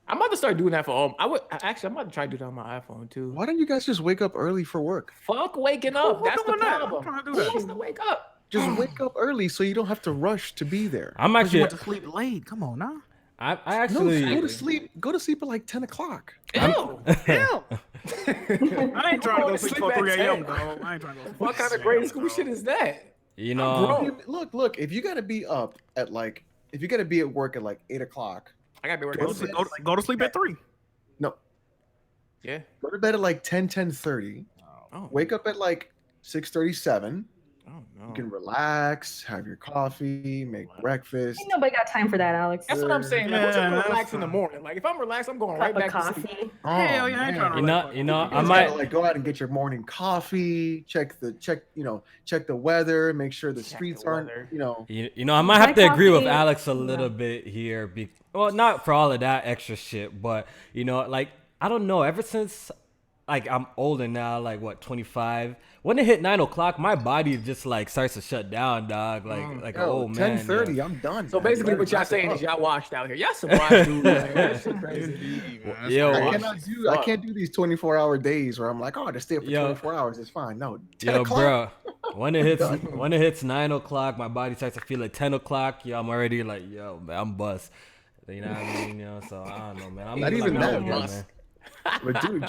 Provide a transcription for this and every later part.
I'm about to start doing that for all. I'm about to try to do that on my iPhone too. Why don't you guys just wake up early for work? Fuck waking up. That's the problem. I'm trying to do Who that. wants to wake up? Just wake up early so you don't have to rush to be there. I'm You actually. went to sleep late. Come on now. I No, actually. go to sleep. Go to sleep at like 10 o'clock. Ew. Hell. I ain't trying to go to sleep till 3 a.m. at 10. dog. I ain't trying to go. What kind of grade school shit is that? You know. Look. If you gotta be up at like, if you gotta be at work at like 8 o'clock, I gotta be working. Go to sleep at 3. no, Yeah. go to bed at like 10:30. Oh. Wake up at like 6:37. Oh no. You can relax, have your coffee, make breakfast. Ain't nobody got time for that, Alex. That's what I'm saying. Like, Yeah, what's gonna that's relax in the fine. morning? Like, if I'm relaxed, I'm going right Cup of back to sleep. coffee. Hell yeah, I ain't trying to relax. You know. You I just might. gotta, like go out and get your morning coffee. Check the weather. Make sure the streets the aren't. weather. You know, I might have to My agree with coffee- Alex a little bit here. Well, not for all of that extra shit, but you know, like I don't know. Ever since like I'm older now, like what 25. When it hit 9 o'clock, my body just like starts to shut down, dog. Like an old man. 10:30. yeah. I'm done. So man. basically, what y'all Wrap it saying up. is y'all washed out here. Y'all some washed dudes. Like, that shit crazy. Indeed, man. That's Yo, crazy. I can't do these 24-hour days where I'm like, oh, just stay up for Yo. 24 hours. It's fine. No, 10 Yo, o'clock. bro, when it hits 9 o'clock, my body starts to feel at 10 o'clock. Yo, I'm already like, yo, man, I'm bust. You know what I mean? You know, so I don't know, man. I'm Not like, even I'm that old, bust. man. But dude,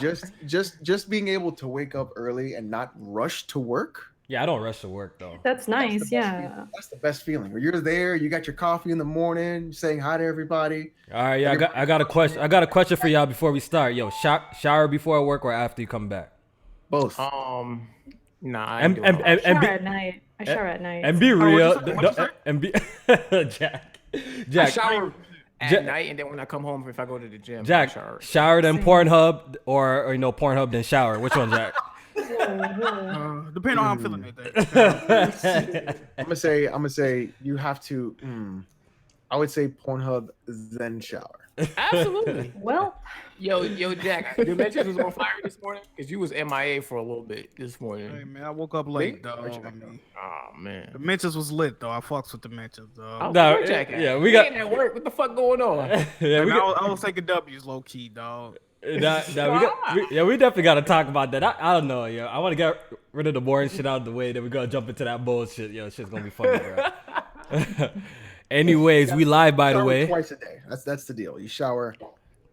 just being able to wake up early and not rush to work. Yeah, I don't rush to work though. That's the nice, best yeah. feeling. That's the best feeling. Where you're there, you got your coffee in the morning, saying hi to everybody. All right, yeah, I got a question. I got a question for y'all before we start. Yo, shower before work or after you come back? Both. Nah. I And ain't and doing and, Shower and, at night. I shower at night. and be what'd real. you say? What'd you say? And be Jack. I Jack. shower at Jack- night, and then when I come home, if I go to the gym, I Jack, shower. shower then Pornhub or you know Pornhub then shower. Which one, Jack? Depending on how I'm feeling that day. I'm gonna say you have to. I would say Pornhub then shower. Absolutely. Well, Yo, Jack, the mentions was on fire this morning because you was MIA for a little bit this morning. Hey man, I woke up late, Me? dog. Check I mean, Oh man. the mentions was lit though. I fucks with the mentions, Oh, dog. No, where Jack at? yeah, we He got- ain't at work. What the fuck going on? Yeah, we got. I was taking W's low key, dog. We definitely got to talk about that. I don't know, yo. I want to get rid of the boring shit out of the way. Then we gotta jump into that bullshit. Yo, shit's gonna be funny, bro. Anyways, we live by the Shower way. twice a day. That's the deal. You shower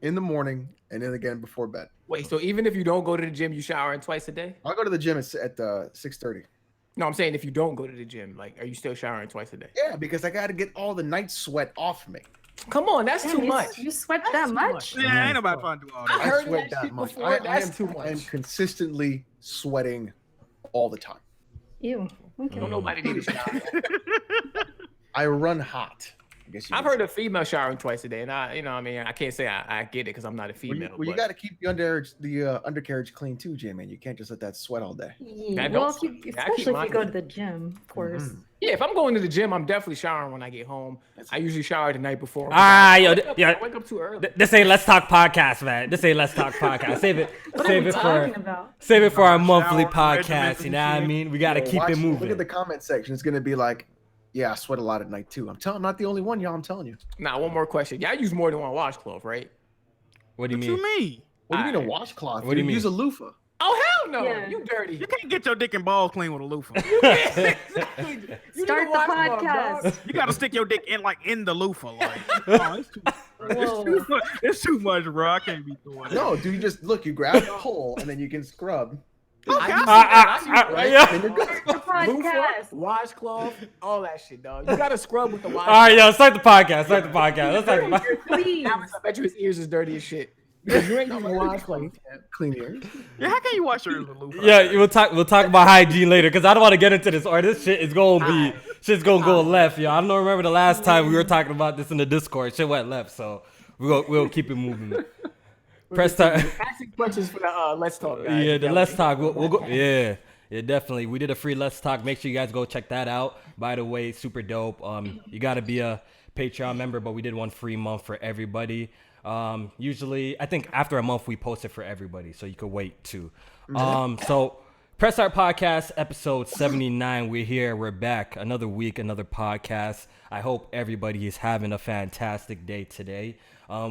in the morning and then again before bed. Wait, so even if you don't go to the gym, you showering twice a day? I'll go to the gym at 6:30. No, I'm saying if you don't go to the gym, like, are you still showering twice a day? Yeah, because I got to get all the night sweat off me. Come on, that's too damn, much. You sweat that much? Yeah, ain't nobody trying to do all I that. I heard sweat that that shit much. before. I That's am, too I am much. consistently sweating all the time. Ew. Okay. Don't nobody need a shower. I run hot. I guess you I've could heard of female showering twice a day, and I mean, I can't say I get it because I'm not a say. Well, female. you but got to keep the undercarriage clean too, J-Man. You can't just let that sweat all day. Yeah, I well, don't- if you, I keep especially if you mine go to clean. the gym, of course. yeah, if I'm going to the gym, I'm definitely showering when I get home. I usually shower the night before. Yo, I wake up too early. This ain't Let's Talk podcast, man. This ain't Let's Talk podcast. Save it What are we talking for about? our monthly Shower podcast. regimens You know what I and mean? We gotta Well, keep watch- it moving. Look at the comment section. It's gonna be like, yeah, I sweat a lot at night too. I'm not the only one, y'all. I'm telling you. Now, one more question. Y'all use more than one washcloth, right? What do you What you mean? mean? What do you mean a Alright. washcloth? What do you Use a mean? loofah. Oh hell no! Yeah. You dirty. You can't get your dick and balls clean with a loofah. Exactly. You Start need a the washcloth, podcast. dog. You gotta stick your dick in the loofah. Like, oh, Whoa. it's too much, bro. I can't be doing that. No, dude, you just look. You grab the pole and then you can scrub. I used to do Ah, that. I used to- Right? yeah. And you're good. The Loofah, podcast. washcloth, all that shit, dog. You gotta scrub with the All washcloth. right, yo, start the podcast. Let's start the podcast. Please. Alex, I bet you his ears is dirty as shit. Because you ain't using a washcloth. Clean ears. Yeah, how can you wash your loofah? Yeah, we'll talk about hygiene later because I don't want to get into this or this shit is gonna go left, yo. I don't remember the last time we were talking about this in the Discord. Shit went left, so we'll keep it moving. Press start. Asking questions for the Let's Talk, guys. Yeah, the Let's Talk. We'll go. Yeah, definitely. We did a free Let's Talk. Make sure you guys go check that out. By the way, super dope. You gotta be a Patreon member, but we did one free month for everybody. Usually, I think after a month we post it for everybody, so you could wait too. So Press Art Podcast, episode 79. We're here. We're back. Another week, another podcast. I hope everybody is having a fantastic day today.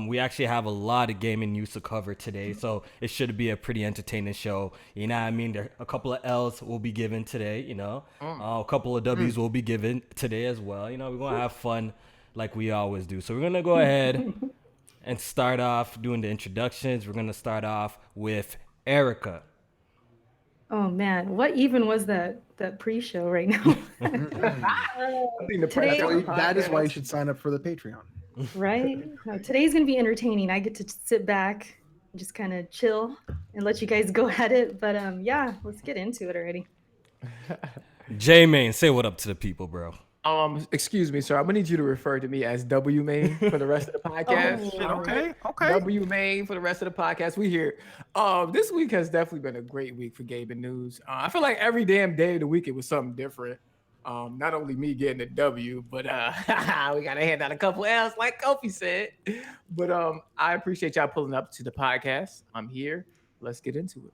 We actually have a lot of gaming news to cover today, so it should be a pretty entertaining show. You know what I mean? There a couple of L's will be given today, you know. A couple of W's will be given today as well. You know, we're going to have fun like we always do. So we're going to go ahead and start off doing the introductions. We're going to start off with Erica. Oh man, what even was that pre-show right now? I think the Today- that is why you should sign up for the Patreon. Right? No, today's gonna be entertaining. I get to sit back, and just kind of chill, and let you guys go at it. But yeah, let's get into it already. J-Main, say what up to the people, bro. Excuse me, sir. I'm gonna need you to refer to me as W Main for the rest of the podcast. Oh, Shit, All right? okay. W Main for the rest of the podcast. We here. This week has definitely been a great week for gaming news. I feel like every damn day of the week it was something different. Not only me getting a W, but we gotta hand out a couple L's, like Kofi said. But I appreciate y'all pulling up to the podcast. I'm here. Let's get into it.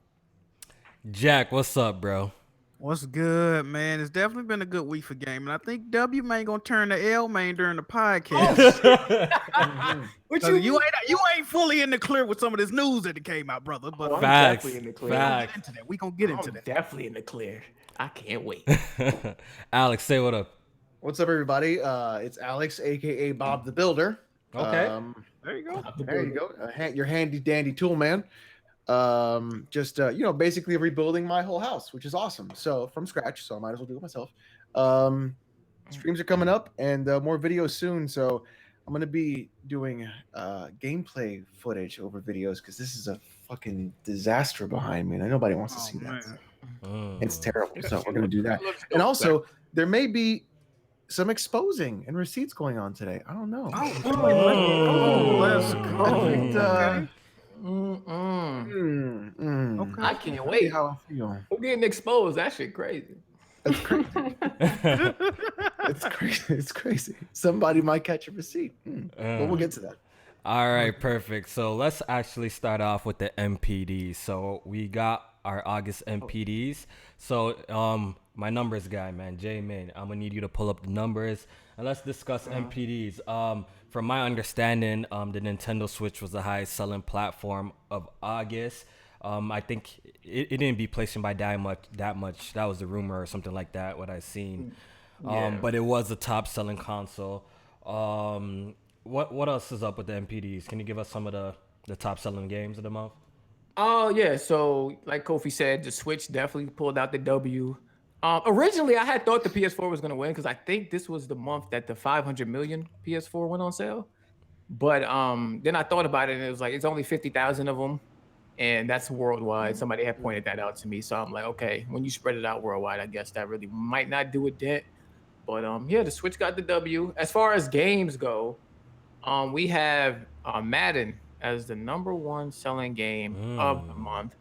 Jack, what's up, bro? What's good, man? It's definitely been a good week for gaming. I think W main gonna turn to L main during the podcast. What You ain't fully in the clear with some of this news that came out, brother. But Oh, I'm Facts. definitely in the clear. Facts. into that. We gonna get into I'm that. definitely in the clear. I can't wait. Alex, say what up. What's up, everybody? It's Alex, aka Bob the Builder. Okay. There you go. There you go. Your handy dandy tool man. Basically rebuilding my whole house, which is awesome. So from scratch, so I might as well do it myself. Streams are coming up and more videos soon. So I'm gonna be doing gameplay footage over videos because this is a fucking disaster behind me, and nobody wants to see that. It's terrible. So we're gonna do that. And also, there may be some exposing and receipts going on today. I don't know. Let's go. And, Okay. I can't see wait. how I feel. I'm getting exposed. That shit crazy. It's crazy. It's crazy. It's crazy. Somebody might catch a receipt. But we'll get to that. All right, perfect. So let's actually start off with the MPDs. So we got our August MPDs. So my numbers guy, man, J-Main, I'm gonna need you to pull up the numbers and let's discuss MPDs. From my understanding, the Nintendo Switch was the highest selling platform of August. I think it didn't be PlayStation by that much. That was the rumor or something like that, what I seen. But it was the top selling console. What else is up with the MPDs? Can you give us some of the top selling games of the month? Oh yeah, so like Kofi said, the Switch definitely pulled out the W. Originally, I had thought the PS4 was gonna win because I think this was the month that the 500 million PS4 went on sale. But then I thought about it and it was like it's only 50,000 of them, and that's worldwide. Somebody had pointed that out to me, so I'm like, okay, when you spread it out worldwide, I guess that really might not do a dent. But yeah, the Switch got the W. As far as games go, we have Madden as the #1 selling game of the month.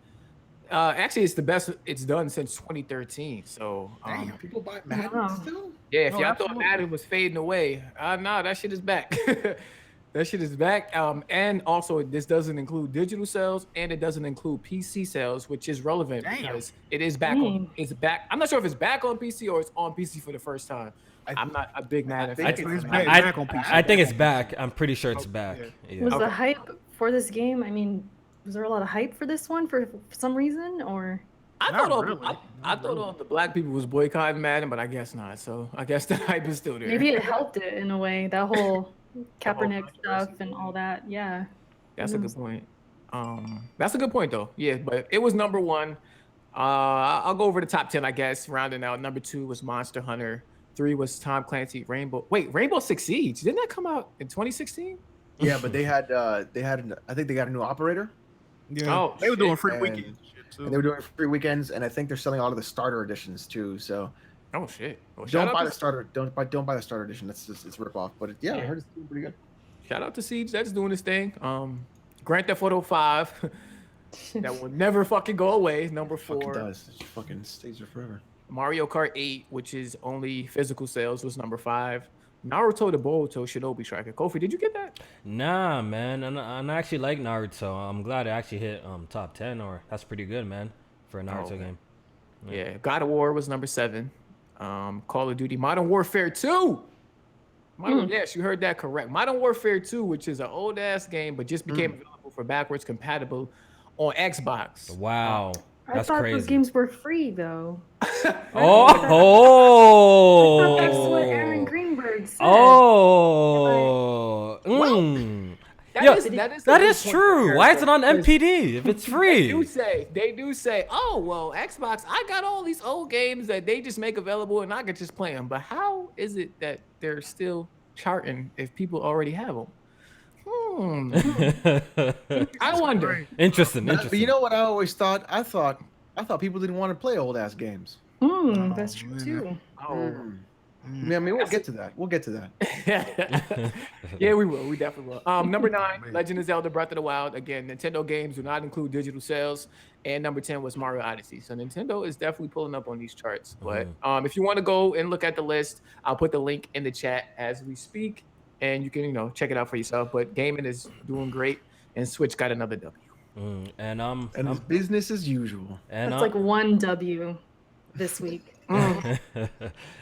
Actually, it's the best it's done since 2013. So, Damn, people buy Madden Wow. still? yeah, if No, y'all absolutely. thought Madden was fading away, nah, that shit is back. That shit is back. And also, this doesn't include digital sales and it doesn't include PC sales, which is relevant Damn. because it is back. It's back. I'm not sure if it's back on PC or it's on PC for the first time. I'm not a big Madden think fan. it's back. back on PC. I think it's back. I'm pretty sure it's back. Yeah. Was Okay. the hype for this game? I mean, was there a lot of hype for this one for some reason, or? I Not thought all really. I thought all the black people was boycotting Madden, but I guess not. So I guess the hype is still there. Maybe it helped it in a way. That whole Kaepernick controversy. stuff and all that. Yeah. That's a good point. That's a good point though. Yeah, but it was #1. I'll go over the top 10, I guess. Rounding out, #2 was Monster Hunter. 3 was Tom Clancy Rainbow. Wait, Rainbow Six Siege. Didn't that come out in 2016? Yeah, but I think they got a new operator, Yeah. Oh, They were doing free and- weekends. and shit, too. and they were doing free weekends, and I think they're selling a lot of the starter editions too. So Oh shit. Well, don't buy the starter. Don't buy the starter edition. That's just it's a rip off. But I heard it's doing pretty good. Shout out to Siege. That's doing his thing. Grand Theft Auto 5. That will never fucking go away. Fucking #4. does. It fucking stays there forever. Mario Kart 8, which is only physical sales, was #5. Naruto the Boruto Shinobi Striker. Kofi, did you get that? Nah, man. And I actually like Naruto. I'm glad it actually hit top 10, or that's pretty good, man, for a Naruto okay. game. Yeah, God of War was number 7. Call of Duty Modern Warfare 2. Yes, you heard that correct. Modern Warfare 2, which is an old ass game, but just became available for backwards compatible on Xbox. Wow, I that's thought crazy. those games were free though. Oh, That's what Aaron Greenberg said. oh, that is true. Why is it on NPD if it's free? They do say, oh well, Xbox. I got all these old games that they just make available, and I could just play them. But how is it that they're still charting if people already have them? I wonder. Interesting. But you know what I always thought? I thought people didn't want to play old ass games. That's true too. Yeah, I mean, we'll get to that. Yeah, we will. We definitely will. Number 9, Legend of Zelda: Breath of the Wild. Again, Nintendo games do not include digital sales. And number 10 was Mario Odyssey. So Nintendo is definitely pulling up on these charts. But if you want to go and look at the list, I'll put the link in the chat as we speak, and you can check it out for yourself. But gaming is doing great, and Switch got another W. And it's business as usual. And that's like one W this week. And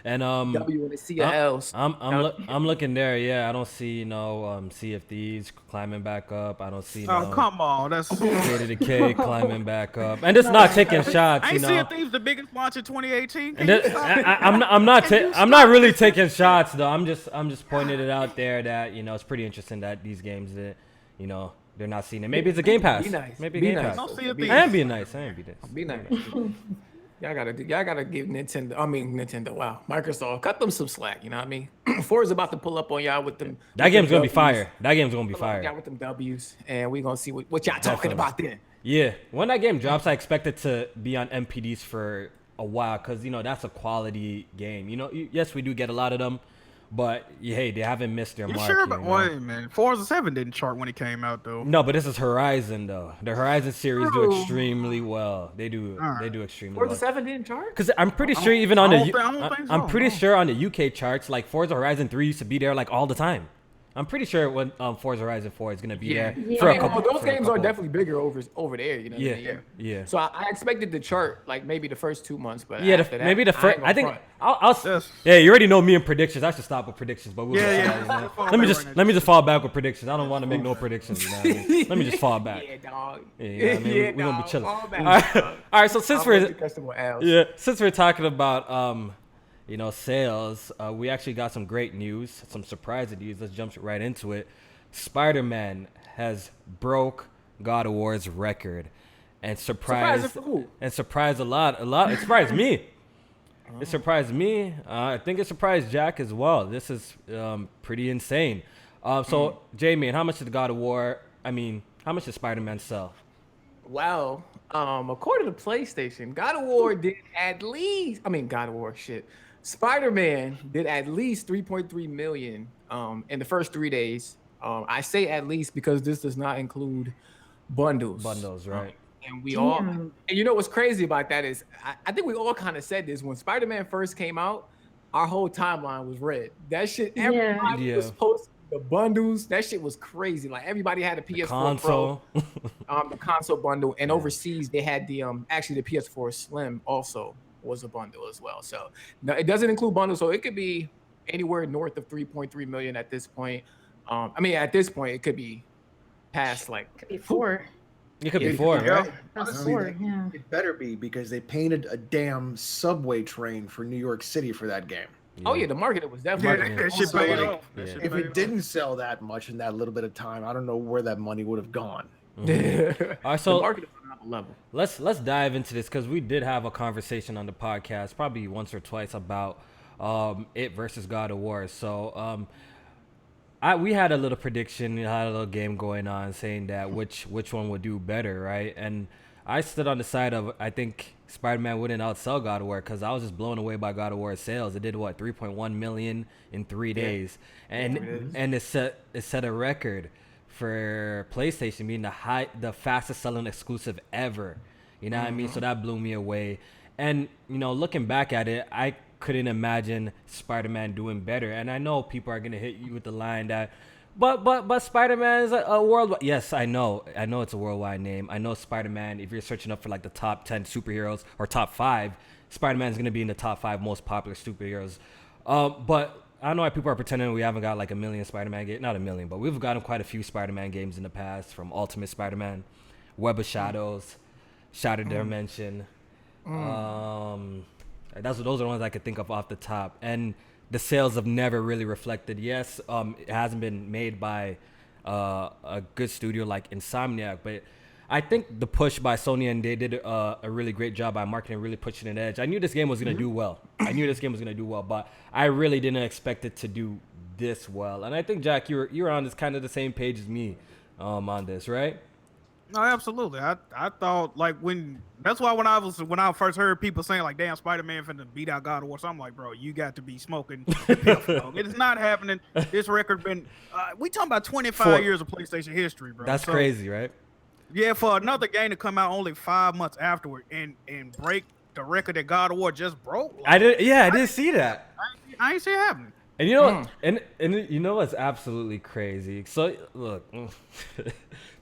W in the sea of L's. I'm looking there. Yeah, I don't see Sea of Thieves climbing back up. I don't see. Oh come on, that's State of Decay climbing back up, and it's not taking shots. I ain't Sea of Thieves the biggest launch in 2018. And I'm not really taking shots though. I'm just pointing it out there that it's pretty interesting that these games that they're not seeing it. Maybe it's a Game Pass. Be nice. Maybe Be Game nice. Pass. Be I am being nice. Be nice. Y'all gotta give Nintendo. Wow, Microsoft, cut them some slack. You know what I mean? Forza's about to pull up on y'all with them. That game's gonna be fire. That game's gonna be fire. Y'all with them W's, and we gonna see what y'all talking about then. Yeah, when that game drops, I expect it to be on MPDs for a while because that's a quality game. Yes, we do get a lot of them. But hey, they haven't missed their mark. Sure, but wait, man. Forza 7 didn't chart when it came out, though. No, but this is Horizon, though. The Horizon series do extremely well. They do extremely well. Forza 7 didn't chart? Because I'm pretty sure even on I'm pretty sure on the UK charts, like Forza Horizon 3 used to be there like all the time. I'm pretty sure when Forza Horizon 4 is gonna be there for a couple. Those games are definitely bigger over there. You know. Yeah. So I expected the chart like maybe the first 2 months, but maybe the first. I think I'll. Yeah, you already know me in predictions. I should stop with predictions, but we'll let me just fall back with predictions. I don't want to make no predictions. You know what I mean? Let me just fall back. Yeah, dog. Yeah, we're gonna be chilling. All right. So since we're talking about sales, we actually got some great news, some surprising news. Let's jump right into it. Spider-Man has broke God of War's record and surprised a lot. It surprised me. It surprised me. I think it surprised Jack as well. This is pretty insane. So Jamie, and how much did God of War? How much did Spider-Man sell? Well, according to PlayStation, God of War did at least. God of War shit. Spider-Man did at least 3.3 million in the first 3 days. I say at least because this does not include bundles. Bundles, right? And we all, and you know what's crazy about that is, I think we all kind of said this when Spider-Man first came out. Our whole timeline was red. That shit, everybody was posting the bundles. That shit was crazy. Like everybody had a PS4 Pro, the console bundle, and overseas they had the actually the PS4 Slim also was a bundle as well. So no, it doesn't include bundles, so it could be anywhere north of 3.3 million at this point. At this point, it could be past like. Could be 4. It could be 4, right? That's 4, yeah. It better be because they painted a damn subway train for New York City for that game. Oh yeah, the market was definitely. If it didn't sell that much in that little bit of time, I don't know where that money would have gone. All right, so the market is on another level. Let's dive into this because we did have a conversation on the podcast probably once or twice about it versus God of War. So we had a little prediction, had a little game going on saying that which one would do better, right? And I stood on the side of I think Spider-Man wouldn't outsell God of War because I was just blown away by God of War's sales. It did 3.1 million in 3 days, and it set a record for PlayStation being the fastest selling exclusive ever. You know what I mean? So that blew me away. And looking back at it, I couldn't imagine Spider-Man doing better. And I know people are gonna hit you with the line that, But Spider-Man is a worldwide. Yes, I know it's a worldwide name. I know Spider-Man. If you're searching up for like the top 10 superheroes or top 5, Spider-Man is gonna be in the top 5 most popular superheroes. But I don't know why people are pretending we haven't got like a million Spider-Man games. Not a million, but we've gotten quite a few Spider-Man games in the past, from Ultimate Spider-Man, Web of Shadows, Shattered Dimension. Those are the ones I could think of off the top. And the sales have never really reflected. Yes, it hasn't been made by a good studio like Insomniac, but I think the push by Sony, and they did a really great job by marketing, really pushing an edge. I knew this game was gonna do well. But I really didn't expect it to do this well. And I think, Jack, you're on this kind of the same page as me on this, right? No, absolutely. I thought like that's why when I first heard people saying like, damn, Spider-Man finna beat out God of War, so I'm like, bro, you got to be smoking the piff, dog. It is not happening. This record been we talking about 25 years of PlayStation history, bro. That's crazy, right? Yeah, for another game to come out only 5 months afterward and break the record that God of War just broke. Like, I didn't see that. I ain't see it happening. And you know, and you know what's absolutely crazy? So look,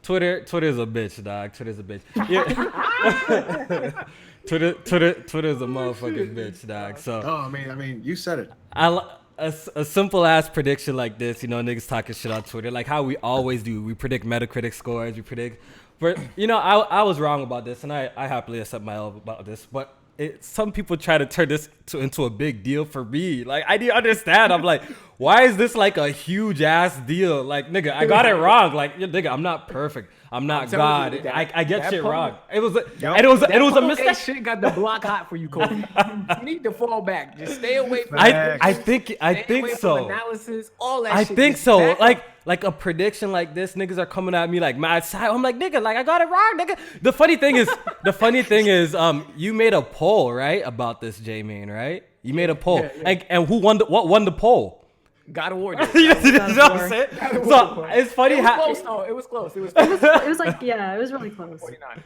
Twitter's a bitch, dog. Twitter's a bitch. Yeah. Twitter's a motherfucking bitch, dog. So. Oh, I mean, you said it. A simple ass prediction like this, you know, niggas talking shit on Twitter, like how we always do. We predict Metacritic scores. We predict, but you know, I was wrong about this, and I happily accept my L about this, but. Some people try to turn this into a big deal for me. Like, I didn't understand. I'm like, why is this like a huge ass deal? Like, nigga, I got it wrong. Like, nigga, I'm not perfect. I'm not God. I get shit wrong. It was a mistake. Shit got the block hot for you, Kobe. You need to fall back. Just stay away from. I think so. Analysis, all that. I shit. think so. Like a prediction like this, niggas are coming at me like mad side. I'm like, nigga, like I got it wrong, nigga. The funny thing is, you made a poll, right, about this, J-Main, right? You made a poll, yeah. And who won? What won the poll? God of War. You know what I'm saying? So it's funny how it was close. It was like, yeah, it was really close. 49.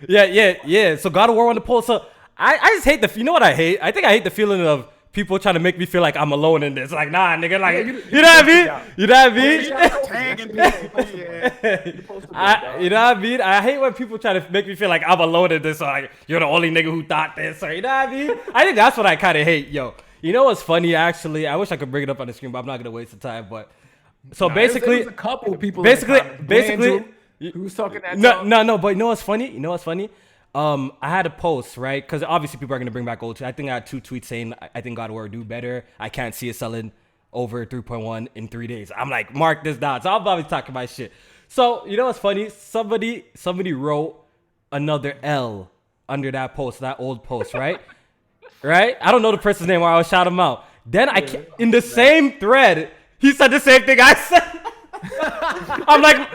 Yeah. So God of War won the poll. So I just hate you know what I hate? I think I hate the feeling of people trying to make me feel like I'm alone in this. Like, nah, nigga, like, you know what I mean? You know what I mean? You know what I mean? I hate when people try to make me feel like I'm alone in this, or like, you're the only nigga who thought this, or you know what I mean? I think that's what I kind of hate, yo. You know what's funny, actually? I wish I could bring it up on the screen, but I'm not going to waste the time, but... So basically... There's a couple people basically... Who's talking that No, but you know what's funny? I had a post, right? Because obviously people are going to bring back old tweets. I think I had 2 tweets saying I think God of War do better. I can't see it selling over 3.1 in 3 days. I'm like, mark this down. So I'm probably talking about shit. So you know what's funny? Somebody wrote another L under that post, that old post, right? Right? I don't know the person's name, or I'll shout him out. Then in the same thread, he said the same thing I said. I'm like,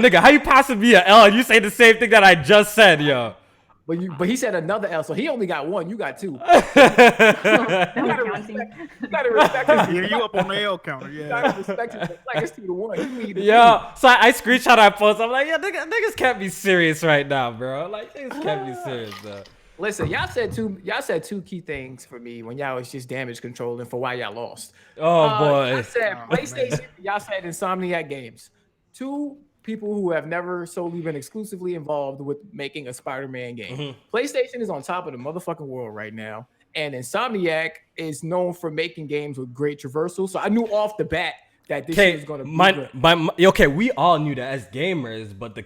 nigga, how you passing me an L and you say the same thing that I just said, yo? But he said another L, so he only got 1. You got 2. You gotta respect his. Yeah, you up on the L counter. Yeah. You gotta respect his. Like it's 2-1. Yeah. So I screenshot that post. I'm like, yeah, niggas can't be serious right now, bro. Like niggas can't be serious, though. Listen, y'all said two key things for me when y'all was just damage controlling for why y'all lost. Oh boy. Y'all said PlayStation. Y'all said Insomniac Games. 2 people who have never solely been exclusively involved with making a Spider-Man game. Mm-hmm. PlayStation is on top of the motherfucking world right now, and Insomniac is known for making games with great traversal. So I knew off the bat that this shit is gonna be good. Okay, we all knew that as gamers, but the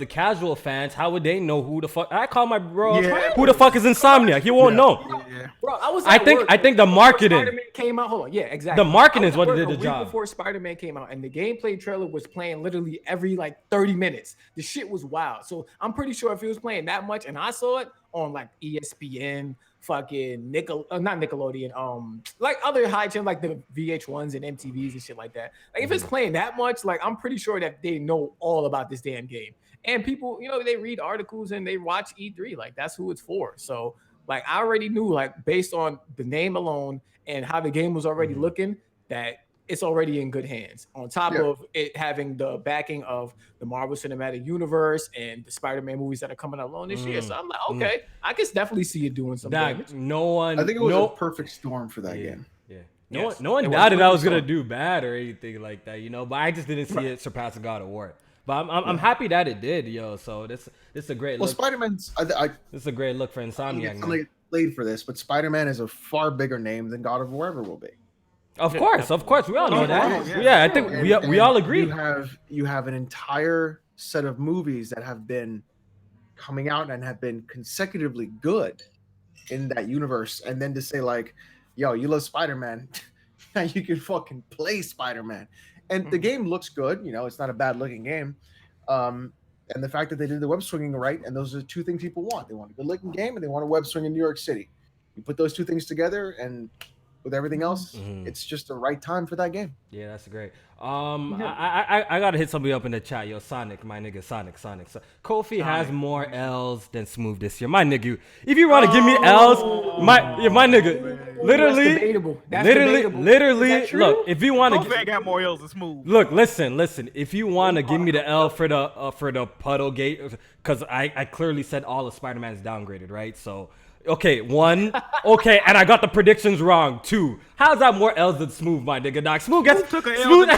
casual fans, how would they know who the fuck? I call my bro, who the fuck is Insomniac? He won't know. Yeah. Bro, I think the marketing Spider-Man came out. Hold on, yeah, exactly. The marketing is what did the job. Before Spider-Man came out, and the gameplay trailer was playing literally every like 30 minutes. The shit was wild. So I'm pretty sure if it was playing that much, and I saw it on like ESPN. Fucking not Nickelodeon, like other high channels like the VH1s and MTVs and shit like that. Like if it's playing that much, like I'm pretty sure that they know all about this damn game. And people, you know, they read articles and they watch E3. Like that's who it's for. So like I already knew, like based on the name alone and how the game was already looking, that it's already in good hands. On top of it having the backing of the Marvel Cinematic Universe and the Spider-Man movies that are coming out along this year. So I'm like, okay, I can definitely see it doing some damage. I think it was a perfect storm for that game. Yeah. No one It doubted I was really gonna do bad or anything like that, but I just didn't see it surpassing God of War. But I'm happy that it did, yo. So this is a great Well, look. Spider-Man's. This is a great look for I think Insomniac, it's man. something played for this, but Spider-Man is a far bigger name than God of War ever will be. Of course, we all know that. yeah. Yeah, I think we all agree. You have an entire set of movies that have been coming out and have been consecutively good in that universe, and then to say like, yo, you love Spider-Man, now you can fucking play Spider-Man. And the game looks good, it's not a bad looking game. And the fact that they did the web swinging right, and those are the two things people want. They want a good looking game and they want a web swing in New York City. You put those two things together, and with everything else, it's just the right time for that game. Yeah, that's great. I gotta hit somebody up in the chat. Yo, Sonic, my nigga, Sonic. So Kofi has more L's than Smooth this year. My nigga, if you want to give me L's, my nigga, literally, That's debatable. literally. Look, if you want to, Kofi ain't got more L's than Smooth. look, listen. If you want to give me the L for the puddle gate, because I clearly said all of Spider-Man is downgraded, right? So. Okay, 1. Okay, and I got the predictions wrong. 2. How's that more L's than Smooth, my nigga? Doc, Smooth gets took an L Smooth.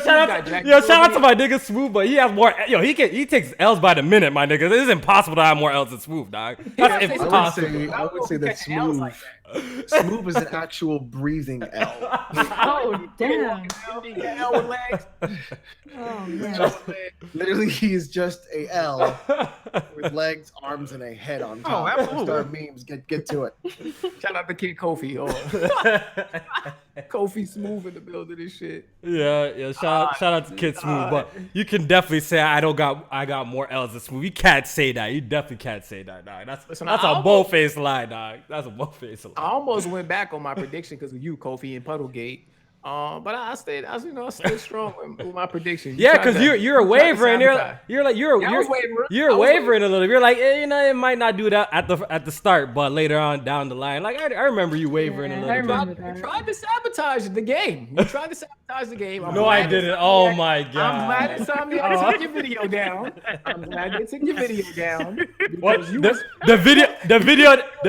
Shout out to my nigga Smooth, but he has more. Yo, he takes L's by the minute, my nigga. It is impossible to have more L's than Smooth, dog. That's impossible. I would say that Smooth is an actual breathing L. Oh damn! L with legs. Oh man! Literally, he is just a L with legs, arms, and a head on top. Oh, absolutely. Start memes. Get to it. Shout out to Kid Kofi. Kofi Smooth in the building and shit. Yeah. Shout out to Kid Smooth, but you can definitely say I got more L's than Smooth. You can't say that. You definitely can't say that, dog. That's a bold-faced lie, dog. That's a bold-faced lie. I almost went back on my prediction because of you, Kofi, and Puddlegate. But I stayed strong with my prediction. Yeah, because you're wavering. You're wavering a little. You're like, it might not do that at the start, but later on down the line, like I remember you wavering a little bit. You tried to sabotage the game. You tried to sabotage the game. No, I didn't. Oh my god. I'm glad Insomniac took your video down. I'm glad they took your video down. What? The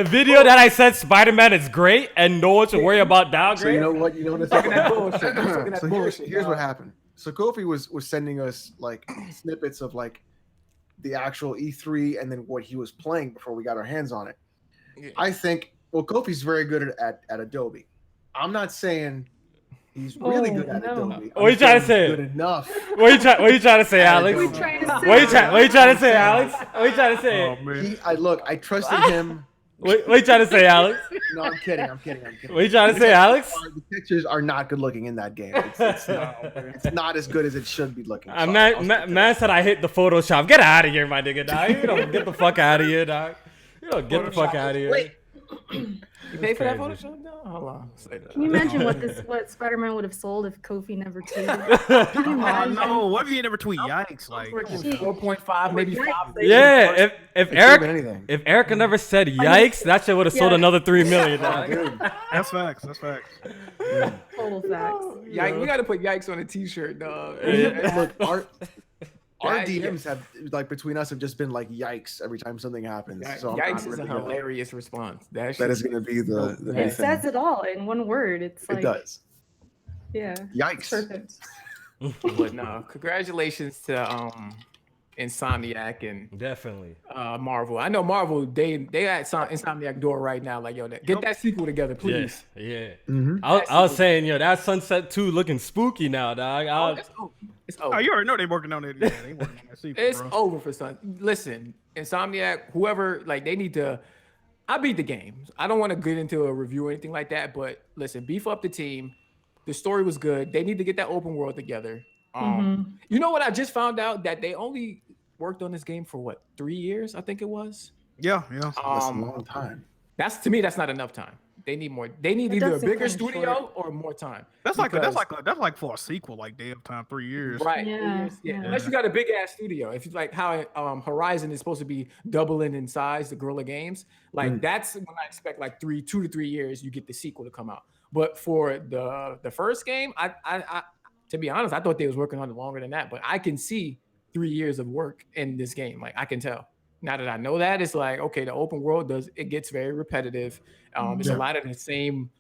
video that I said Spider-Man is great and no one should worry about downgrade. So you know what? Bullshit. Here's what happened. So Kofi was sending us like snippets of like the actual E3 and then what he was playing before we got our hands on it. Yeah. I think Kofi's very good at Adobe. I'm not saying he's really good at Adobe. What are you trying to say? Good enough. What are you trying to say, Alex? What are you trying to say? What are you trying to say, Alex? What are you trying to say? Oh, man. I trusted him. What are you trying to say, Alex? No, I'm kidding. What are you trying to say, Alex? The pictures are not good looking in that game. It's not as good as it should be looking. Man said I hit the Photoshop. Get out of here, my nigga, dog. You don't get the fuck out of here, dog. You don't get the fuck out of here. Wait. You pay for that Photoshop? No, hold on. Can you imagine what Spider-Man would have sold if Kofi never tweeted? Can you Oh imagine? no! What if you never tweet? Yikes! Like, 4.5, maybe 5. Yeah, if anything. Erica never said yikes, that shit would have sold another 3 million. Dog. that's facts. Total facts. Yikes, we gotta put yikes on a t-shirt, dog. Look, our DMs have like between us have just been like yikes every time something happens. So Yikes is a hilarious response. That is going to be the new It thing. says it all in one word. It's like It does. Yeah. Yikes. Perfect. But no, congratulations to Insomniac and Definitely. Marvel. I know Marvel. They at Insomniac door right now. Like, yo, get that sequel together, please. Yeah. Mm-hmm. I was saying, yo, that Sunset 2 looking spooky now, dog. It's over. Oh, you already know they working on it. Yeah, they working on that sequel, It's bro. over for Sun. Listen, Insomniac, whoever, like, they need to. I beat the game. I don't want to get into a review or anything like that, but listen, beef up the team. The story was good. They need to get that open world together. You know what? I just found out that they only worked on this game for what, 3 years? I think it was. Yeah. That's a long time. That's, to me, that's not enough time. They need more. They need either a does seem bigger kinda studio short. or more time. That's like Because- like for a sequel, like damn time, 3 years. Right. Yeah, Yeah. yeah. Unless you got a big ass studio. If you like how Horizon is supposed to be doubling in size, the Guerrilla Games, like that's when I expect like 2 to 3 years you get the sequel to come out. But for the first game, I to be honest, I thought they was working on it longer than that. But I can see 3 years of work in this game. Like I can tell. now that I know that, it's like, okay, the open world gets very repetitive. It's a lot of the same,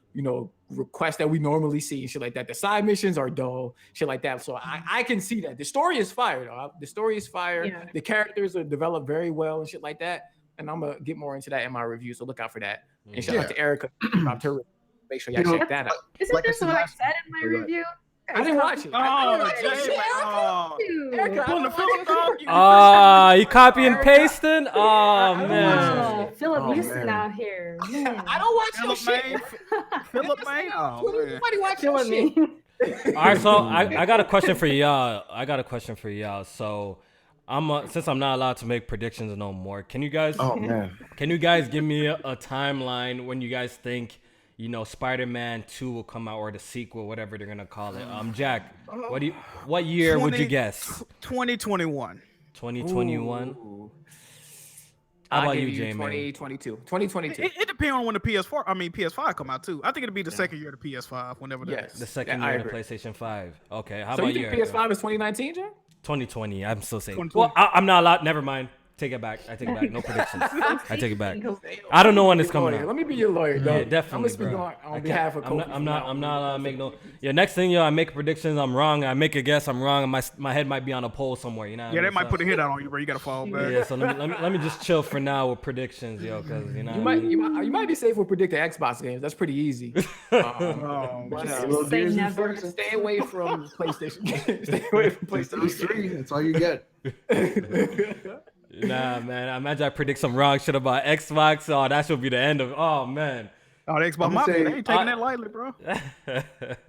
requests that we normally see and shit like that. The side missions are dull, shit like that. So I can see that. The story is fire, though. The story is fire. Yeah. The characters are developed very well and shit like that. And I'm gonna get more into that in my review. So look out for that. And shout out to Erica. Dropped her. Make sure y'all check that out. Isn't Like I this said what I last said in my review? I didn't watch it. Oh, Erica, pulling the Philip dog. You copy and pasting? Oh man. Oh, Philip Oh, Houston man. out here. Man. I don't watch your Philip shit. Maine. Philip Maine. Oh, man. Nobody watch your Philip shit. me. All right, so I got a question for y'all. So since I'm not allowed to make predictions no more, can you guys give me a timeline when you guys think Spider-Man 2 will come out, or the sequel, whatever they're gonna call it? Jack, what year would you guess? 2021. 2021. Ooh. How I'll about give you, Jamie? 2022. It depends on when the PS5 come out too. I think it'll be the second year of the PS5, whenever that is. The second I year of the agree. PlayStation 5. Okay, how So about you you? think PS5 is 2019, Jack? 2020. I'm still saying. 2020. Well, I'm not allowed. Never mind. Take it back. I take it back. No predictions. I take it back. I don't know when it's coming out. Let me be your lawyer, though. Yeah, definitely, I'm gonna speak bro. on behalf of Kobe. I'm not allowed to make no. Yeah, next thing I make predictions. I'm wrong. I make a guess. I'm wrong. And my head might be on a pole somewhere. You know. Yeah, they might put a hit out on you, bro. You gotta fall back. Yeah, so let me just chill for now with predictions, because You might be safe with predicting Xbox games. That's pretty easy. But, Say never. stay away from PlayStation games. Stay away from Those PlayStation. 3. That's all you get. Nah, man. I imagine I predict some wrong shit about Xbox. Oh, that should be the end of. Oh man. Oh, the Xbox, I'm saying- they ain't taking that lightly, bro.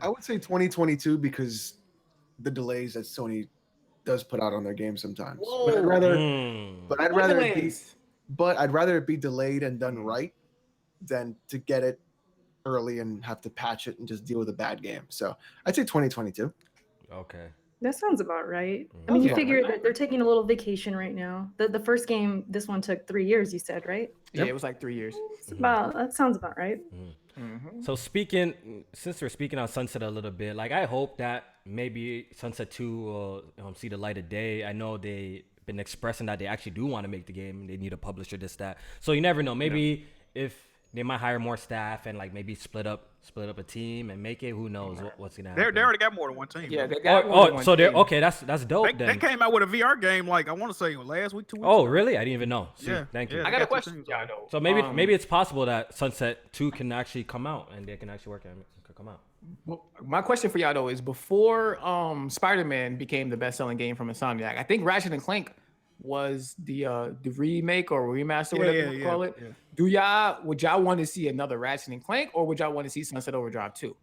I would say 2022 because the delays that Sony does put out on their games sometimes. But I'd rather, I'd rather it be delayed and done right than to get it early and have to patch it and just deal with a bad game. So I'd say 2022. Okay. That sounds about right. I mean, you Yeah. figure that they're taking a little vacation right now. The first game, this one took 3 years, you said, right? Yeah, it was like 3 years. That sounds about right. So since we're speaking on Sunset a little bit, like I hope that maybe Sunset 2 will see the light of day. I know they've been expressing that they actually do want to make the game. They need a publisher, this, that. So you never know. Maybe if they might hire more staff and like maybe split up a team and make it. Who knows what's gonna happen? They already got more than one team. Yeah, bro. they got So they're okay. That's dope. They then. came out with a VR game like I want to say last week, 2 weeks. Oh, ago. really? I didn't even know. Sweet. Yeah, Thank you. yeah. I got a got two question teams for y'all though. So maybe it's possible that Sunset 2 can actually come out and they can actually work and could come out. Well, my question for y'all though is before Spider-Man became the best-selling game from Insomniac, I think Ratchet and Clank was the remake or remaster, whatever you call it. Yeah. Would y'all want to see another Ratchet and Clank, or would y'all want to see Sunset Overdrive 2?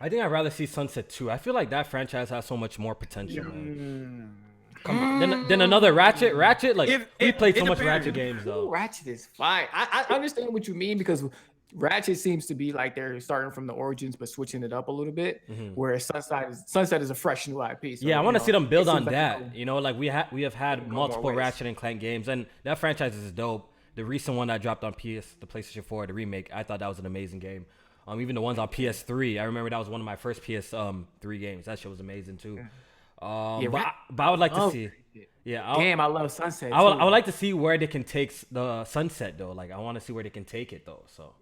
I think I'd rather see Sunset 2. I feel like that franchise has so much more potential, man. Come on. Then another Ratchet. Like we played so much Ratchet games though. Ratchet is fine. I understand what you mean because Ratchet seems to be like they're starting from the origins but switching it up a little bit, whereas Sunset is a fresh new IP. So, Yeah, I want to see them build it on seems like that. Like we have had more multiple ways. Ratchet and Clank games, and that franchise is dope. The recent one that dropped on the PlayStation 4, the remake, I thought that was an amazing game. Even the ones on PS3, I remember that was one of my first PS3 games. That shit was amazing too. But I would like to see. Yeah, Damn, I love Sunset. I would like to see where they can take the Sunset though. Like I want to see where they can take it though. So,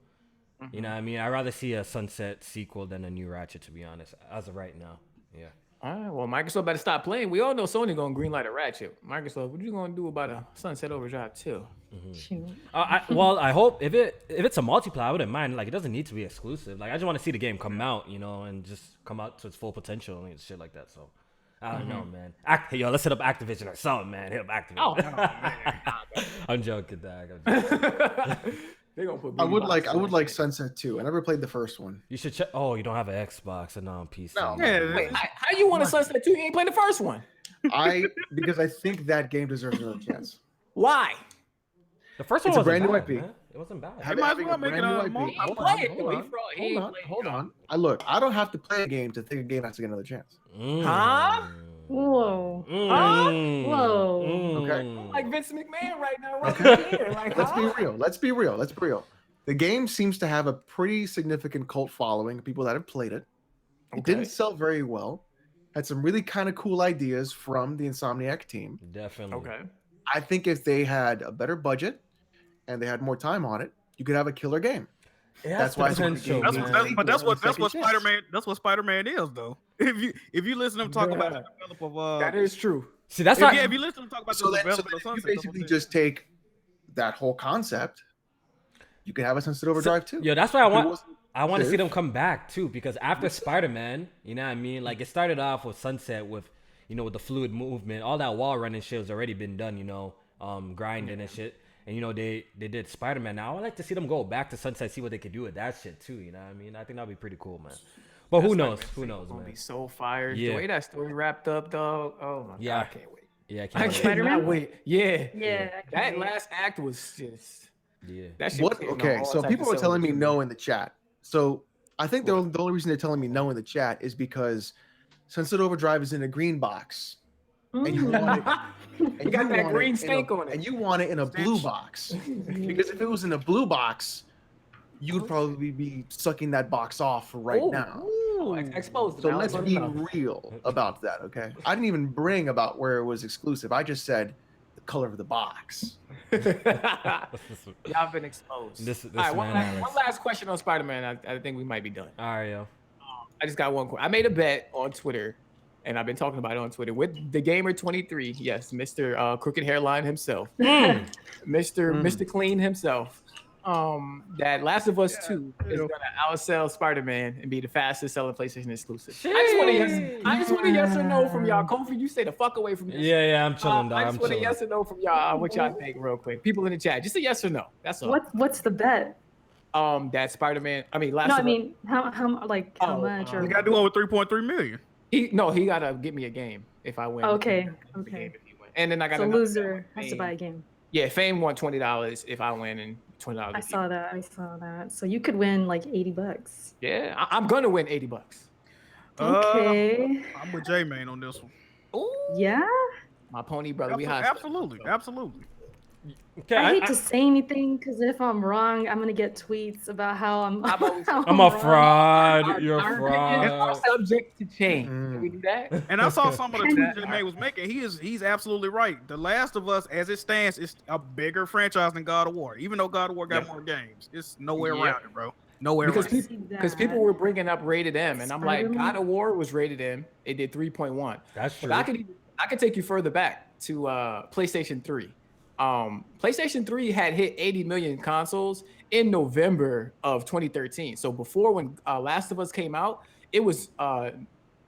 you know what I mean? I'd rather see a Sunset sequel than a new Ratchet, to be honest, as of right now. Yeah. All right, well, Microsoft better stop playing. We all know Sony gonna greenlight a Ratchet. Microsoft, what you gonna do about a Sunset Overdrive 2? Shoot. I hope if it's a multiplayer, I wouldn't mind. Like it doesn't need to be exclusive. Like I just want to see the game come out, and just come out to its full potential and shit like that. So I don't know, man. Let's hit up Activision or something, man. Hit up Activision. Oh, man. I'm joking, Dag. They gonna put I would like Sunset 2. I never played the first one. You should check. Oh, you don't have an Xbox and not on PC. No. Yeah, Wait, how you want a Sunset 2? You ain't playing the first one. Because I think that game deserves another chance. Why? The first It's one a brand wasn't new bad, IP. man. It wasn't bad. They might as Having well a make it brand a new IP. multi- Hold play on, it, hold though. on, He hold on. I don't have to play a game to think a game has to get another chance. Huh? Whoa. Mm. Whoa. Okay. Like Vince McMahon right now, right here. Like, Let's be real. The game seems to have a pretty significant cult following, people that have played it. It didn't sell very well. Had some really kind of cool ideas from the Insomniac team. Definitely. Okay. I think if they had a better budget and they had more time on it, you could have a killer game. That's why I think the potential, game That's needs what, a that's, but sequel that's and a what second chance. Spider-Man. That's what Spider-Man is, though. If you listen to them talk about the develop of That is true. See, that's not. if you listen to them talk about So the then development of if you Sunset, basically just take that whole concept, you can have a Sunset Overdrive too. Yo, that's why I want to see good. them come back too, because after Spider-Man, you know what I mean? Like it started off with Sunset with, with the fluid movement, all that wall running shit has already been done, grinding and shit. And they did Spider-Man. Now I would like to see them go back to Sunset, see what they could do with that shit too. You know what I mean? I think that'd be pretty cool, man. But who knows? Who knows, Gonna man? be so fired. Yeah. The way that story wrapped up, dog. Oh my Yeah. god, I can't wait. Yeah, I I can't wait. cannot Spider-Man? wait. Yeah. Yeah. I That can't wait. last act was just. Yeah. That shit What? was hitting on Okay, all so types people of are telling me cylinders. no in the chat. So I think the only reason they're telling me no in the chat is because Sunset Overdrive is in a green box, and you want it. And You got that want green it in stank a- on it. And you want it in a blue box. Because if it was in a blue box, you would probably be sucking that box off right now. Exposed. So now. let's Let be them know. real about that, okay? I didn't even bring about where it was exclusive. I just said the color of the box. Y'all been exposed. This All right, man, Alex. one last question on Spider-Man. I think we might be done. All right, yo. I just got one question. I made a bet on Twitter, and I've been talking about it on Twitter with the Gamer 23. Yes, Mr. Crooked Hairline himself, Mr. Clean himself. That Last of Us 2 is gonna outsell Spider-Man and be the fastest selling PlayStation exclusive. I just want a yes or no from y'all. Kofi, you stay the fuck away from this. Yeah, I'm chilling, dog. I I'm just want a chilling. yes or no from y'all. What y'all think, real quick? People in the chat, just a yes or no. That's all. What's the bet? That Spider-Man. I mean, Last No, of I mean how much or you got to do over 3.3 million. He gotta get me a game if I win. Okay, The game okay. if he win. And then I got So another loser bet with has to buy a game. Yeah, Fame won $20 if I win, and $20. I saw that. So you could win like $80. Yeah, I'm gonna win $80. Okay. I'm with J-Man on this one. Ooh, Yeah. my pony brother, we hot. Absolutely. Okay, I hate to say anything because if I'm wrong, I'm gonna get tweets about how I'm. I've always- how I'm a wrong. fraud. You're a Our opinions are fraud. subject to change. Can we do that? And I saw some of the tweets that J-Man was making. He's absolutely right. The Last of Us, as it stands, is a bigger franchise than God of War. Even though God of War got more games, it's nowhere Yeah. around it, bro. Nowhere Because around it. Because people were bringing up rated M, and I'm like, Spider-Man? God of War was rated M. It did 3.1. That's true. But I could take you further back to PlayStation 3. PlayStation 3 had hit 80 million consoles in November of 2013. So before when Last of Us came out, it was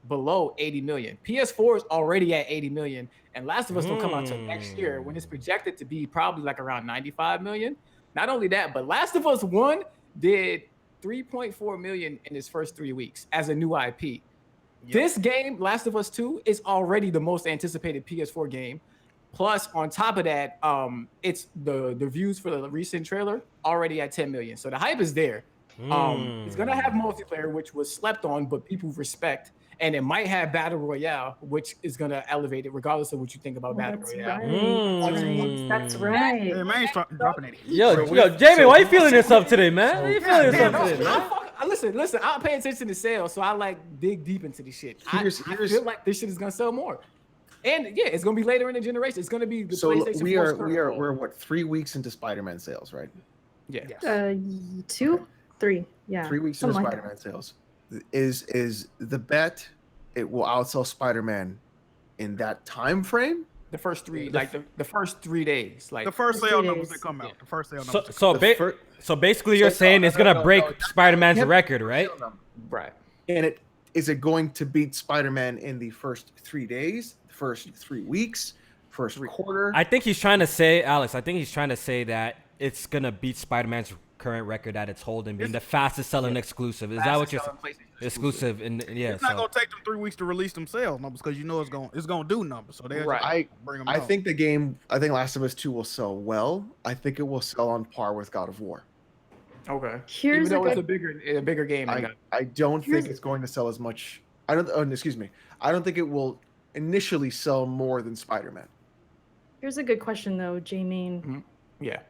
below 80 million. PS4 is already at 80 million, and Last of Us don't come out till next year when it's projected to be probably like around 95 million. Not only that, but Last of Us 1 did 3.4 million in its first 3 weeks as a new IP. This game, Last of Us 2, is already the most anticipated PS4 game. Plus, on top of that, it's the views for the recent trailer already at 10 million. So the hype is there. It's gonna have multiplayer, which was slept on, but people respect, and it might have battle royale, which is gonna elevate it, regardless of what you think about battle That's royale. right. That's right. Hey, man, dropping it. Yo, Jamie, why you feeling yourself today, man? Why you feeling yourself today, man? Listen, I pay attention to sales, so I like dig deep into this shit. I feel like this shit is gonna sell more. And yeah, it's gonna be later in the generation. It's gonna be the So PlayStation 4 we're what 3 weeks into Spider-Man sales, right? Yeah. 2, 3, yeah. 3 weeks into something like Spider-Man sales. Is the bet it will outsell Spider-Man in that time frame? The first three, like the first 3 days, like The first Three sale days. numbers that come out. The first sale So, numbers. so, The fir- so basically, you're saying it's gonna break Spider-Man's Yep. record, right? right. And is it going to beat Spider-Man in the first 3 days, first 3 weeks, first quarter? I think he's trying to say, Alex. I think he's trying to say that it's gonna beat Spider-Man's current record that it's holding, being the fastest selling exclusive. Is that what you're saying? Exclusive, and yeah. It's not So gonna take them 3 weeks to release them sales numbers because you know it's gonna do numbers. So they're Right. bring them I out. think I think Last of Us 2 will sell well. I think it will sell on par with God of War. Okay. Here's Even though a it's good- a bigger game. Than I don't Here's- think it's going to sell as much. I don't think it will initially sell more than Spider-Man. Here's a good question though, J-Main. yeah.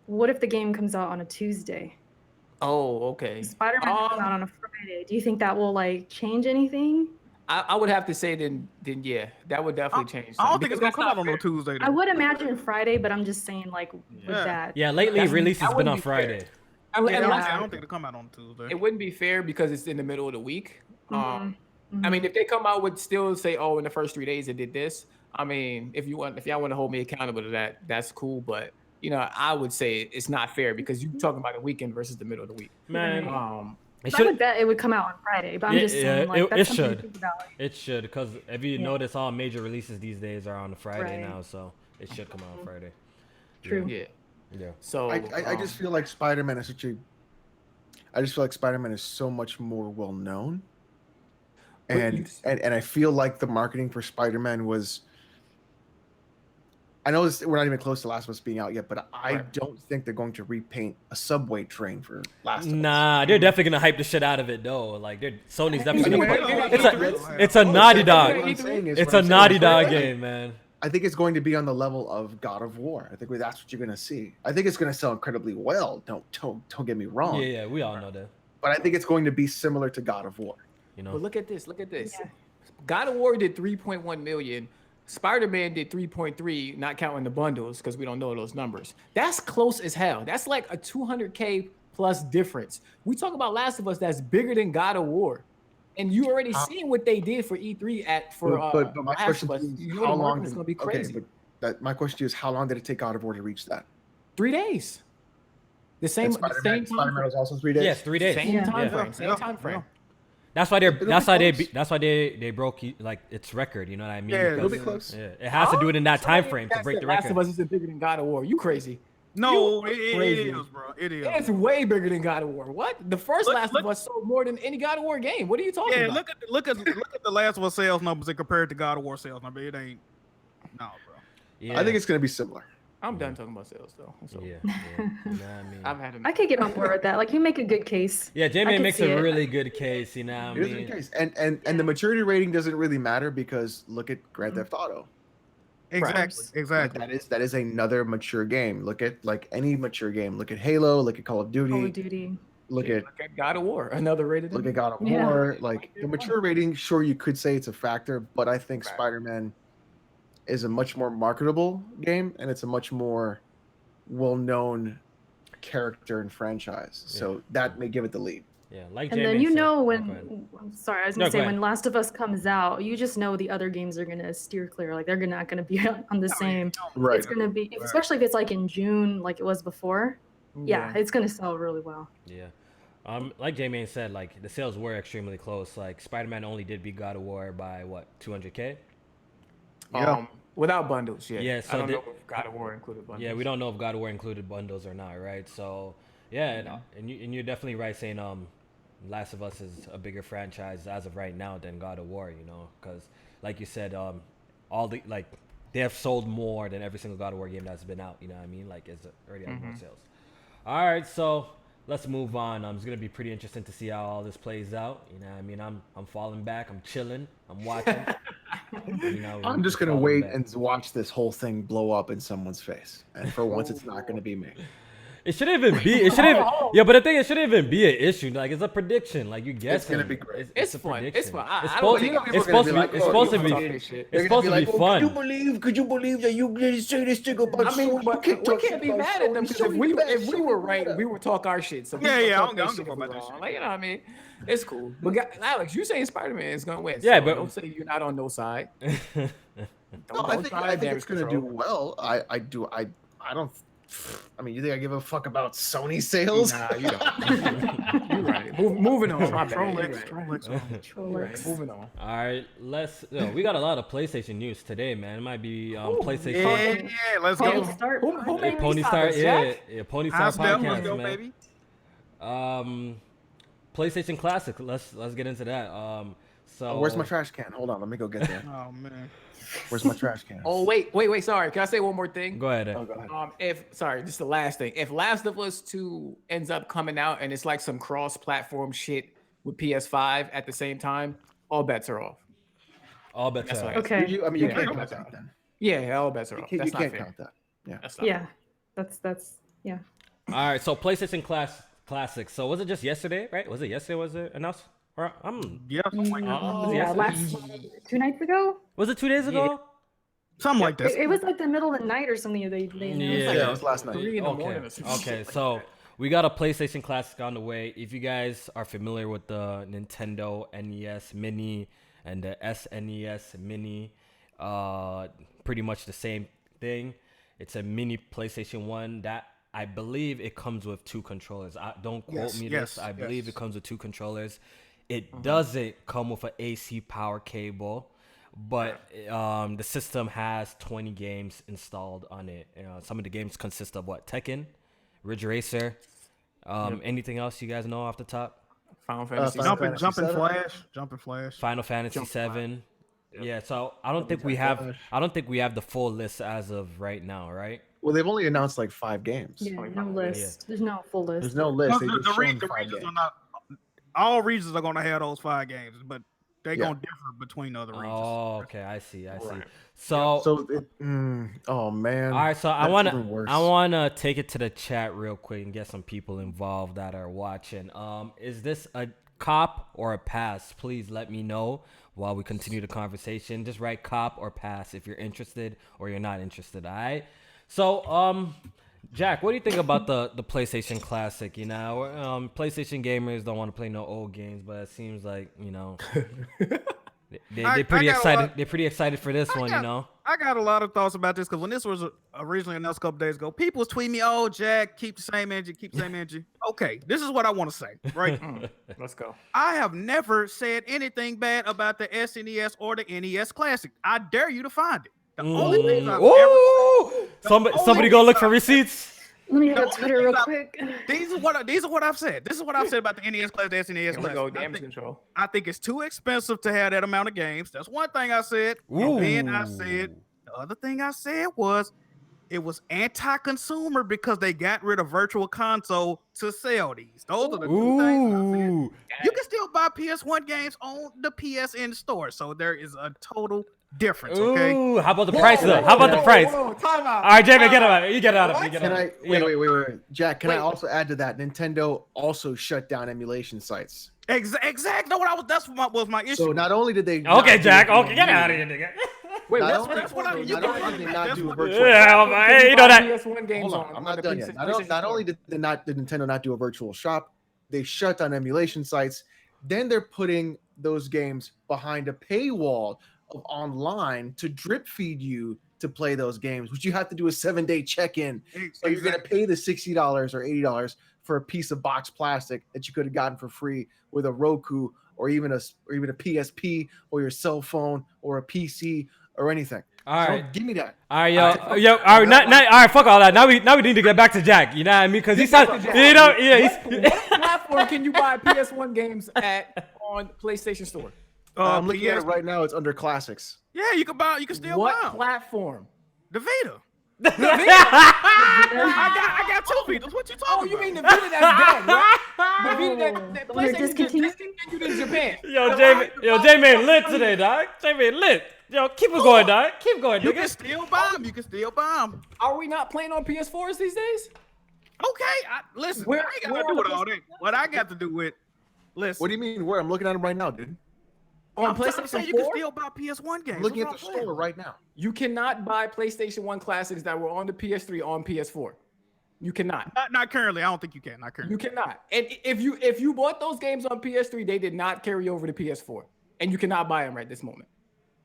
What if the game comes out on a Tuesday? Oh, okay. Spider-Man comes out on a Friday. Do you think that will like change anything? I would have to say then yeah, that would definitely change. I don't something, think it's because gonna that's come out not on no fair. Tuesday. I Though. would imagine Friday, but I'm just saying like with Yeah. that. Yeah, lately That's- releases that been wouldn't on be fair. Friday. And Yeah, that's- I don't think it'll come out on Tuesday. it wouldn't be fair because it's in the middle of the week. I Mhm. mean, if they come out with still say, oh, in the first 3 days it did this. I mean, if y'all want to hold me accountable to that, that's cool. But I would say it's not fair because you're talking about a weekend versus the middle of the week. Man, it I would bet it would come out on Friday, but I'm just saying like that's it something to should. think about. It should, because if you notice, all major releases these days are on a Friday Right. now, so it should come out on Friday. True. Yeah. Yeah. So I just feel like Spider-Man is I just feel like Spider-Man is so much more well known, But and I feel like the marketing for Spider-Man was. I know we're not even close to Last of Us being out yet, but I don't think they're going to repaint a subway train for Last of Us. Nah, they're definitely gonna hype the shit out of it though. Like Sony's definitely Anyway, gonna. It's a Naughty Dog. What I'm saying is- It's what a I'm saying Naughty is- Dog game, man. I think it's going to be on the level of God of War. I think that's what you're going to see. I think it's going to sell incredibly well. Don't get me wrong. Yeah, we all know that. But I think it's going to be similar to God of War. You know. But look at this. Yeah. God of War did 3.1 million. Spider-Man did 3.3, not counting the bundles because we don't know those numbers. That's close as hell. That's like a 200K plus difference. We talk about Last of Us that's bigger than God of War. And you already seen what they did for E3 But my Last question of Us. is, You know how the long market's did, gonna be crazy. okay, but my question to you is, how long did it take God of War to reach that? 3 days. The same And time Spider-Man frame. was also 3 days. Yes, 3 days. Same Yeah. time frame. Yeah. Same Yeah. time frame. That's why It'll be close. that's why they broke like its record. You know what I mean? Yeah, It'll be Because, close. yeah, it has to do it in that time frame to That break said the Last of record. Us isn't bigger than God of War. You crazy? No, it crazy. is, bro. It is. It's way bigger than God of War. What? The first Look- Last look- of Us sold more than any God of War game. What are you talking Yeah, about? look at the Last of Us sales numbers and compare it to God of War sales number. It ain't. No, bro. Yeah. I think it's going to be similar. I'm done talking about sales though. So Yeah. You know what I mean? I've had I could get on board with that. Like you make a good case. Yeah, I Jamie can makes see a it. really good case. You know what I It is the mean? case. And the maturity rating doesn't really matter because look at Grand Theft Auto. Exactly. Like, Exactly. that is another mature game. Look at like any mature game. Look at Halo. Look at Call of Duty. Call of Duty. Look at look at God of War, another rated. look at God of Yeah. War. Like the mature rating, sure you could say it's a factor, but I think Right. Spider-Man is a much more marketable game and it's a much more well-known character and franchise. So that may give it the lead. Yeah, like And Jamie then you said. know Oh, go when ahead. I'm sorry, I was No, gonna go say ahead. when Last of Us comes out, you just know the other games are gonna steer clear. Like they're not gonna be on the same. Right. It's gonna be, especially if it's like in June, like it was before. Yeah, it's gonna sell really well. Yeah. Like Jamie said, like the sales were extremely close. Like Spider-Man only did beat God of War by what, 200K? Without bundles. Yeah. Yeah, I so don't the- know if God of War included bundles. Yeah, we don't know if God of War included bundles or not, right? So yeah, and you're definitely right saying Last of Us is a bigger franchise as of right now than God of War, you know, because like you said, all the like they have sold more than every single God of War game that's been out. You know what I mean? Like it's already had more sales. All right, so let's move on. It's gonna be pretty interesting to see how all this plays out. You know what I mean? I'm falling back. I'm chilling. I'm watching. You know, I'm just we're gonna falling wait back. and watch this whole thing blow up in someone's face. And for once it's not gonna be me. It shouldn't even be. It shouldn't. Yeah, but I think it shouldn't even be an issue. Like it's a prediction. Like you guess. gonna be great. It's a fun. prediction. It's fun. I It's don't supposed. think people It's are gonna supposed be to like, be. It's oh, supposed you to talk be. this shit. It's supposed to be fun. Could you believe that you just say this thing about I mean, Sony? but You we talk can't be about mad at them because Sony bad, if we were Sony right, bad. we would talk our shit. So Yeah, we yeah, I talk don't their give shit a if fuck we about that wrong. shit. Like, you know what I mean? It's cool. But Alex, you saying Spider-Man is gonna win. Yeah, so but- don't say you're not on no side. No, I think try it's gonna control. do well. I don't. I mean, you think I give a fuck about Sony sales? Nah, you don't. You're right. moving on. My bad. You're right. Trollex. Moving on. All right, we got a lot of PlayStation news today, man. It might be PlayStation. Yeah, let's Pony go. Start. Who Party. made Pony these Star, topics, yeah, Jack? yeah, Pony High Star step, let's podcast, go, man. baby. PlayStation Classic. Let's get into that. So Oh, where's my trash can? Hold on, let me go get there. Oh man. Where's my trash can? Oh wait. Sorry. Can I say one more thing? Go ahead. Oh, go ahead. Just the last thing. If Last of Us 2 ends up coming out and it's like some cross-platform shit with PS5 at the same time, all bets are off. All bets That's are right. off. Okay. You Yeah. can't count that then. Yeah, all bets are off. You That's not can't fair. count that. That's not Yeah, that's yeah. All right, so PlayStation Classic. So was it just yesterday, right? Was it yesterday? Was it announced? Or I'm. Yeah, something like that. Oh, Yeah, yes. last 2 nights ago. Was it 2 days ago? Something like that. It was like the middle of the night or something. They announced. Yeah. Yeah, it was last night. 3 in the Okay. morning or something. Okay. like So that. we got a PlayStation Classic on the way. If you guys are familiar with the Nintendo NES Mini and the SNES Mini, pretty much the same thing. It's a mini PlayStation 1 that I believe it comes with 2 controllers. Don't quote me this. I believe it comes with 2 controllers. It doesn't come with an AC power cable, but the system has 20 games installed on it. Some of the games consist of what? Tekken, Ridge Racer. Anything else you guys know off the top? Final Fantasy. Jumping Flash. Final Fantasy Jump 7. Yeah, so I don't think we have the full list as of right now, right? Well, they've only announced like 5 games. Yeah, no list. There's no full list. There's no list. They The just shown regions 5 are games. not. All regions are gonna have those 5 games, but they're Yeah. gonna differ between other regions. Oh, okay, I see. Right. So, Oh man. all right, so I That's even worse. wanna take it to the chat real quick and get some people involved that are watching. Is this a cop or a pass? Please let me know while we continue the conversation. Just write cop or pass if you're interested or you're not interested. All right. So, Jack, what do you think about the PlayStation Classic? You know, PlayStation gamers don't want to play no old games, but it seems like they're pretty excited. They're pretty excited for this one. I got a lot of thoughts about this because when this was originally announced a couple days ago, people was tweeting me, "Oh, Jack, keep the same engine, keep the same engine." Okay, this is what I want to say, right? Let's go. I have never said anything bad about the SNES or the NES Classic. I dare you to find it. The only things I've Ooh! Somebody go look for receipts. Let me hit The up Twitter real only quick. These are what I've said. This is what I've said about the NES Classic, the SNES Here we Classic. go. Damage control. I think it's too expensive to have that amount of games. That's one thing I said. And then I said, the other thing I said was, it was anti-consumer because they got rid of Virtual Console to sell these. Those are the 2 things I said. Ooh. You can still buy PS1 games on the PSN store, so there is a total difference. Okay. Ooh, how about the price though? How about the price? Whoa, time out. All right, Jamie, get out of it. You get out of it. You get Can out I of it. wait, Jack? Can I also add to that? Nintendo also shut down emulation sites. Exactly. No, that's what was my issue. So not only did they Okay, Jack. Okay, get out of here, nigga. Wait, Not that's only, what I mean. not only did they not do That's virtual. Yeah, you know that. PS1 games Hold on, on. I'm on not the done yet. PlayStation Not only Store. did Nintendo not do a virtual shop, they shut down emulation sites. Then they're putting those games behind a paywall of online to drip feed you to play those games, which you have to do a 7-day check-in. So you're gonna pay the $60 or $80 for a piece of box plastic that you could have gotten for free with a Roku or even a PSP or your cell phone or a PC or anything. All So right. give me that. All right, all right, all right, fuck all that. Now we need to get back to Jack. You know what I mean? Because he said, What platform can you buy PS1 games on PlayStation Store? I'm looking at PS it right now. It's under classics. Yeah, you can still What buy 'em. platform? The Vita. The Vita? I got 2 Vitas. What you talking Oh, about? you mean the Vita that's dead, right? The Vita that The one that PlayStation just discontinued? discontinued in Japan. Jamie lit today, dog. Jamie lit. Yo, keep it going, dog. Keep going, You can nigga. still buy them. You can still buy them. Are we not playing on PS4s these days? Okay, listen. Where- I ain't got where to do are with the- all that. What I got to do with, listen. What do you mean? Where? I'm looking at them right now, dude. On I'm PlayStation saying 4? you can still buy PS1 games. I'm looking at That's the what I'm store saying. right now. You cannot buy PlayStation 1 classics that were on the PS3 on PS4. You cannot. Not currently. I don't think you can. Not currently. You cannot. And if you bought those games on PS3, they did not carry over to PS4, and you cannot buy them right this moment.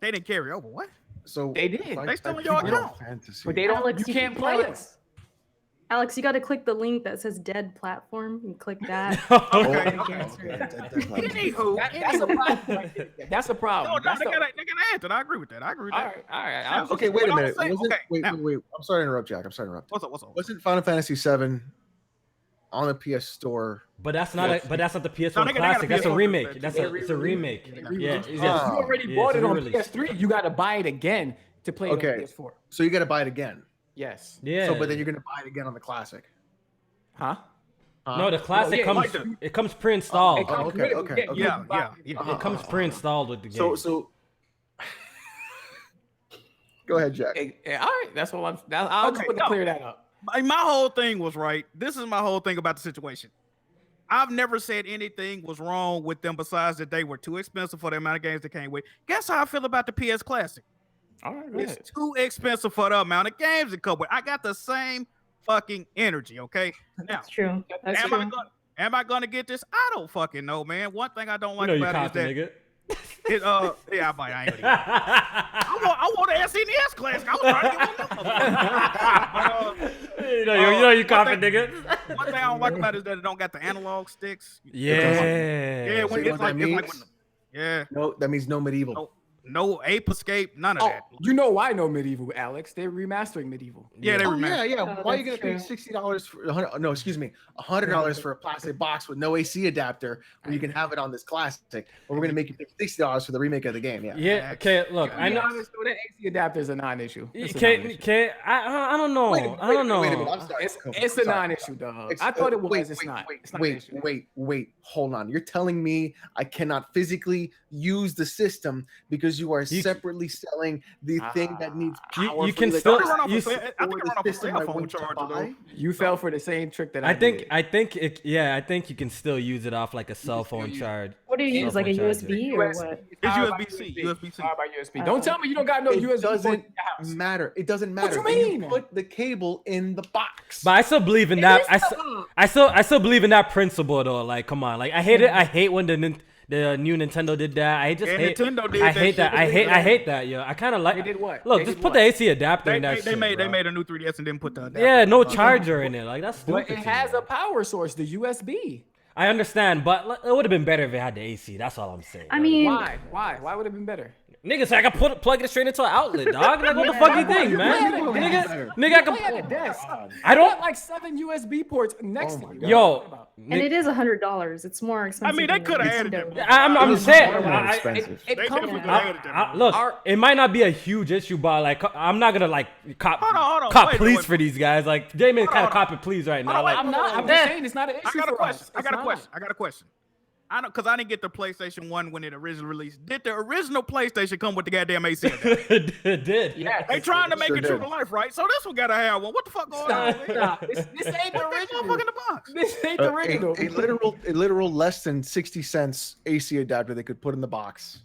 They didn't carry over. What? So They did. They still in your Final account. Fantasy. But they don't. Alex, you you can't can play tell them. us. Alex, you got to click the link that says dead platform and click that. Okay. Anywho, That's a problem. right there. That's a problem. No, That's they the- got to answer. I agree with that. I agree with all that. right. All right. I was Okay, just- wait a what I'm minute. saying- Wasn't, okay, wait, now- wait. I'm sorry to interrupt, Jack. I'm sorry to interrupt. What's up? Wasn't Final Fantasy 7 on the PS Store? But that's not the PS1 No, they got classic. That's a PS1 remake. version. It's a remake. Yeah, If you Ah. already Yeah, bought it's it on re-release. PS3, you got to buy it again to play it Okay. on PS4. So you got to buy it again. Yes. Yeah. So, but then you're gonna buy it again on the classic. Huh? No, the classic yeah, comes. like the- It comes pre-installed. It comes okay, with it. okay, you okay. can buy it. Yeah. It comes pre-installed with the game. So go ahead, Jack. All right. That's what I'll just Okay, want to no. clear that up. My whole thing was right. This is my whole thing about the situation. I've never said anything was wrong with them besides that they were too expensive for the amount of games they came with. Guess how I feel about the PS Classic? All right, go It's ahead. too expensive for the amount of games it come with. I got the same fucking energy, okay? Now, That's true. That's am true. am I gonna get this? I don't fucking know, man. One thing I don't like You know you about copy, it is nigga. that yeah, I ain't gonna I want an SNES Classic. I was trying to get one. You know you copy, one thing- nigga. One thing I don't like about it is that it don't got the analog sticks. Yeah. When See it's what like, that it's like means? yeah, No, that means no medieval. no Ape Escape, none of Oh, that. you know why no medieval, Alex? They're remastering medieval. Yeah, they Oh, remember. yeah. Oh, Why are you gonna that's pay true. $60 for no, excuse me, $100 for a plastic box with no AC adapter when you can have it on this classic? But we're gonna make you pay $60 for the remake of the game. Yeah. Yeah. Okay. Look, I I know. know. Honest, though, that AC adapter is a non-issue. It's a Okay. non-issue. Okay. I don't know. Wait a minute, I don't know. wait a minute, I'm sorry. It's a non-issue, dog. I thought it was. Wait, It's not. It's not an Wait, issue. wait. Hold on. You're telling me I cannot physically use the system because you are You- separately selling the thing that needs You- power. you for can the still- I think device I you- run off or a the cell system I phone went to charger buy? though. You fell for the same trick that I I think did. I think it. Yeah, I think you can still use it off like a cell still phone use it. charge. What do you Cell use, like a phone charger. USB or what? It's Powered by USB-C. USB-C. Powered by USB. Don't tell me you don't got no It USB port in doesn't your house. matter. It doesn't What matter. you Then mean? put the cable in the box. But I still believe in It that. is I still believe in that principle though. Like, come on. Like, I hate it. I hate when the new Nintendo did that. I just Yeah, hate. Nintendo did I that hate that. shit. I hate that. Yo, I kind of like. They did what? Look, They just did put what? the AC adapter in that They shit. made bro. a new 3DS and didn't put the adapter. Yeah, no charger in it. Like that's stupid. But it to has me. a power source, the USB. I understand, but it would have been better if it had the AC. That's all I'm saying. I mean, Why? Why would it have been better? Nigga, so I can plug it straight into an outlet, dog. Like, what the fuck you think, man? Nigga, I Play at a can. desk. I don't. Got like 7 USB ports next to my you. God. Yo, and it is $100. It's more expensive. I mean, they than could have the added Nintendo. that. I'm It is saying. far more I- expensive. It They comes definitely with could have added that. Look, it might not be a huge issue, but like I'm not gonna like cop Hold on, cop wait, please wait. for these guys. Like J-Man kind Hold of on. copping please right now. Hold on, Like I'm not. I'm Damn. just saying it's not an issue I got a for question. us. I got a It's question. not. I got a question. I know because I didn't get the PlayStation 1 when it originally released. Did the original PlayStation come with the goddamn AC? It did. Yeah. They trying to make Sure it true did. to life, right? So this one gotta have one. What the fuck going on? Stop. man? Stop. This ain't the Put that original. motherfucker in the box. This ain't the original. A literal less than 60 cents AC adapter they could put in the box.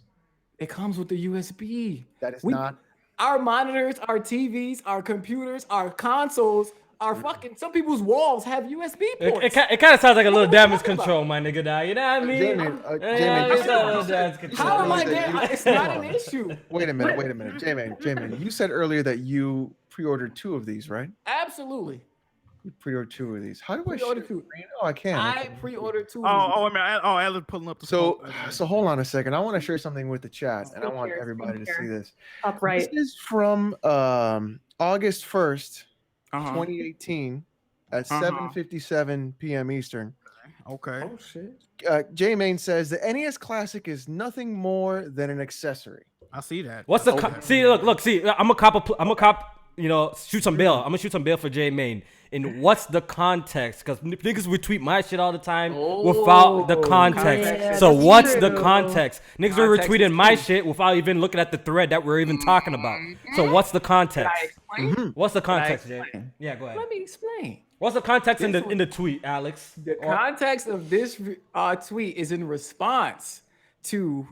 It comes with the USB. That is We- not. Our monitors, our TVs, our computers, our consoles, our fucking. Some people's walls have USB ports. It kind of sounds like a little What damage talking about? control, my nigga. Now, you know what I mean? Jamie, Yeah, Jamie, it's a little damage control. How am I that there? you- It's not an issue. Wait a minute, Jamie. You said earlier that you pre-ordered 2 of these, right? Absolutely. You pre-ordered 2 of these. How do I share Pre-ordered screen? 2. Oh, I can. I pre-ordered 2. I mean, Alan's pulling up the So, phone. so hold on a second. I want to share something with the chat, and I want Screen everybody to share. see this. Top right. This is from August 1st, Uh-huh. 2018, at Uh-huh. 7:57 p.m. Eastern. Okay. Oh shit. J Main says the NES Classic is nothing more than an accessory. I see that. What's the see? Look. See, I'm a cop. You know, shoot some bail. I'm gonna shoot some bail for J Main. And what's the context? Because niggas retweet my shit all the time without the context. Yeah, So that's what's the true. context? Niggas are Context retweeting is my key. shit without even looking at the thread that we're even talking about. So what's the Can context? I explain? What's the Can I context, Jay? explain? Yeah, go ahead. Let me explain. What's the context in This the tweet, Alex? The context of this tweet is in response to.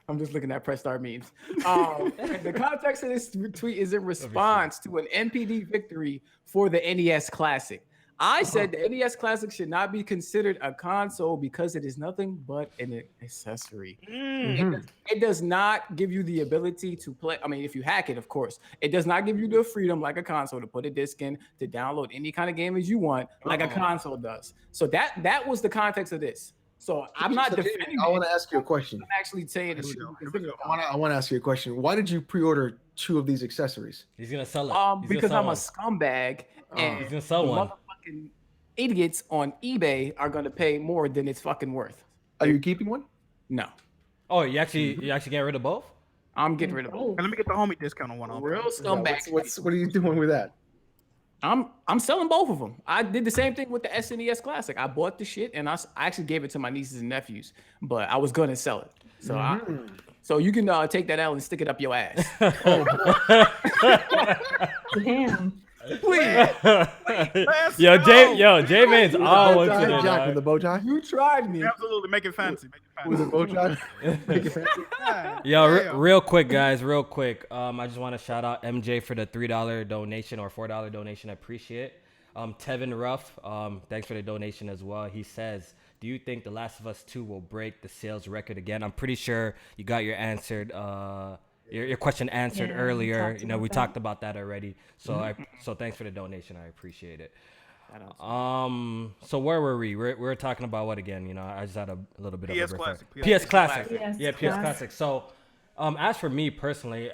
I'm just looking at press start memes. The context of this tweet is in response to an NPD victory for the NES Classic. I said the NES Classic should not be considered a console because it is nothing but an accessory. It does not give you the ability to play. I mean, if you hack it, of course, it does not give you the freedom like a console to put a disc in to download any kind of game as you want, like a console does. So that was the context of this. So I'm not So, Jamie, defending. I want it. to ask you a question. I'm actually saying it should be considered. I want to ask you a question. Why did you pre-order 2 of these accessories? He's gonna sell it. He's gonna Because sell I'm a one. scumbag, and He's gonna sell the one. motherfucking idiots on eBay are gonna pay more than it's fucking worth. Are you keeping one? No, Oh, you actually getting rid of both? I'm getting rid of it. Oh, Hey, let me get the homie discount on one of them. Real scumbag. What are you doing with that? I'm selling both of them. I did the same thing with the SNES Classic. I bought the shit and I actually gave it to my nieces and nephews, but I was gonna sell it. So so you can take that L and stick it up your ass. damn. Let's Yo, go. J-Man's all Bow into tie, it, Jack with the dog. bow tie. You tried me. Absolutely, make it fancy. With the bow tie. Make it fancy. Yo, Yeah. real quick, guys, real quick. I just want to shout out MJ for the $3 donation or $4 donation. I appreciate it. Tevin Ruff, thanks for the donation as well. He says, do you think The Last of Us 2 will break the sales record again? I'm pretty sure you got your answered your question answered Yeah, earlier. we You know, we talked talked about that already. So so thanks for the donation. I appreciate it. So where were we? We're talking about what again? You know, I just had a little bit PS of a Classic, PS Classic. PS Yeah, PS Classic. Classic. So, as for me personally,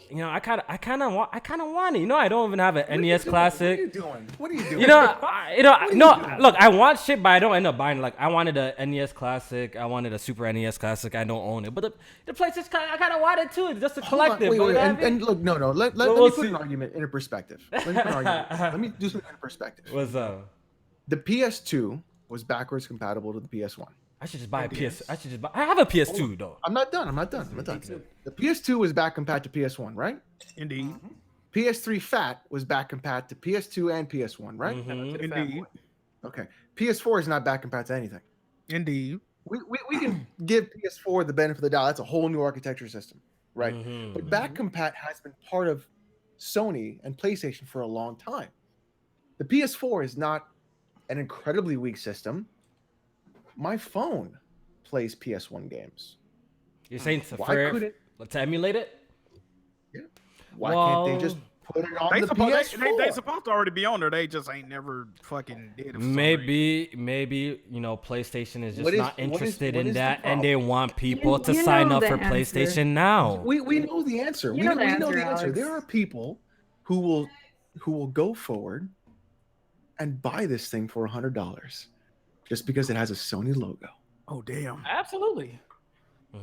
you know, I kind of want it. You know, I don't even have an NES Classic. What are you doing? What are you doing? You know, look, I want shit, but I don't end up buying. Like, I wanted a NES Classic, I wanted a Super NES Classic. I don't own it, but the PlayStation, I kind of want it too. It's just a Hold on, collective. wait, you know what I and, mean? and look, no. Let We'll me put see. an argument in a perspective. Let me do something in perspective. What's up? The PS2 was backwards compatible to the PS1. I should just buy a PS. I should just buy. I have a PS2 though. I'm not done. The PS2 was back compat to PS1, right? Indeed. PS3 Fat was back compat to PS2 and PS1, right? Indeed. Okay. PS4 is not back compat to anything. Indeed. We can give PS4 the benefit of the doubt. That's a whole new architecture system, right? But back compat has been part of Sony and PlayStation for a long time. The PS4 is not an incredibly weak system. My phone plays PS1 games. You're saying Why couldn't? to emulate it? Why Well, can't they just put it on They the supposed, PS4? they supposed to already be on there. They just ain't never fucking did it. for some reason. Maybe you know, PlayStation is just What is- not what is- interested what in is the that, and they want people to You sign know up the for answer. PlayStation now. We know the answer. You We know know the the answer, answer. Alex. There are people who will go forward and buy this thing for $100 just because it has a Sony logo. Oh damn. Absolutely.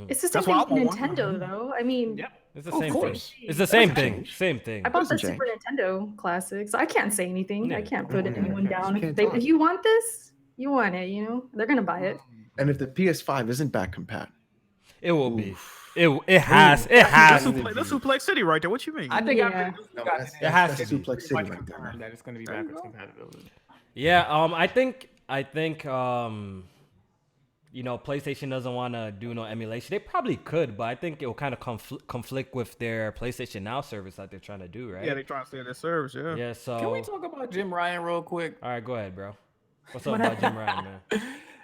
It's the same That's thing why with I want one. Nintendo, though. I mean, Yep. It's the Of same thing. course. It's the same Doesn't thing. change. Same thing. I bought the Doesn't Super Nintendo Classic, so I can't say anything. I Yeah. can't put anyone down. You can't If talk. if you want this, you want it. You know, they're gonna buy it. And if the PS5 isn't back compat, It will be. It has That's to be. Suplex City right there. What you mean? I think Yeah. after this, we got that's, the It has that's to be. Suplex City much right there, confirmed man. that it's going to be backwards compatibility. Yeah. I think you know, PlayStation doesn't want to do no emulation. They probably could, but I think it will kind of conflict with their PlayStation Now service that they're trying to do, right? Yeah, they trying to steal that service. Yeah. Yeah. So. Can we talk about Jim Ryan real quick? All right, go ahead, bro. What's up about Jim Ryan, man?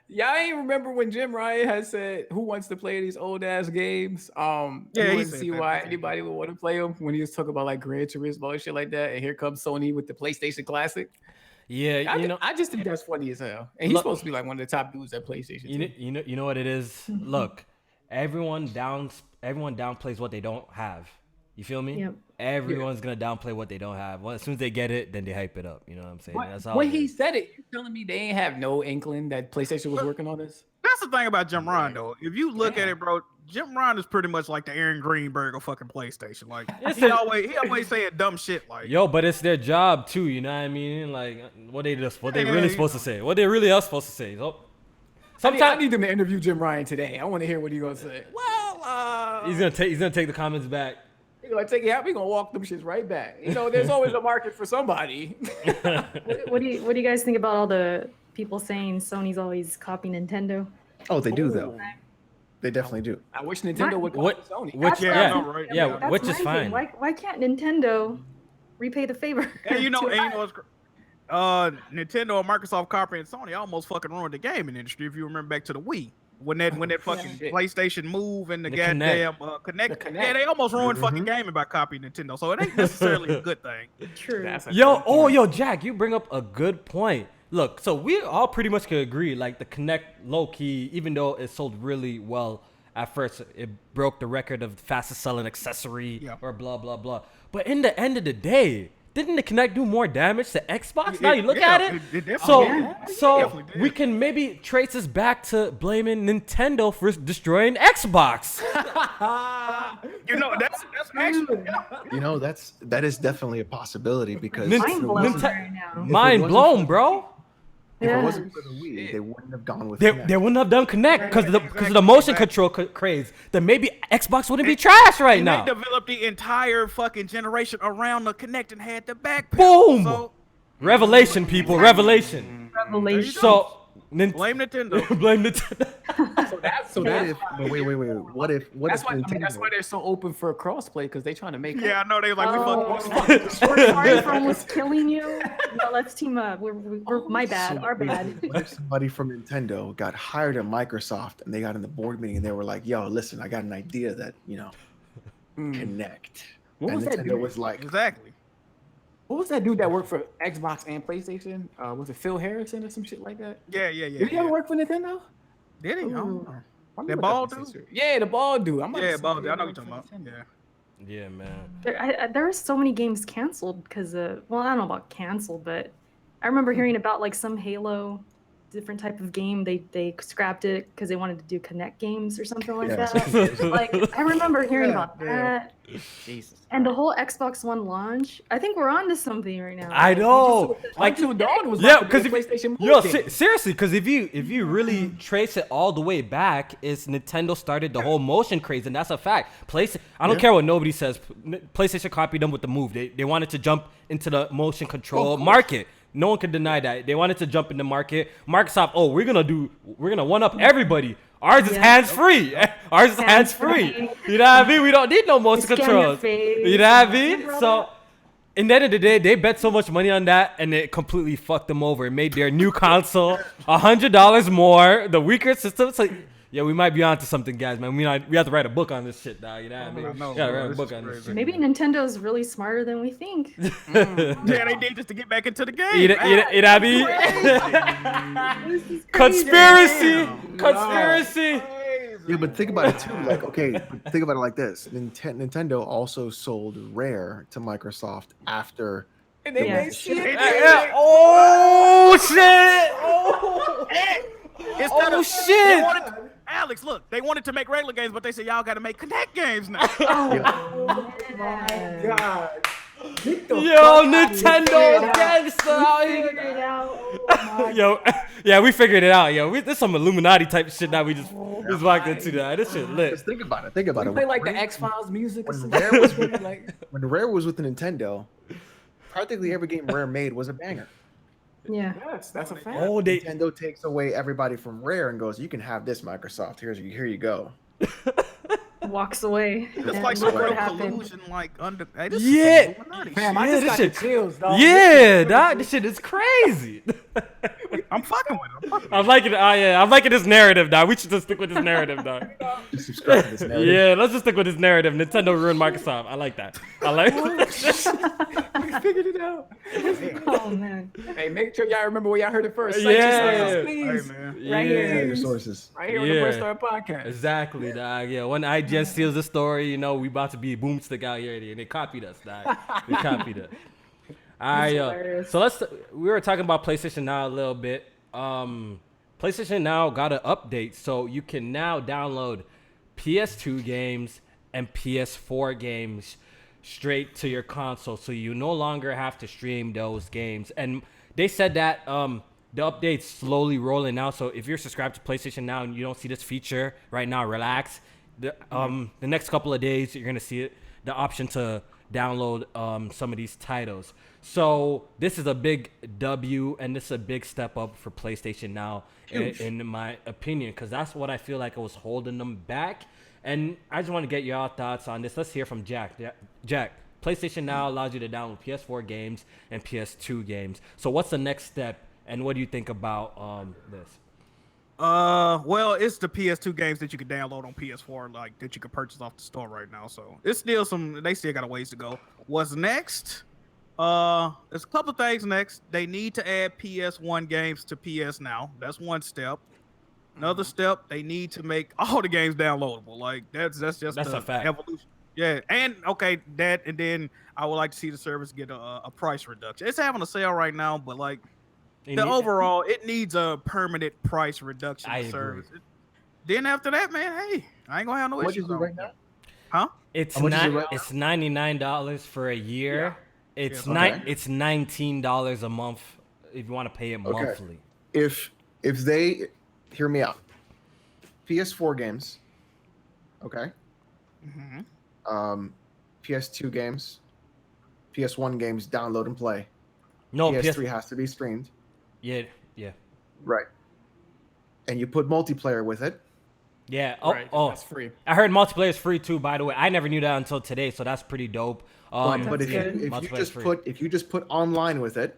Yeah, I ain't remember when Jim Ryan had said, "Who wants to play these old ass games?" Yeah, you he wouldn't said see that. why anybody would want to play them when he was talking about like Gran Turismo and shit like that. And here comes Sony with the PlayStation Classic. Yeah, you know. I just think that's funny as hell. And he's Look- supposed to be like one of the top dudes at PlayStation. You know what it is. Look, everyone downplays what they don't have. You feel me? Yep. Everyone's gonna downplay what they don't have. Well, as soon as they get it, then they hype it up. You know what I'm saying? That's all. When it he is. said it, you're telling me they ain't have no inkling that PlayStation was working on this? That's the thing about Jim Ryan, though. If you look at it, bro, Jim Ryan is pretty much like the Aaron Greenberg of fucking PlayStation. Like he always saying dumb shit. Like Yo, but it's their job too. You know what I mean? Like what they really supposed to say. What they really are supposed to say. So, I need them to interview Jim Ryan today. I want to hear what he's gonna say. Well, he's gonna take the comments back. he's gonna take it out. We're gonna walk them shits right back. You know, there's always a market for somebody. What do you guys think about all the people saying Sony's always copying Nintendo? Oh, they do though. They definitely do. I wish Nintendo would What- copy Sony. Which Yeah, yeah, I know, right? yeah, That's which my is thing. fine. Why can't Nintendo repay the favor? and you know, to and you know what's Nintendo and Microsoft copying Sony almost fucking ruined the gaming industry. If you remember back to the Wii, when that fucking shit. PlayStation Move and the The goddamn Connect, The Connect. yeah, they almost ruined fucking gaming by copying Nintendo. So it ain't necessarily a good thing. True. That's a Yo, good point. Jack, you bring up a good point. Look, so we all pretty much could agree, like the Connect low key, even though it sold really well at first, it broke the record of fastest selling accessory Yeah. or blah blah blah. But in the end of the day, didn't the Connect do more damage to Xbox? Now you look yeah, at it. it definitely So did. so Definitely did. we can maybe trace this back to blaming Nintendo for destroying Xbox. You know, that's actually You know, that is definitely a possibility because Nin- Mind blown Ninte- right now. Mind wasn't blown, for- bro. If Yeah. it wasn't for the Wii, they wouldn't have gone with They Kinect. wouldn't have done Connect because of the motion control craze. Then maybe Xbox wouldn't be trash right And now. they developed the entire fucking generation around the Kinect and had the back. Boom! So Revelation, people, revelation. Revelation. So blame Nintendo. blame Nintendo. So What that's if? Wait. What if? that's why Nintendo? that's why they're so open for crossplay because they're trying to make. Yeah, I know they like Oh. we fucking. We're sorry for almost killing you. No, let's team up. We're my bad. Our bad. What if somebody from Nintendo got hired at Microsoft and they got in the board meeting and they were like, "Yo, listen, I got an idea that connect." What and was that Nintendo dude? was like, Exactly. What was that dude that worked for Xbox and PlayStation? Was it Phil Harrison or some shit like that? Yeah. Did he ever work for Nintendo? Did he? I don't Ooh. know. Let me That look bald up his dude? history. Yeah, the bald dude. I'm Yeah, Bob. I know what you're talking about. Yeah. Yeah, man. There are so many games canceled because well, I don't know about canceled, but I remember hearing about like some Halo different type of game. They scrapped it because they wanted to do Connect games or something like Yeah, that. Like I remember hearing about Yeah. that. Jesus. And the whole Xbox One launch. I think we're on to something right now. I know. Like Until Dawn was Yeah, about to be because a PlayStation yo, move game. seriously, because if you really trace it all the way back, is Nintendo started the whole motion craze, and that's a fact. I don't care what nobody says. PlayStation copied them with the Move. They wanted to jump into the motion control market. No one can deny that. They wanted to jump in the market. Microsoft, we're gonna one up everybody. Ours is Yeah. hands free. Ours is hands free. You know what I mean? We don't need no motion Scan your controls. face. You know what I mean? Remember all So, in the end of the day, they bet so much money on that, and it completely fucked them over. It made their new console $100 more, the weaker system. It's like, yeah, we might be onto something, guys, man. We have to write a book on this shit, dog. You know what I mean? I know, We gotta bro. write a This book is on this crazy. shit. Maybe Nintendo's really smarter than we think. Yeah, they did just to get back into the game. You know what I mean? This is crazy. Conspiracy! Damn. Conspiracy! yeah, but think about it too. Like, okay, but think about it like this: Nintendo also sold Rare to Microsoft after. And they Yeah. made shit. Yeah. Oh, shit! Oh, Instead oh of- shit! They wanted to- Alex, look, they wanted to make regular games, but they said y'all got to make Connect games now. Oh, God. Get the Yo, fuck out of Nintendo here. gangster out figured here. it out. Yo, yeah, we figured it out. Yo, this some Illuminati type shit that we just walked into. That this shit lit. Just think about it. Think about We it. play like the When X-Files music or when something. Rare was like, when Rare was with the Nintendo, practically every game Rare made was a banger. Yeah. yes, that's a fact. Oh, they Nintendo takes away everybody from Rare and goes, "You can have this, Microsoft. Here you go." Walks away. It's And like look some what real happened. collusion, like under. Hey, this Yeah. is some Illuminati Fam, shit. I Yeah, just this got shit- the chills, dog. yeah, dog, this shit is crazy. I'm fucking with it. I'm liking it. I'm liking this narrative, dog. We should just stick with this narrative, dog. Just subscribe to this narrative. Yeah, let's just stick with this narrative. Nintendo ruined Microsoft. I like that. I like. We figured it out. Oh man. Hey, make sure y'all remember where y'all heard it first. Cite your Yeah. sources, Hey, please. man. Right here. Cite your sources. Right here on the Yeah. First Star Podcast. Exactly, dog. Yeah, when IGN steals the story, you know, we about to be boomstick out here, and they copied us, dog. They copied it. All right, yo. hilarious. So we were talking about PlayStation Now a little bit. PlayStation Now got an update, so you can now download PS2 games and PS4 games straight to your console, so you no longer have to stream those games. And they said that the update's slowly rolling out, so if you're subscribed to PlayStation Now and you don't see this feature right now, relax. The next couple of days you're gonna see the option to download some of these titles. So this is a big W, and this is a big step up for PlayStation Now, in my opinion, because that's what I feel like it was holding them back. And I just want to get your thoughts on this. Let's hear from Jack. Jack, PlayStation Now allows you to download PS4 games and PS2 games. So what's the next step, and what do you think about this? Well, it's the PS2 games that you can download on PS4, like that you can purchase off the store right now. So it's still they still got a ways to go. What's next? There's a couple of things next. They need to add PS1 games to PS Now. That's one step. Another step, they need to make all the games downloadable. Like that's just That's the a fact. evolution. Yeah, and okay, that, and then I would like to see the service get a price reduction. It's having a sale right now, but like overall, it needs a permanent price reduction. I to agree. service. Then after that, man, hey, I ain't gonna have no What issues is it on right it. now? Huh? It's How much is it right it's $99 for a year. It's Yeah. nine. Okay. It's $19 a month if you want to pay it Okay. monthly. if they hear me out, PS4 games, okay, PS2 games, PS1 games, download and play. No, PS3 has to be streamed. Yeah. Right. And you put multiplayer with it. Yeah. Right, that's free. I heard multiplayer is free too. By the way, I never knew that until today, so that's pretty dope. But if good. you just put online with it,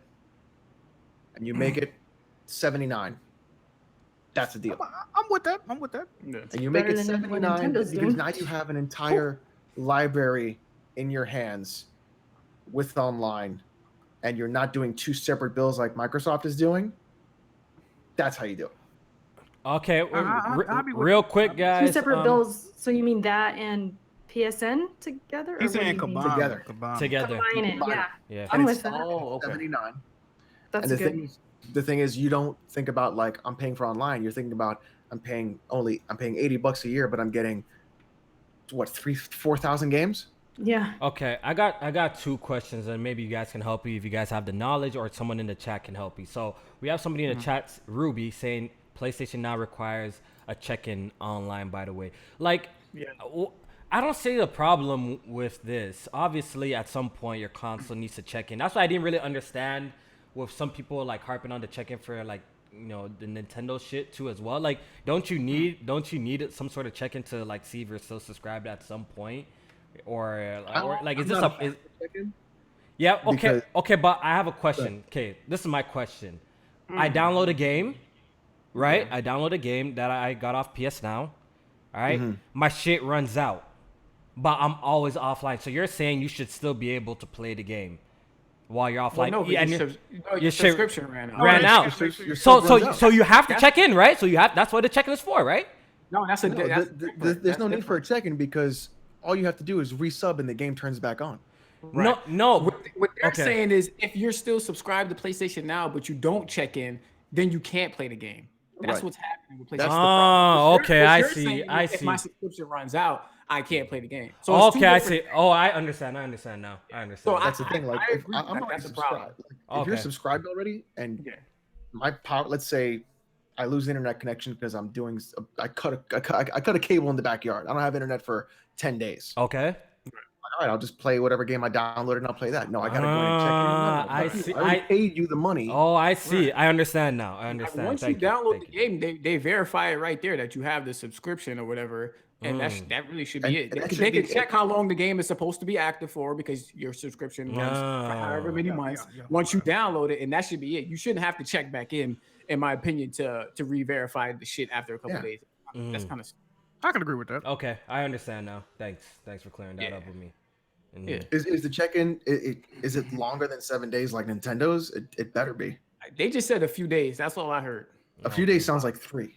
and you make it 79, that's a deal. I'm with that. Yeah. And you make better it than what 79 Nintendo's because doing. now you have an entire library in your hands with online, and you're not doing 2 separate bills like Microsoft is doing. That's how you do it. Okay, I'll be with real you. quick, guys. 2 separate bills. So you mean that and PSN together? Or He's what do saying you mean? combined. Together. Together. Combine it, Combine yeah. Yeah. I'm And with it's that. Oh, okay. 79. That's And good. the thing is, you don't think about like I'm paying for online. You're thinking about I'm paying $80 a year, but I'm getting what 4,000 games. Yeah. Okay, I got 2 questions, and maybe you guys can help me if you guys have the knowledge, or someone in the chat can help me. So we have somebody in the chat, Ruby, saying PlayStation now requires a check-in online. By the way, like, I don't see the problem with this. Obviously, at some point, your console needs to check in. That's why I didn't really understand with some people like harping on the check-in for like, you know, the Nintendo shit too as well. Like, don't you need some sort of check-in to like see if you're still subscribed at some point? Or like, is this a yeah, okay, Because- okay, but I have a question. Okay, this is my question. I download a game, right? I download a game that I got off PS Now. All right, my shit runs out, but I'm always offline. So you're saying you should still be able to play the game while you're offline? Well, no, Yeah, and your shit subscription ran out. ran out. Your stuff runs out. So you have to check in, right? So you have, that's what the check-in is for, right? No, that's a. No, that's there's no need for a check-in because all you have to do is resub and the game turns back on. Right. No. What they're Okay. saying is, if you're still subscribed to PlayStation Now, but you don't check in, then you can't play the game. That's Right. what's happening with PlayStation. That's the Oh, What okay, you're I saying see. is I if my see. subscription runs out, I can't play the game. So it's two Okay, I different see. Oh, I understand now. I understand. So That's the thing. Like, I if agree I'm that already that's a problem. subscribed. Like, if you're Okay. subscribed already, and Yeah. my power, let's say, I lose internet connection because I'm doing, I cut a cable in the backyard. I don't have internet for 10 days. Okay. All right, I'll just play whatever game I downloaded and I'll play that. No, I gotta go in and check in. No, I dude, see. I already I- paid you the money. Oh, I see. I understand now. I understand. Once Thank you download Thank the game, they verify it right there that you have the subscription or whatever, and that really should be And- it. and that They should can be check it. how long the game is supposed to be active for because your subscription runs for however many months. yeah. Once you download it, and that should be it. You shouldn't have to check back in my opinion, to re-verify the shit after a couple Yeah. days. That's kind of I can agree with that. Okay, I understand now. Thanks for clearing that up with me. Yeah. Is the check-in? Is it longer than 7 days like Nintendo's? It better be. They just said a few days. That's all I heard. A few days sounds like 3.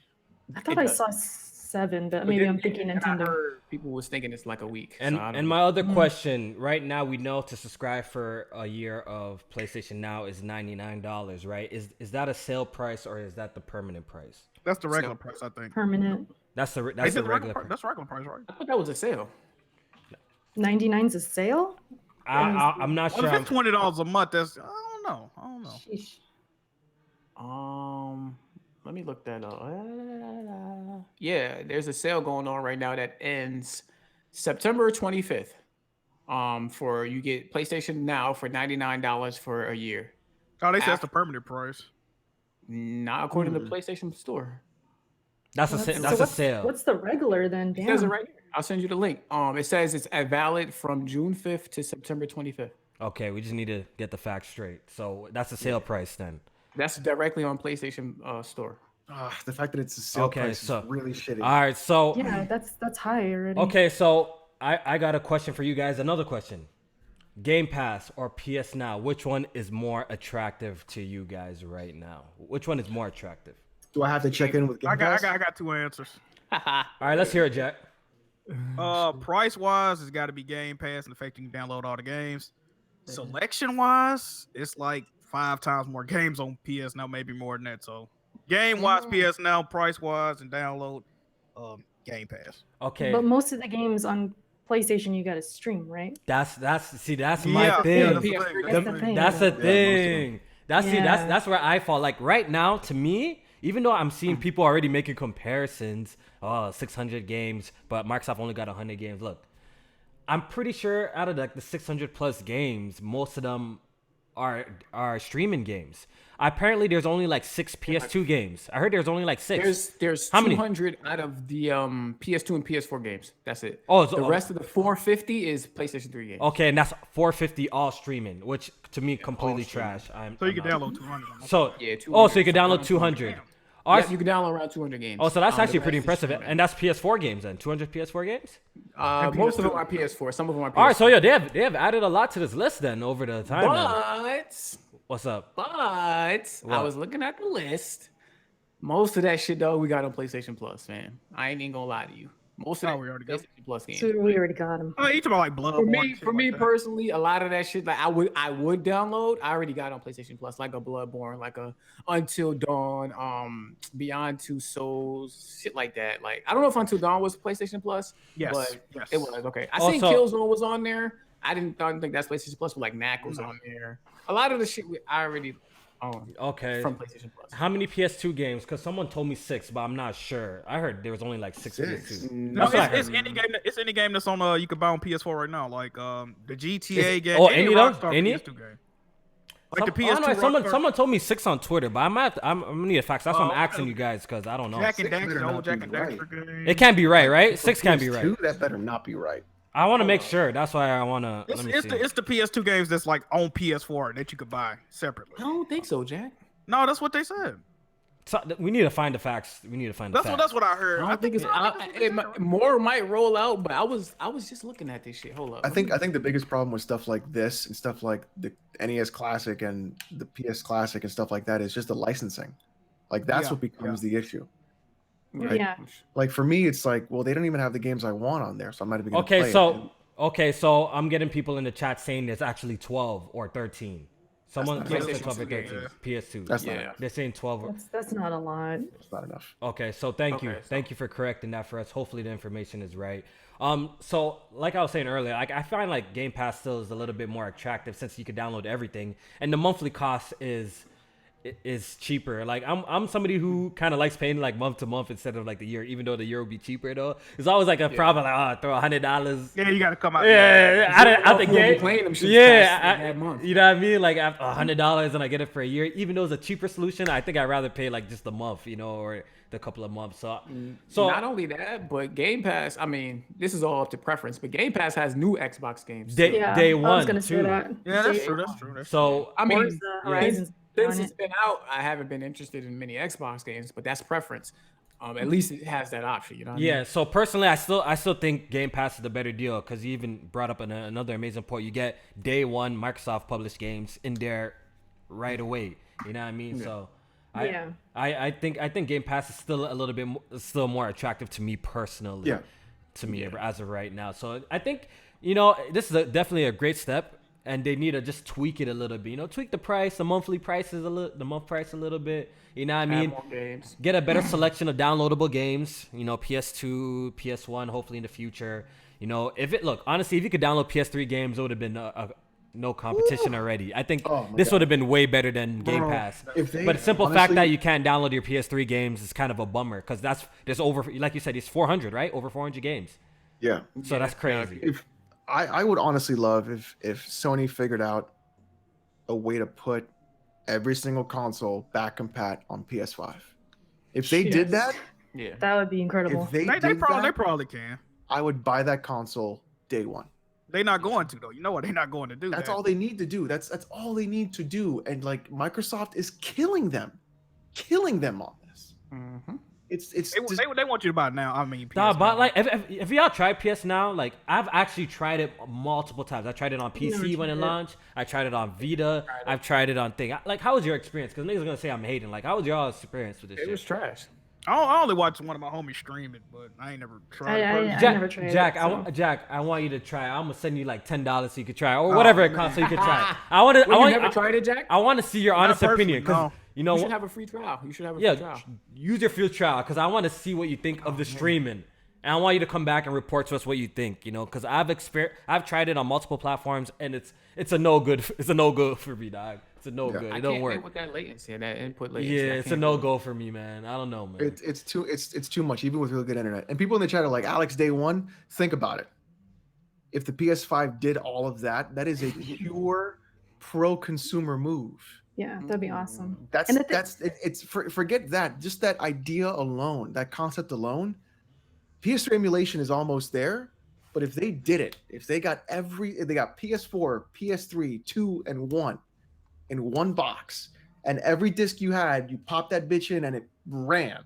I thought It I does. saw 7, but maybe I'm thinking And I Nintendo. heard people was thinking it's like a week. And so I don't and know. my other question, right now we know to subscribe for a year of PlayStation Now is $99, right? Is that a sale price or is that the permanent price? That's the regular price, I think. Permanent. That's the Is that's it the the regular price? price. That's the regular price, right? I thought that was a sale. 99's a sale? I'm not Well, sure. if I'm- it's $20 a month, that's I don't know. Sheesh. Let me look that up. Yeah, there's a sale going on right now that ends September 25th. For you get PlayStation Now for $99 for a year. Oh, they say that's the permanent price. Not according to the PlayStation Store. That's a So that's a what's- sale. What's the regular then? It says it Damn. right here. I'll send you the link. It says it's valid from June 5th to September 25th. Okay, we just need to get the facts straight. So that's a sale price then. That's directly on PlayStation Store. The fact that it's a sale Okay, price so- is really shitty. All right, so Yeah, that's high already. okay, so I got a question for you guys. Another question: Game Pass or PS Now? Which one is more attractive to you guys right now? Which one is more attractive? Do I have to check in with Game I Pass? got 2 answers. All right, let's hear it, Jack. Price wise, it's got to be Game Pass and the fact you can download all the games. Selection wise, it's like 5 times more games on PS Now, maybe more than that. So game wise, PS Now, price wise, and download Game Pass. Okay, But most of the games on PlayStation you got to stream, right? that's my Yeah, thing. that's the thing. That's the thing. That's the Yeah, thing. That's where I fall. Like right now, to me, even though I'm seeing people already making comparisons, 600 games, but Microsoft only got 100 games. Look, I'm pretty sure out of like the 600 plus games, most of them are streaming games. Apparently, there's only like 6 PS2 games. I heard there's only like 6. There's How many? 200 out of the PS2 and PS4 games. That's it. Oh, the rest of the 450 is PlayStation 3 games. Okay, and that's 450 all streaming, which to me completely trash. So you can download 200. So Yeah, 200. oh, so you can download 200. Yeah, you can download around 200 games. Oh, so that's The actually pretty rest is impressive. streaming. And that's PS4 games then. 200 PS4 games? Most of them are PS4. Some of them are PS4. All right, so yeah, they have added a lot to this list then over the time. Now. But What's up? I was looking at the list. Most of that shit though, we got on PlayStation Plus, man. I ain't even gonna lie to you. Most of that we already got PlayStation Plus games. So we already got them. Oh, each of them like blood. For me personally, a lot of that shit like I would download. I already got on PlayStation Plus, like a Bloodborne, like a Until Dawn, Beyond Two Souls, shit like that. Like I don't know if Until Dawn was PlayStation Plus, but it was okay. I seen Killzone was on there. I didn't think that's PlayStation Plus, but like Knack was on there. A lot of the shit I already own. Okay. From PlayStation Plus. How many PS2 games? Because someone told me 6, but I'm not sure. I heard there was only like 6 PS2. No, it's any game. It's any game that's on. You can buy on PS4 right now, like the GTA game. Any of them? Any? PS2 game. Like the PS2. Someone told me 6 on Twitter, but I'm gonna need a fact. That's why I'm asking you guys because I don't know. Jack and Daxter game. It can't be right? 6 can't be right. That better not be right. I want to make sure. That's why I want to. It's the PS2 games that's like on PS4 that you could buy separately. I don't think so, Jack. No, that's what they said. So, we need to find the facts. That's what I heard. I think more might roll out, but I was just looking at this shit. Hold up. I think the biggest problem with stuff like this and stuff like the NES Classic and the PS Classic and stuff like that is just the licensing. Like that's what becomes the issue. Right? Yeah. Like for me, it's like, well, they don't even have the games I want on there, so I'm not even gonna play Okay, so I'm getting people in the chat saying there's actually 12 or 13. Someone said 12 or 13. PS2. That's not enough. They're saying 12. That's not a lot. It's not enough. Okay, so thank you for correcting that for us. Hopefully the information is right. So like I was saying earlier, like I find like Game Pass still is a little bit more attractive since you can download everything, and the monthly cost is cheaper. Like I'm somebody who kind of likes paying like month to month instead of like the year, even though the year will be cheaper though. It's always like a problem. Like throw $100. Yeah, you gotta come out. I think playing them shit. You know what I mean? Like $100 and I get it for a year, even though it's a cheaper solution. I think I'd rather pay like just a month, or the couple of months. So not only that, but Game Pass. I mean, this is all up to preference, but Game Pass has new Xbox games. Day one. I was gonna say that. Yeah, that's true. So I mean, Horizon's since it's been out, I haven't been interested in many Xbox games, but that's preference. At least it has that option, you know. What I mean? So personally, I still think Game Pass is the better deal because you even brought up another amazing point. You get day one Microsoft published games in there right away. You know what I mean? Yeah. So I think Game Pass is still a little bit still more attractive to me personally. Yeah. To me as of right now. So I think this is definitely a great step. And they need to just tweak it a little bit, tweak the price, the monthly prices the month price a little bit. You know what I mean? More games. Get a better selection of downloadable games. PS2, PS1, hopefully in the future. Honestly, if you could download PS3 games, it would have been no competition already. I think this would have been way better than Game Pass. But the simple fact that you can't download your PS3 games is kind of a bummer because there's over, like you said, it's 400, right? Over 400 games. Yeah. So that's crazy. I would honestly love if Sony figured out a way to put every single console back compat on PS5. If they did that, that would be incredible. They probably can. I would buy that console day one. They're not going to though. You know what? They're not going to do. That's all they need to do. That's all they need to do. And like Microsoft is killing them on this. Mm-hmm. They want you to buy it now. I mean, PS but like if y'all tried PS Now, like I've actually tried it multiple times. I tried it on PC when it launched. I tried it on Vita. I've tried it on thing. Like, how was your experience? Because niggas are gonna say I'm hating. Like, how was y'all's experience with this? It was trash. I only watched one of my homies stream it, but I ain't never tried it. I never tried it. Jack, I want you to try. I'm gonna send you like $10 so you can try it, or whatever console you can try. I want to. You never tried it, Jack? I want to see your honest opinion because you should have a free trial. You should have a free trial. Use your free trial because I want to see what you think of the streaming. And I want you to come back and report to us what you think, you know, because I've tried it on multiple platforms, and it's a no good. It's a no go for me, dog. It's a no good. It don't work. With that latency and that input latency. Yeah, it's a no go for me, man. I don't know, man. It's too much, even with really good internet. And people in the chat are like, Alex, day one. Think about it. If the PS5 did all of that, that is a pure pro-consumer move. Yeah, that'd be awesome. Forget that. Just that idea alone, that concept alone. PS3 emulation is almost there, but if they did it, if they got PS4, PS3, 2, and 1 in one box, and every disc you had, you pop that bitch in and it ran.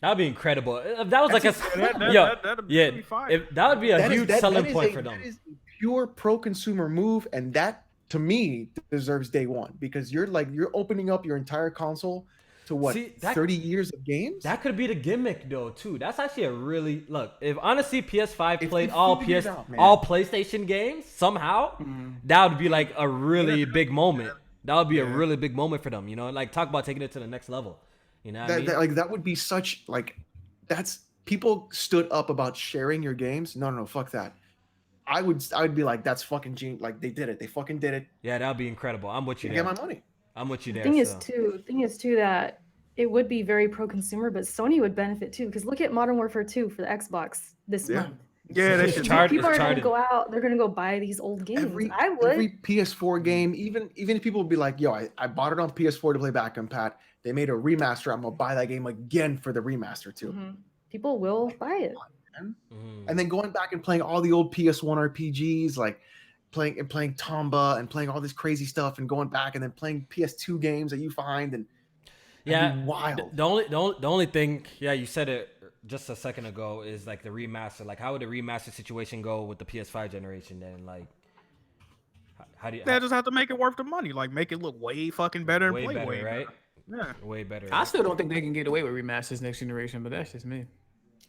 That'd be incredible. If that was that'd be fire. If that would be a huge selling point for them. That is a pure pro-consumer move, and that to me deserves day one, because you're opening up your entire console to 30 years of games. That could be the gimmick though too. That's actually a really if honestly PS5 played all PlayStation games somehow, that would be like a really big moment. That would be a really big moment for them, you know, like talk about taking it to the next level. You know what I mean? That would be such people stood up about sharing your games. No, fuck that. I would be like, that's fucking genius. Like they did it. They fucking did it. Yeah, that'd be incredible. I'm with you there. Get my money. I'm with you there. Thing is too that it would be very pro-consumer, but Sony would benefit too, because look at Modern Warfare 2 for the Xbox this month. Yeah, that's people are gonna go out. They're gonna go buy these old games. Every PS4 game, even if people would be like, "Yo, I bought it on PS4 to play back and Pat. They made a remaster. I'm gonna buy that game again for the remaster too." Mm-hmm. People will buy it. And then going back and playing all the old PS1 RPGs, like playing Tomba and playing all this crazy stuff, and going back and then playing PS2 games that you find and wild. The only thing, you said it just a second ago, is like the remaster. Like, how would the remaster situation go with the PS5 generation then? Like, how do you? They just have to make it worth the money. Like, make it look way fucking better and play way right? Yeah, way better. I still don't think they can get away with remasters next generation, but that's just me.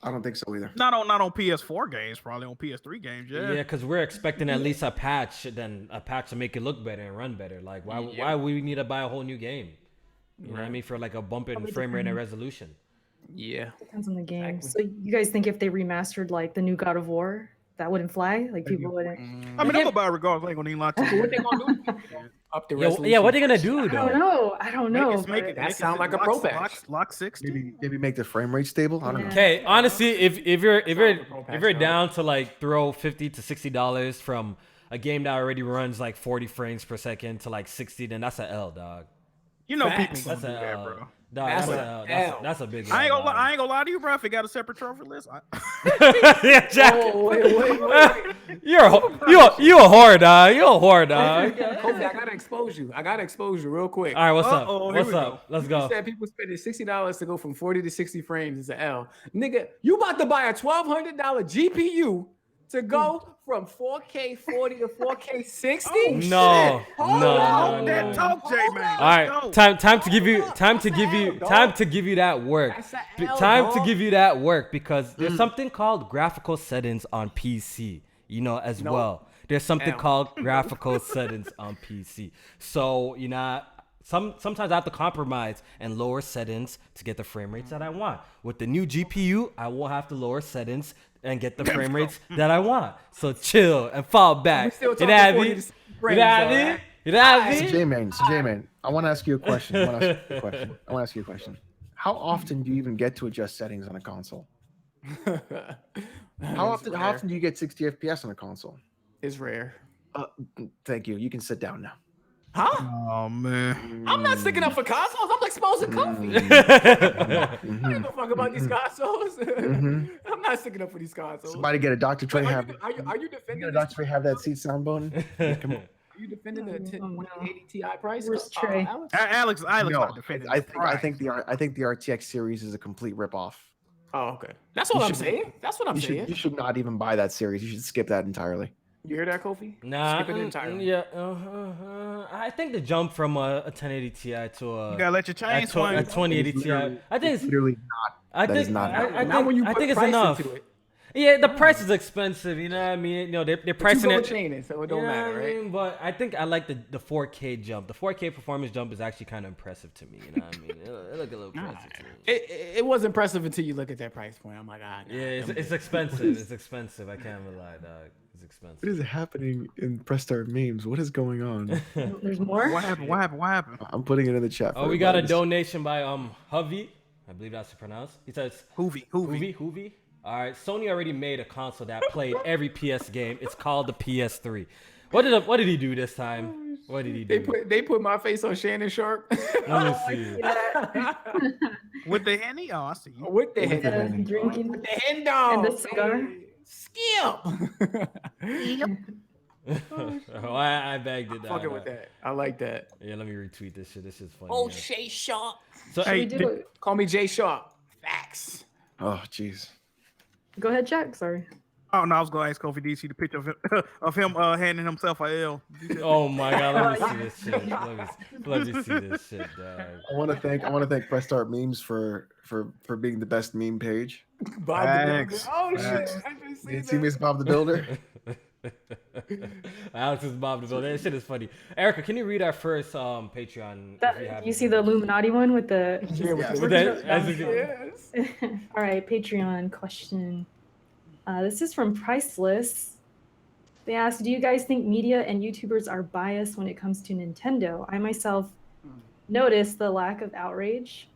I don't think so either. Not on PS4 games, probably on PS3 games. Yeah, because we're expecting at least a patch to make it look better and run better. Like, why we need to buy a whole new game? You know what I mean? For like a bump in frame rate and resolution. Yeah, depends on the game. Exactly. So you guys think if they remastered like the new God of War, that wouldn't fly? Like people wouldn't. I mean, I'm gonna buy it regardless. I ain't gonna need lots. What they gonna do? Up the resolution. Yeah, what they gonna do though? I don't know. That sound like a pro patch. Lock 60. Maybe make the frame rate stable. I don't know. Okay, honestly, if you're down to like throw $50 to $60 from a game that already runs like 40 frames per second to like 60, then that's an L, dog. You know, people that's gonna do that, bro. Dog, that's a big. I ain't gonna lie to you, bro. If it got a separate trophy list, yeah, Jack. Oh, wait. You a whore, dog. You a whore, dog. Kofi, I gotta expose you real quick. All right, what's up? What's up? Let's go. You said people spending $60 to go from 40 to 60 frames is an L. Nigga, you about to buy a $1,200 GPU to go from 4K 40 to 4K 60? No. Talk, J-Man. All right, time to give you that work. Time to give you that work, because there's something called graphical settings on PC, you know, as well. There's something called graphical settings on PC. So, you know, sometimes I have to compromise and lower settings to get the frame rates that I want. With the new GPU, I won't have to lower settings and get the frame rates that I want. So chill and fall back. You know what I mean? J-Man, I want to ask you a question. How often do you even get to adjust settings on a console? How often do you get 60 FPS on a console? It's rare. Thank you. You can sit down now. Huh? Oh man, I'm not sticking up for consoles. I'm exposing Kofi. I don't give a fuck about these consoles. I'm not sticking up for these consoles. Somebody get a Dr. Trey. Are you defending? Dr. Trey have that seat sound bone? Come on. Are you defending the 1080 Ti price? Where's Trey? Alex, no, I think the RTX series is a complete ripoff. Oh, okay. That's what I'm saying. You should not even buy that series. You should skip that entirely. You hear that, Kofi? Nah, skip it entirely. Yeah, I think the jump from a 1080 Ti to a you gotta let your chain swing. A 2080 Ti. I think it's literally not. I think not it's enough. Yeah, the price is expensive. You know what I mean? You know, they're But you pricing gold it. chain it, so it don't You know matter, what I right? mean? But I think I like the 4K jump. The 4K performance jump is actually kind of impressive to me. You know what I mean? It look a little impressive to me. It was impressive until you look at that price point. I'm like, nah, Yeah, it's expensive. It's expensive. I can't lie, dog. It's expensive. What is happening in Press Start memes? What is going on? There's more. What happened? What happened? What happened? I'm putting it in the chat. Oh, we got a donation by Hovey. I believe that's to pronounce. He says Hoovy. All right, Sony already made a console that played every PS game. It's called the PS3. What did he do this time? What did he do? They put my face on Shannon Sharp. Let me see. With the Henny? Oh, I see you. With the hand Drinking with the hand dog. and the cigar. Skip. Oh, I bagged it. Fucking with that. I like that. Yeah, let me retweet this shit. This shit's funny. Oh, yeah. Shay Sharp. So, Should we do it? Call me Jay Sharp. Facts. Oh, jeez. Go ahead, Jack. Sorry. Oh no, I was gonna ask Kofi DC the picture of him handing himself a L. oh my god, let me see this shit. Let me see this shit, dog. I want to thank Press Start Memes for being the best meme page. Bob the Builder. Oh Facts. shit. I just You seen see me that. as Bob the Builder? Alex is Bob the Builder. That shit is funny. Erica, can you read our first Patreon? if you have You it? see the Illuminati one with the. Yeah, with the- With that- as you- Yes. All right, Patreon question. This is from Priceless. They asked, do you guys think media and YouTubers are biased when it comes to Nintendo? I myself noticed the lack of outrage.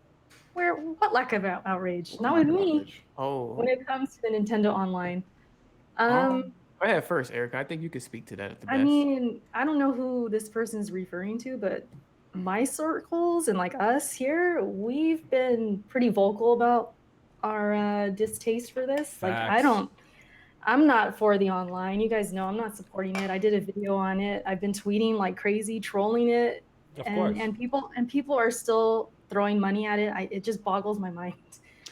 What lack of outrage? Not with me. Oh. When it comes to the Nintendo Online. Go ahead first, Erica. I think you could speak to that at the best. I mean, I don't know who this person's referring to, but my circles and like us here, we've been pretty vocal about our distaste for this. Like, Facts. I'm not for the online. You guys know I'm not supporting it. I did a video on it. I've been tweeting like crazy, trolling it, Of course. and people are still throwing money at it. It just boggles my mind.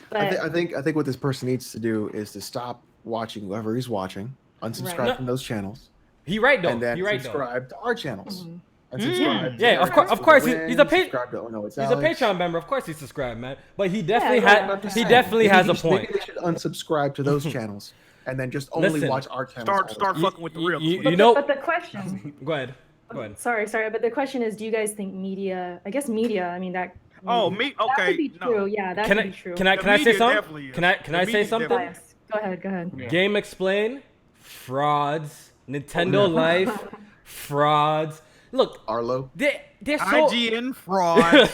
But I think what this person needs to do is to stop watching whoever he's watching, unsubscribe Right. from those channels, He right though. and then He right though. subscribe to our channels. Mhm. Unsubscribe. Yeah, of course, he's a subscribe to, oh, no, it's He's Alex. a Patreon member. Of course, he's subscribed, man. But he definitely Yeah, had. yeah, He yeah. definitely has a Maybe point. they should unsubscribe to those channels and then just only Listen, watch our channels. Start fucking with the real. You know. but the question. Go ahead. Go ahead. Sorry, but the question is, do you guys think media? I guess media. I mean that. Oh, me? That Okay. could be No. true. Yeah, that Can could I be true. can I The can I say media something? definitely is. Can I The say media something? definitely Bias. Go ahead. Yeah. Game Explain, frauds, Nintendo Life, frauds. Look, Arlo. they're so IGN fraud.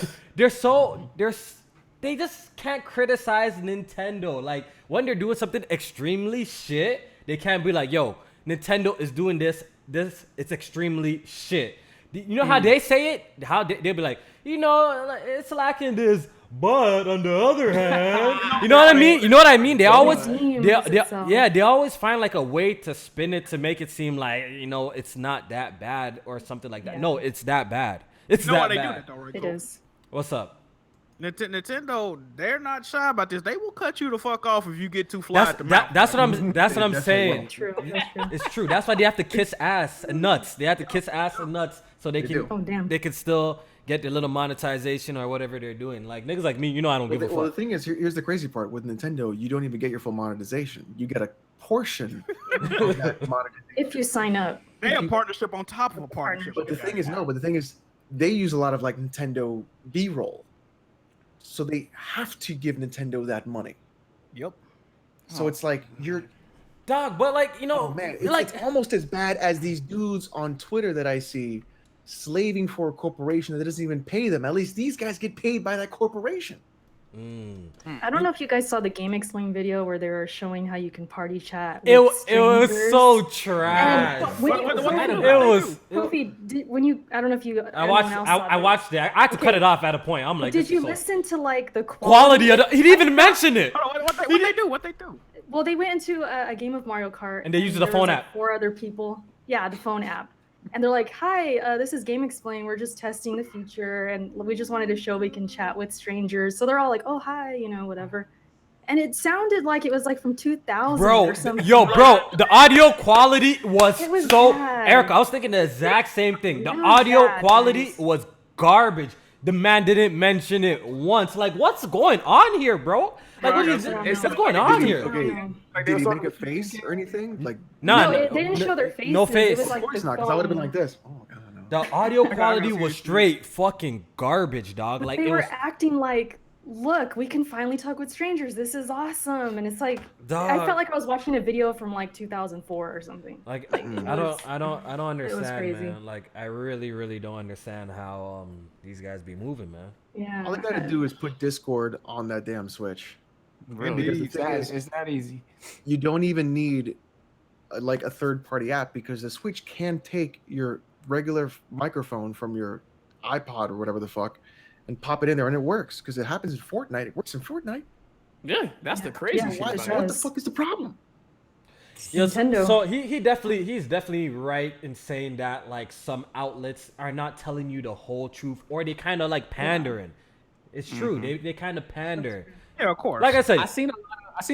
they just can't criticize Nintendo. Like when they're doing something extremely shit, they can't be like, yo, Nintendo is doing this it's extremely shit. You know how they say it? How they'll be like, you know, it's lacking this, but on the other hand, you know what I mean? You know what I mean? They always, Redeems itself. they always find like a way to spin it to make it seem like, you know, it's not that bad or something like that. Yeah. No, it's that bad. It's You know why that they do bad. that though, right? It Cole? is. What's up? Nintendo, they're not shy about this. They will cut you the fuck off if you get too fly at the mouth. That's what I'm They saying. True. That's true. It's true. That's why they have to kiss ass and nuts. They have to kiss ass and nuts so they can do. Oh damn. they can still get their little monetization or whatever they're doing. Like niggas like me, you know I don't give a Well, the fuck. thing is, here's the crazy part. With Nintendo, you don't even get your full monetization. You get a portion of that monetization. If you sign up. They have partnership on top of a partnership. But the thing is, they use a lot of like Nintendo B-roll. So they have to give Nintendo that money. Yep. So it's like you're, Dog, but like, you know, oh man, you're like it's almost as bad as these dudes on Twitter that I see slaving for a corporation that doesn't even pay them. At least these guys get paid by that corporation. I don't know if you guys saw the Game Explain video where they were showing how you can party chat. it with was strangers. so And trash. when you- What they do? It was. Kofi, when you, I don't know if you. I watched. I watched it. I had to cut it off at a point. I'm like, Did this you is so- listen to like the quality of the, he didn't even mention it. Hold on, what they do? What they do? Well, they went into a game of Mario Kart, And they used the there was, phone like, app. 4 other people. Yeah, the phone app. And they're like, "Hi, this is Game Explain. We're just testing the feature, and we just wanted to show we can chat with strangers." So they're all like, "Oh, hi," you know, whatever. And it sounded like it was like from 2000 Bro, or something. the audio quality was, It was so. bad. Erica, I was thinking the exact same thing. The It was audio bad, quality guys. was garbage. The man didn't mention it once. Like, what's going on here, bro? Like, what's going on here? Okay, did he make a face or anything? Like, Nah, No, they didn't show their faces. no face. It was of like course the not, because I would have been phone. like this. Oh my god, no. the audio I quality see was what straight fucking garbage, dog. But Like, they it were was. acting like, look, we can finally talk with strangers. This is awesome. And it's like, I Dog. felt like I was watching a video from like 2004 or something. Like, Like, I don't understand, crazy. man. Like, I really don't understand how these guys be moving, man. Yeah. All they gotta do is put Discord on that damn Switch. Really, Because the it's thing that, is- it's that easy. You don't even need like a third-party app, because the Switch can take your regular microphone from your iPod or whatever the fuck and pop it in there, and it works because it happens in Fortnite. It works in Fortnite. Yeah, that's the crazy Yeah, shit. why- about it it. What the does. fuck is the problem? Yes, Nintendo. so he's definitely right in saying that like some outlets are not telling you the whole truth, or they kind of like pandering. It's true. They kind of pander. Yeah, of course. Like I said, I seen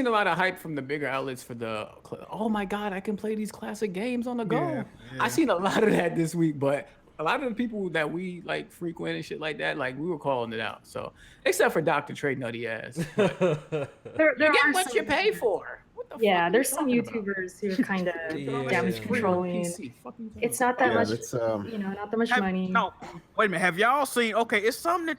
a lot of hype from the bigger outlets for the. Oh my god, I can play these classic games on the go. Yeah, yeah. I seen a lot of that this week, but a lot of the people that we like frequent and shit like that, like we were calling it out. So except for Dr. Trey Nutty ass, but There you are get what some, you pay for. What the Yeah, fuck there's are some you talking about? YouTubers who are kind of Yeah. damage Free on controlling. PC, fuck you talking It's about? not that Yeah, much, that's not that much Have- money. No, wait a minute. Have y'all seen? Okay, it's some pro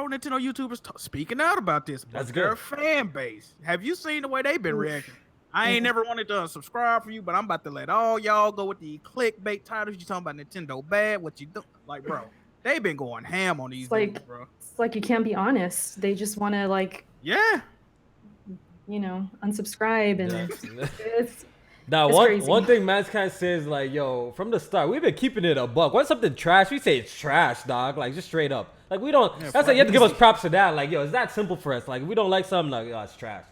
Nintendo YouTubers speaking out about this. But That's their good. fan base. Have you seen the way they've been reacting? I ain't never wanted to unsubscribe from you, but I'm about to let all y'all go with the clickbait titles. You talking about Nintendo bad? What you do? Like, bro, they've been going ham on these It's like- dudes, bro. It's like you can't be honest. They just want to like, Yeah. unsubscribe, and Yeah. it's Now, It's one crazy. thing Mankind says, like, yo, from the start, we've been keeping it a buck. When something trash, we say it's trash, dog. Like, just straight up. Like, we don't. Yeah, That's like you have to give easy. us props for that. Like, yo, it's that simple for us. Like, if we don't like something, like, oh, it's trash.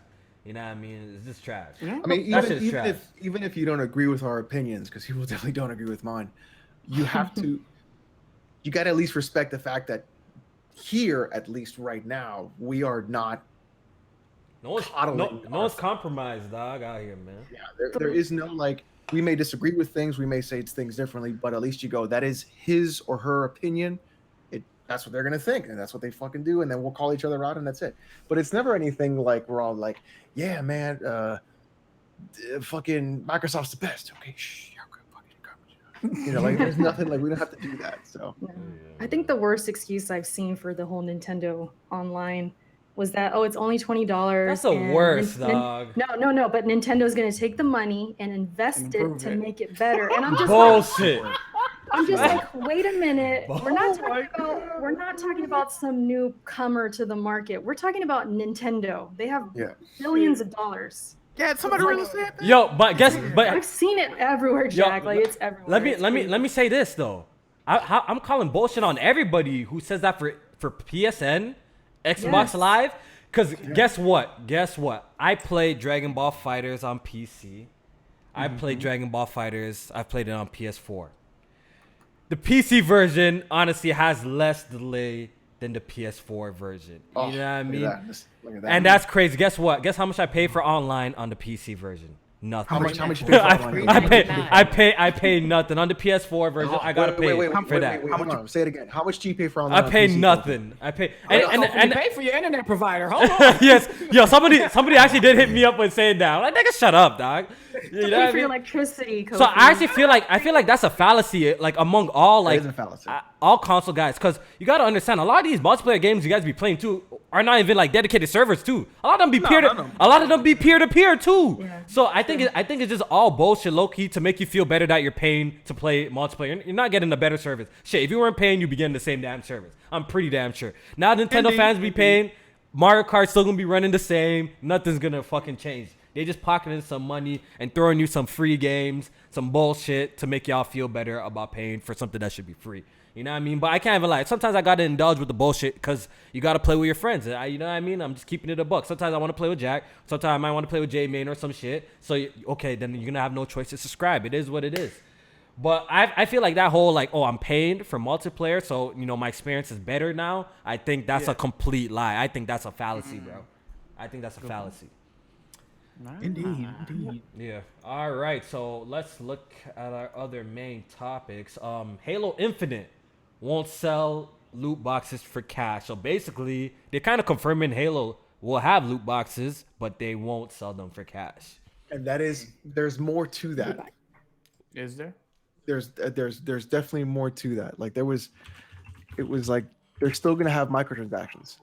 You know what I mean? It's just trash. I mean, That even, shit's even trash. if even if you don't agree with our opinions, because people definitely don't agree with mine, you have to. You got to at least respect the fact that here, at least right now, we are not. No one's, coddling no one's compromised, dog, out here, man. Yeah, there is no like. We may disagree with things. We may say things differently, but at least you go. That is his or her opinion. That's what they're gonna think, and that's what they fucking do, and then we'll call each other out, and that's it. But it's never anything like we're all like, yeah, man, fucking Microsoft's the best. Okay, shh, yeah, okay, fucking garbage. Like there's nothing like we don't have to do that. So Yeah. I think the worst excuse I've seen for the whole Nintendo Online was that, oh, it's only $20. That's the worst, dog. No, but Nintendo's gonna take the money and invest And it improve to it. make it better. And I'm just Bullshit. like, wait a minute. We're not Oh my talking about some newcomer to the market. We're talking about Nintendo. They have yeah, billions of dollars. Yeah, somebody really said that. Yo, but I've seen it everywhere, Jack. Like it's everywhere. let me say this though. I'm calling bullshit on everybody who says that for PSN, Xbox Yes. Live. Cause guess what? I played Dragon Ball Fighters on PC. I played Dragon Ball Fighters. I've played it on PS4. The PC version honestly has less delay than the PS4 version. You know what I mean? Look at that. And that's crazy. Guess what? Guess how much I paid for online on the PC version? Nothing. How much you pay for online? I pay nothing on the PS4 version. I gotta pay for that. Wait, hold on. Say it again. How much do you pay for online? I pay on PC? nothing. I pay And pay for your internet provider. Hold on. yes, yo, somebody actually did hit me up with saying that. I'm like, nigga, shut up, dog. You know pay what I for your mean? electricity. So Kofi. I actually feel like that's a fallacy, like among all That like is a fallacy. all console guys, because you gotta understand a lot of these multiplayer games you guys be playing too are not even like dedicated servers too. A lot of them be a lot of them be peer to peer too. Yeah, So I think it's just all bullshit, low key, to make you feel better that you're paying to play multiplayer. You're not getting a better service. Shit, if you weren't paying, you'd be getting the same damn service. I'm pretty damn sure. Now Nintendo Indeed, fans be paying. Mario Kart's still gonna be running the same. Nothing's gonna fucking change. They just pocketing some money and throwing you some free games, some bullshit to make y'all feel better about paying for something that should be free. You know what I mean? But I can't even lie. Sometimes I gotta indulge with the bullshit because you gotta play with your friends. You know what I mean? I'm just keeping it a buck. Sometimes I want to play with Jack. Sometimes I might want to play with J-Main or some shit. So okay, then you're gonna have no choice to subscribe. It is what it is. But I feel like that whole like, oh, I'm paying for multiplayer, so you know my experience is better now. I think that's a complete lie. I think that's a fallacy, bro. I think that's a fallacy. Indeed. Yeah. All right. So let's look at our other main topics. Halo Infinite won't sell loot boxes for cash. So basically, they're kind of confirming Halo will have loot boxes, but they won't sell them for cash. And there's more to that. Is there? There's definitely more to that. Like it was like they're still gonna have microtransactions.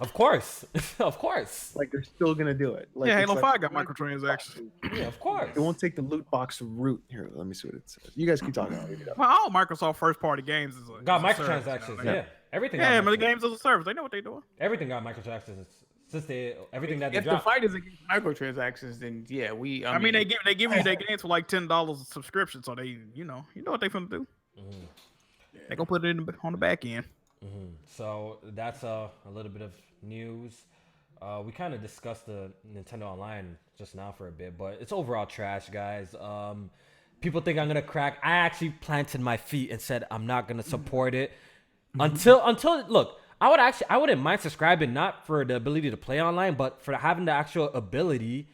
Of course, of course. Like they're still gonna do it. Like, Yeah, it's Halo like, 5 got microtransactions. Yeah, of course. It won't take the loot box route. Here, let me see what it says. You guys keep talking. I'll read it up. Well, all Microsoft first party games is Got is a service, microtransactions. you know? Yeah, everything. Yeah, got but the microtransactions. games as a service. They know what they're doing. Everything got microtransactions since everything that they If the dropped. fight is against microtransactions, then yeah, I mean, they give you their games for like $10 a subscription, so they, you know what they finna do. They gonna put it on the back end. So that's a little bit of news. We kind of discussed the Nintendo Online just now for a bit, but it's overall trash, guys. People think I'm gonna crack. I actually planted my feet and said I'm not gonna support it until look. I wouldn't mind subscribing, not for the ability to play online, but for having the actual ability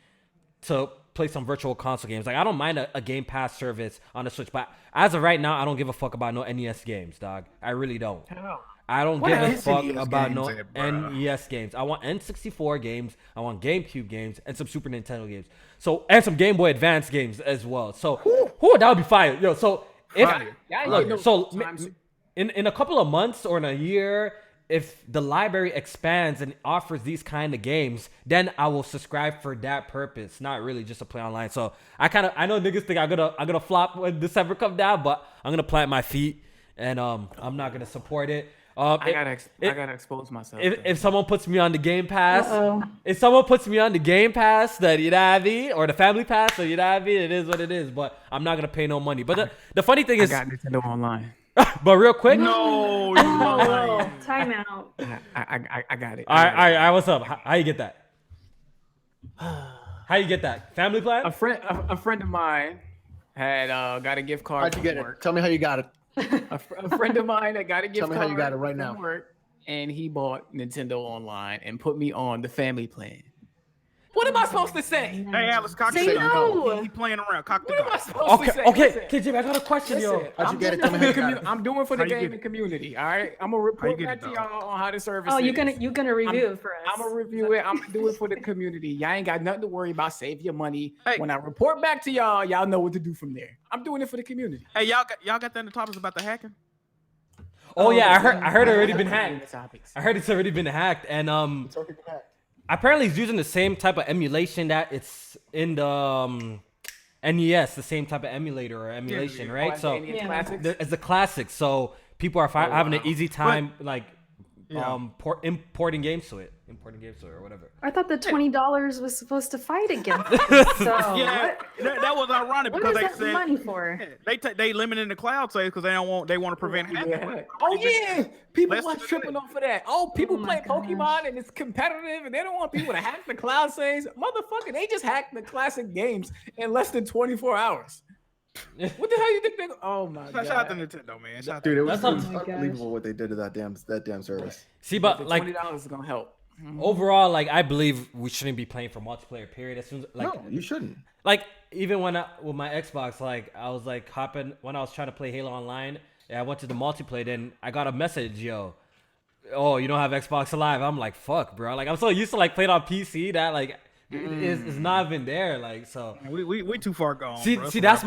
to play some virtual console games. Like I don't mind a Game Pass service on the Switch, but as of right now, I don't give a fuck about no NES games, dog. I really don't. I don't give a else fuck NES about games no at, bruh? NES games. I want N64 games. I want GameCube games and some Super Nintendo games. So and some Game Boy Advance games as well. So that would be fire, yo. So if Fire. look, so in a couple of months or in a year, if the library expands and offers these kind of games, then I will subscribe for that purpose, not really just to play online. So I know niggas think I'm gonna flop when December come down, but I'm gonna plant my feet and I'm not gonna support it. I gotta expose myself. If someone puts me on the Game Pass, Uh-oh. if someone puts me on the Game Pass, then you know what I mean, or the Family Pass, so you know what I mean, it is what it is. But I'm not gonna pay no money. But the funny thing I is, got Nintendo Online. but real quick, No, Oh, time out. I got it. all right, what's up? How you get that? How you get that? Family plan? A friend of mine had got a gift card. How'd you from get work. it? Tell me how you got it. A friend of mine that got a gift Tell me card. how you got it right from now. Work, and he bought Nintendo Online and put me on the family plan. What am I supposed to say? Hey, Alex, cock Say the gun. no. He playing around. Cock the What am I gun. supposed to say? Okay, KJ, I got a question, yo. Listen, How'd you I'm get it? doing Tell me how you got it. I'm doing for the How you get gaming it? community. All right, I'm gonna How report you back get to it, y'all on how the service. Oh, is. you're gonna review it for us. I'm gonna review it. I'm gonna do it for the community. Y'all ain't got nothing to worry about. Save your money. Hey. When I report back to y'all, y'all know what to do from there. I'm doing it for the community. Hey, y'all got that in the topics about the hacking? Oh yeah, I heard it already been That's hacked. the topics. I heard it's already been hacked, and apparently it's using the same type of emulation that it's in the NES, the same type of emulator or emulation, yeah. right? So NES Yeah. Classics. it's a classic. So people are having an easy time Yeah. importing games to it, or whatever. I thought the $20 was supposed to fight against it. So Yeah, that was ironic what because is they that said money for? they limited the cloud saves because they want to prevent hacking. Yeah. Oh yeah, people Let's was do tripping it. off of that. Oh, people Oh play my gosh. Pokemon and it's competitive, and they don't want people to hack the cloud saves. Motherfucker, they just hacked the classic games in less than 24 hours. What the hell you think they? Oh my god! Shout out to Nintendo, man. Shout out Dude, it was, That's it was Oh my gosh. unbelievable what they did to that damn service. See, But but the like $20 is gonna help. overall, like I believe we shouldn't be playing for multiplayer. Period. As soon as like No, you shouldn't. like even when with my Xbox, like I was like hopping when I was trying to play Halo Online, and I went to the multiplayer. Then I got a message, yo, oh, you don't have Xbox Live. I'm like, fuck, bro. Like I'm so used to like playing on PC that like it's not even there. Like so. we too far gone. See, bro. that's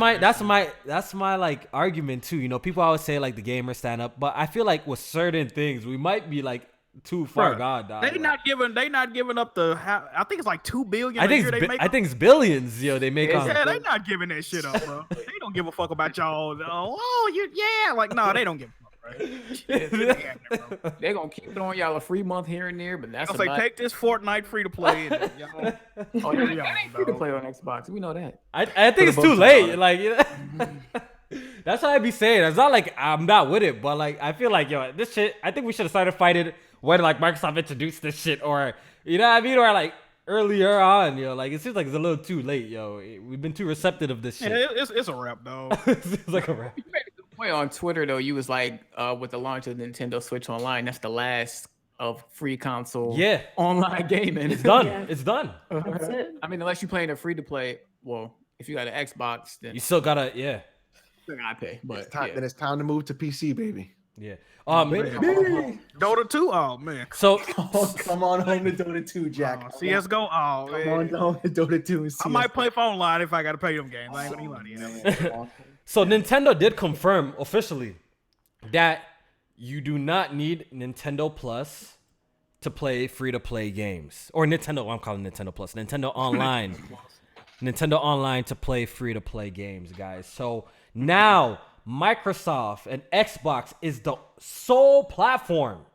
my like argument too. You know, people always say like the gamers stand up, but I feel like with certain things we might be like too far Bruh, gone, dog. They not giving up the. I think it's like $2 billion. I a think year it's they make. I think it's billions, yo. They make on. Yeah, they not giving that shit up, bro. They don't give a fuck about y'all. Oh, like no, they don't give a fuck, right? They're gonna keep it on y'all a free month here and there, but that's I'll say about. take this Fortnite free to play. And y'all, Oh, yeah, y'all, it ain't free to dog. play on Xbox. We know that. I think it's the too books late. about it. Like, you know? That's what I be saying. It's not like I'm not with it, but like I feel like yo, this shit. I think we should have started fighting when like Microsoft introduced this shit, or you know what I mean, or like earlier on, yo. Like it seems like it's a little too late, yo. We've been too receptive of this shit. Yeah, it's a wrap, dog. It's like a wrap. You made a good point on Twitter though. You was like, with the launch of Nintendo Switch Online, that's the last of free console. Yeah. Online gaming. It's done. Yeah. It's done. That's it. I mean, unless you're playing a free to play. Well, if you got an Xbox, then You still gotta, yeah. you gotta pay. But It's time, yeah. then it's time to move to PC, baby. Yeah. Dota 2. Oh man. So Oh, come on home to Dota 2, Jack. CS:GO. Oh Come man. on home to Dota 2 and I might play phone line if I gotta pay them games. I ain't gonna lie to you. man. So Nintendo did confirm officially that you do not need Nintendo Plus to play free-to-play games. Or Nintendo, I'm calling Nintendo Plus. Nintendo Online. Nintendo Online to play free-to-play games, guys. So now Microsoft and Xbox is the sole platform.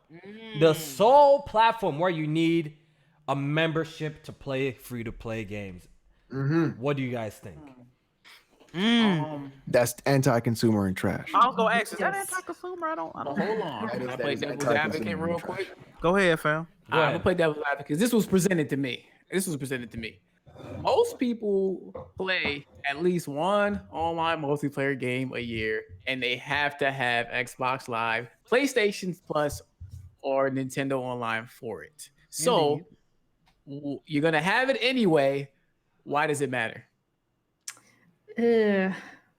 The sole platform where you need a membership to play free-to-play games. What do you guys think? That's anti-consumer and trash. I was gonna ask, is that Yes. anti-consumer? I don't. Hold on. Can I play devil's advocate real quick? Go ahead, fam. I'm gonna play devil's advocate. This was presented to me. Most people play at least one online multiplayer game a year, and they have to have Xbox Live, PlayStation Plus, or Nintendo Online for it. So you're gonna have it anyway. Why does it matter?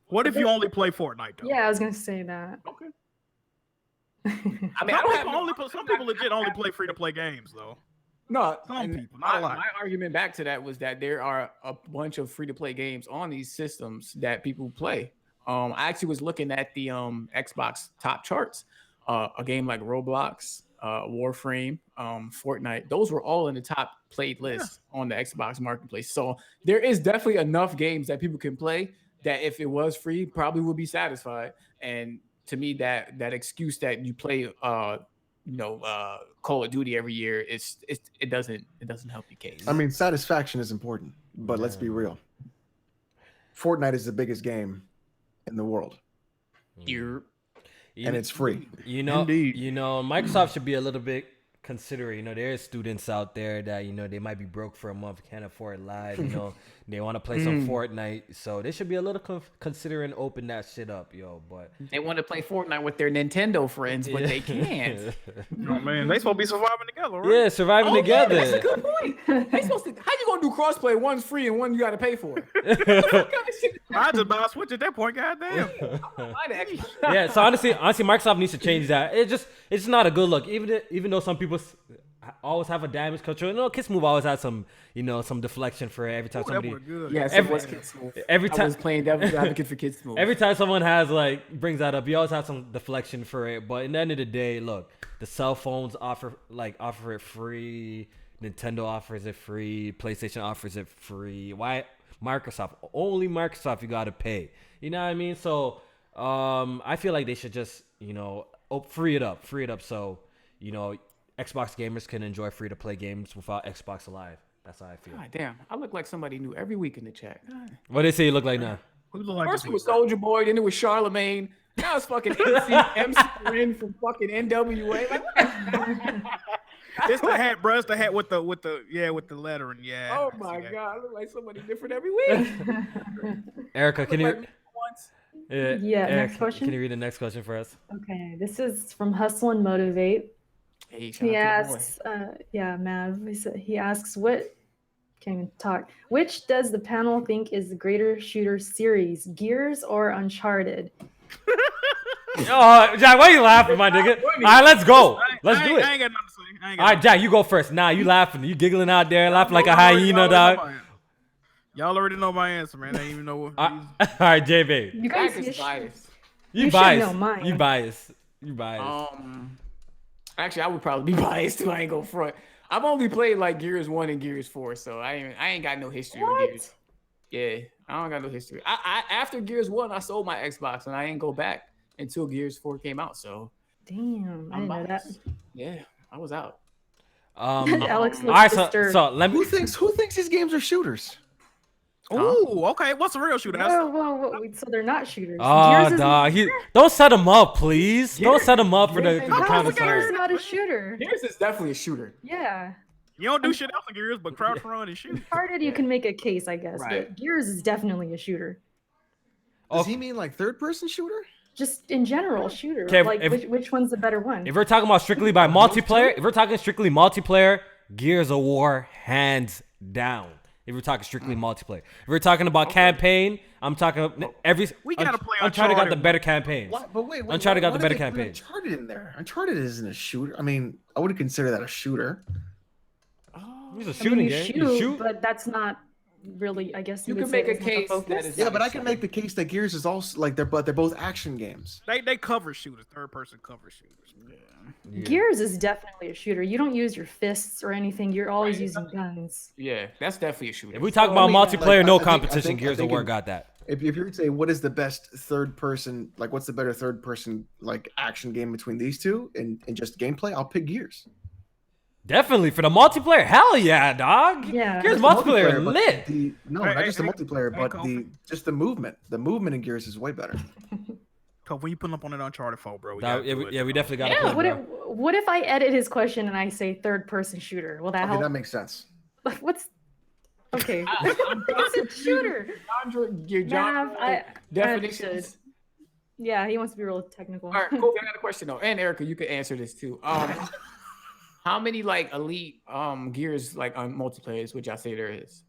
What if you only play Fortnite though? Yeah, I was gonna say that. Okay. I mean, I don't have Some people legit only play free to play games though. no. Some and people, not a lot. My argument back to that was that there are a bunch of free to play games on these systems that people play. I actually was looking at the Xbox top charts. A game like Roblox, Warframe, Fortnite, those were all in the top played list on the Xbox marketplace. So there is definitely enough games that people can play that if it was free, probably would be satisfied. And to me, that excuse that you play Call of Duty every year, it doesn't help your case. I mean, satisfaction is important, but let's be real. Fortnite is the biggest game in the world, and it's free. Indeed. Microsoft should be a little bit considerate. There's students out there that they might be broke for a month, can't afford Live. They want to play some Fortnite, so they should be a little considerate and open that shit up, But they want to play Fortnite with their Nintendo friends, but they can't. Oh man, they supposed to be surviving together, right? Yeah, surviving together. That's a good point. They supposed to, how you gonna do crossplay? One's free and one you got to pay for. I just buy a Switch at that point. Goddamn. Yeah, so honestly, Microsoft needs to change that. It's not a good look. Even though some people always have a damage control. Kids Move always had some deflection for it every time somebody. Yes, every time I was playing devil's advocate for Kids Move. Every time someone brings that up, you always have some deflection for it. But in the end of the day, look, the cell phones offer it free. Nintendo offers it free. PlayStation offers it free. Why Microsoft? Only Microsoft you gotta pay. You know what I mean? So I feel like they should just free it up so Xbox gamers can enjoy free to play games without Xbox Live. That's how I feel. God damn, I look like somebody new every week in the chat. God. What they say you look like now? First it was Soldier Boy, then it was Charlemagne. Now it's fucking MC Ren from fucking NWA. Like, It's the hat, bro. It's the hat with the lettering. Yeah. Oh my god, I look like somebody different every week. Erica, can you? Next question. Can you read the next question for us? Okay, this is from Hustle and Motivate. Hey, He asks, Mav. He asks, what? Can't even talk. Which does the panel think is the greater shooter series, Gears or Uncharted? Oh, Jack, why are you laughing, my nigga? All right, let's go. Let's do it. I ain't got nothing to say. All right, Jack, you go first. Nah, you laughing. You giggling out there, laughing like a hyena, dog. Y'all already know my answer, man. I ain't even know what. All right, JB. You guys is biased. You should biased. know mine. You biased. You biased. Actually, I would probably be biased too. I ain't go front. I've only played like Gears 1 and Gears 4, so I ain't got no history with Gears. Yeah, I don't got no history. I after Gears 1, I sold my Xbox and I ain't go back until Gears 4 came out. So damn, I didn't know that. Yeah, I was out. Alex looks all right, disturbed. so let me. Who thinks these games are shooters? Ooh, okay. What's a real shooter? Whoa, so they're not shooters. Oh, Gears is- dog. Don't set him up, please. Don't set him up for the How is counter Gears side. not a shooter? Gears is definitely a shooter. Yeah. You don't do shit else in Gears, but crouch, run, and shoot. Uncharted, you can make a case, I guess, Right. but Gears is definitely a shooter. Does he mean like third-person shooter? Just in general, shooter. Okay, Like, which one's the better one? If we're talking about strictly multiplayer, Gears of War, hands down. If we're talking strictly multiplayer, if we're talking about campaign, I'm talking We gotta play Uncharted got the Uncharted. better campaigns. But wait, Uncharted got the why better did they put campaign. Uncharted in there. Uncharted isn't a shooter. I mean, I wouldn't consider that a shooter. It's a I shooting mean, game. you You shoot, shoot. but that's not really. I guess You would can say make a it's not the case that focus. it's Yeah, not but a I can shooter. make the case that Gears is also like they're both action games. They cover shooters, third person cover shooters. Yeah. Gears is definitely a shooter. You don't use your fists or anything. You're always using guns. Yeah, that's definitely a shooter. If we talk So, about I mean, multiplayer, like, no I think- competition. I Gears of think War in- got that. If you were to say what is the best third person, like what's the better third person like action game between these two and just gameplay, I'll pick Gears. Definitely for the multiplayer. Hell yeah, dog. Yeah. Gears Not just the multiplayer but lit. not just the Hey, multiplayer, hey, but Kofi. just the movement. The movement in Gears is way better. Cause when you pull up on an Uncharted 4, bro, We definitely got to Yeah. play. What if, Bro. what if I edit his question and I say third person shooter? Will that Okay, help? that makes sense. What's okay? It's a shooter. Your genre Nav, I definitions. understood. Yeah, he wants to be real technical. All right, Kobe, I got a question though, and Erica, you could answer this too. How many like elite Gears like on multiplayers would y'all say there is?